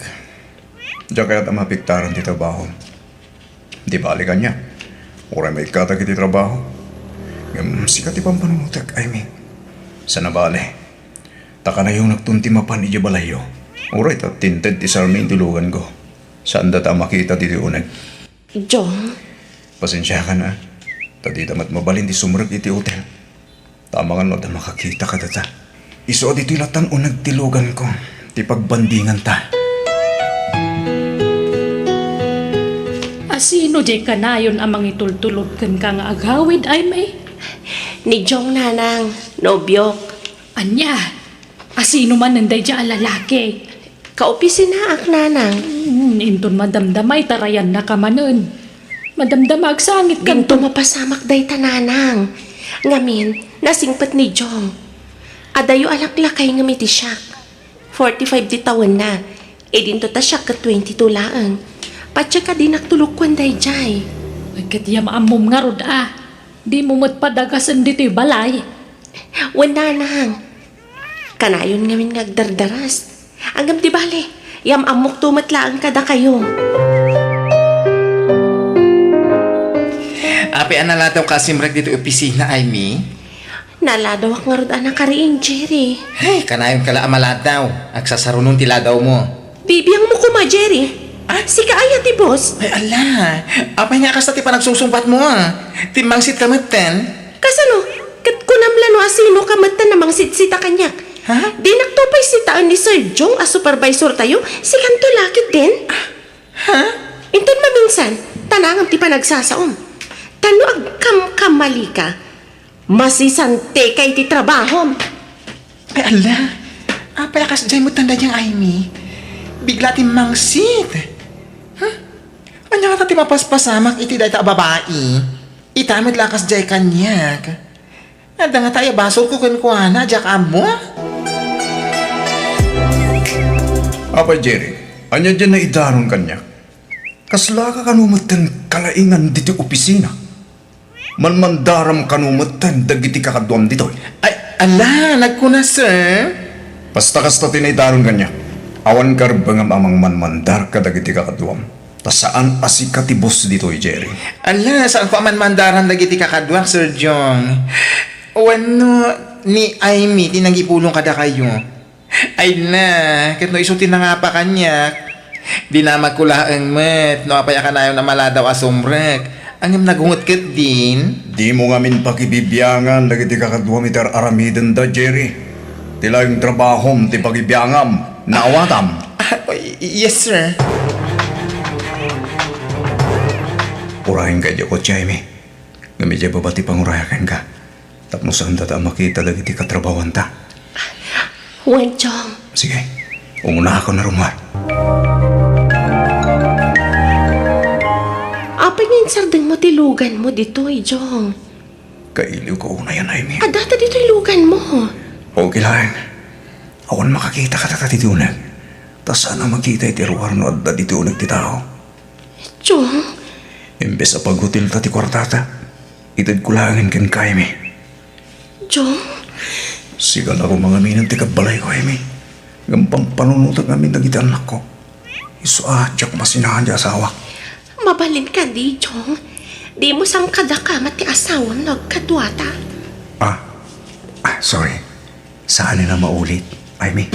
Diyan kaya't ang mapiktaran ti trabaho. Di balikan niya. Uray may katag iti trabaho. Sikat ipang panunutek, Amy. Sa nabali. Taka na yung nagtuntimapan iti balayo. Uray, tinted ti sarmin tulugan ko. Saan data makita ti unag? Jong. Pasensya ka na. Tadi damat mabalin ti sumurag iti hotel. Tama nga no da makakita ka data. Iso dito ilatan unag tilugan ko. Ti pagbandingan ta. Asino di ka na yun amang itultulod kan ka nga agawid ay may? Ni Jong nanang, nobyok. Anya, asino man nanday dyan lalaki? Kaopisina ak nanang. Inton madamdamay tarayan na ka manon. Madamdamag sangit ka. Ginto mapasamak day tananang. Ngamin, nasingpat ni Jong. Adayo alaklakay nga miti siya. 45 di taon na. E dinto ta siya ka 22 laang. Patya ka din naktulukwan day jay. Agkat yam amom nga rod Di mo matpadagasan dito'y balay. Wala nang. Kanayon ngamin ngagdardaras. Anggam di bale, yam amok tumatlaan kada kayo. Api analadaw kasi mrag dito opisina ay mi. Naladawak nga rod anak kariin, Jerry. Hey, kanayon kala amaladaw. Agsasarunon tiladaw mo. Bibiyang mo kuma, Jerry. Si kaaya ti boss. Ay ala, apay nga kas ti pa nagsusumpat mo Timbangsit ka maten. Kasano? Kat kunamlano asino ka mata namang sitsita kanyak. Ha? Di naktupay sitaan ni Sir Jong as supervisor tayo, si kanto lakit din. Ha? Inton maminsan, tanangam ti pa nagsasaom. Tano ag kamkamali ka. Masisante kay ti trabahom. Ay ala, apay kas jay mo tanda niyang ay mi. Bigla ti mangsit. Anya ka ti mapaspasamak iti dahi ta babae. Itamid lakas jay kanyak. Nada nga tayo basol ko kunkuana, jak amo. Apa Jerry, anya dyan na idaron kanya. Kasla ka kanumatan kalaingan dito opisina. Manmandaram kanumatan dagiti kakadwam dito. Ay, ala, nagkuna sir. Basta tinaidaron kanya. Awan karbangam amang manmandar ka dagiti kakadwam. Ta saan asikatibos dito Jerry. Ala, saan ko aman mandaran dagiti kakadwak, Sir Jong? Wano ni Amy, tinagipulong kada kayo. Ay na, kat no isutin na nga pa kanyak. Di na magkulaang met, no apaya ka na yung namaladaw asumrek. Ang nagungot kat din. Di mo ngamin pakibibiyangan dagiti kakadwam itar aramiden da Jerry. Tila yung trabahom ti pagibiyangam. Naawatam. Yes, sir. Urahin ka dyan ko, Jaime. Gamit dyan babati pangurayakan ka. Tapno saan tata makita dagiti katrabawan ta. Wen Jong. Sige, umuna ako na rumah. Apay nga yung sardeng mo tilugan mo dito Jong. Kailiw ko una yan, Jaime. Adata dito ilugan mo. Okay lang. Awan makakita ka tata dito unag. Ta sana makita iti ruwar no adda dito unag ti tao. Jong. Imbes sa paghutil ta ti kwartata, itad kulangan kan Jaime. Jong. Sigal ako mga minang ti kabalay ko, Jaime. Gampang panunutag namin dagiti anak ko. Iso adyak masinahan di asawa. Mabalin ka di, Jong. Di mo sang kadakamat ti asawang nagkadwata. Sorry. Saan na maulit, Jaime?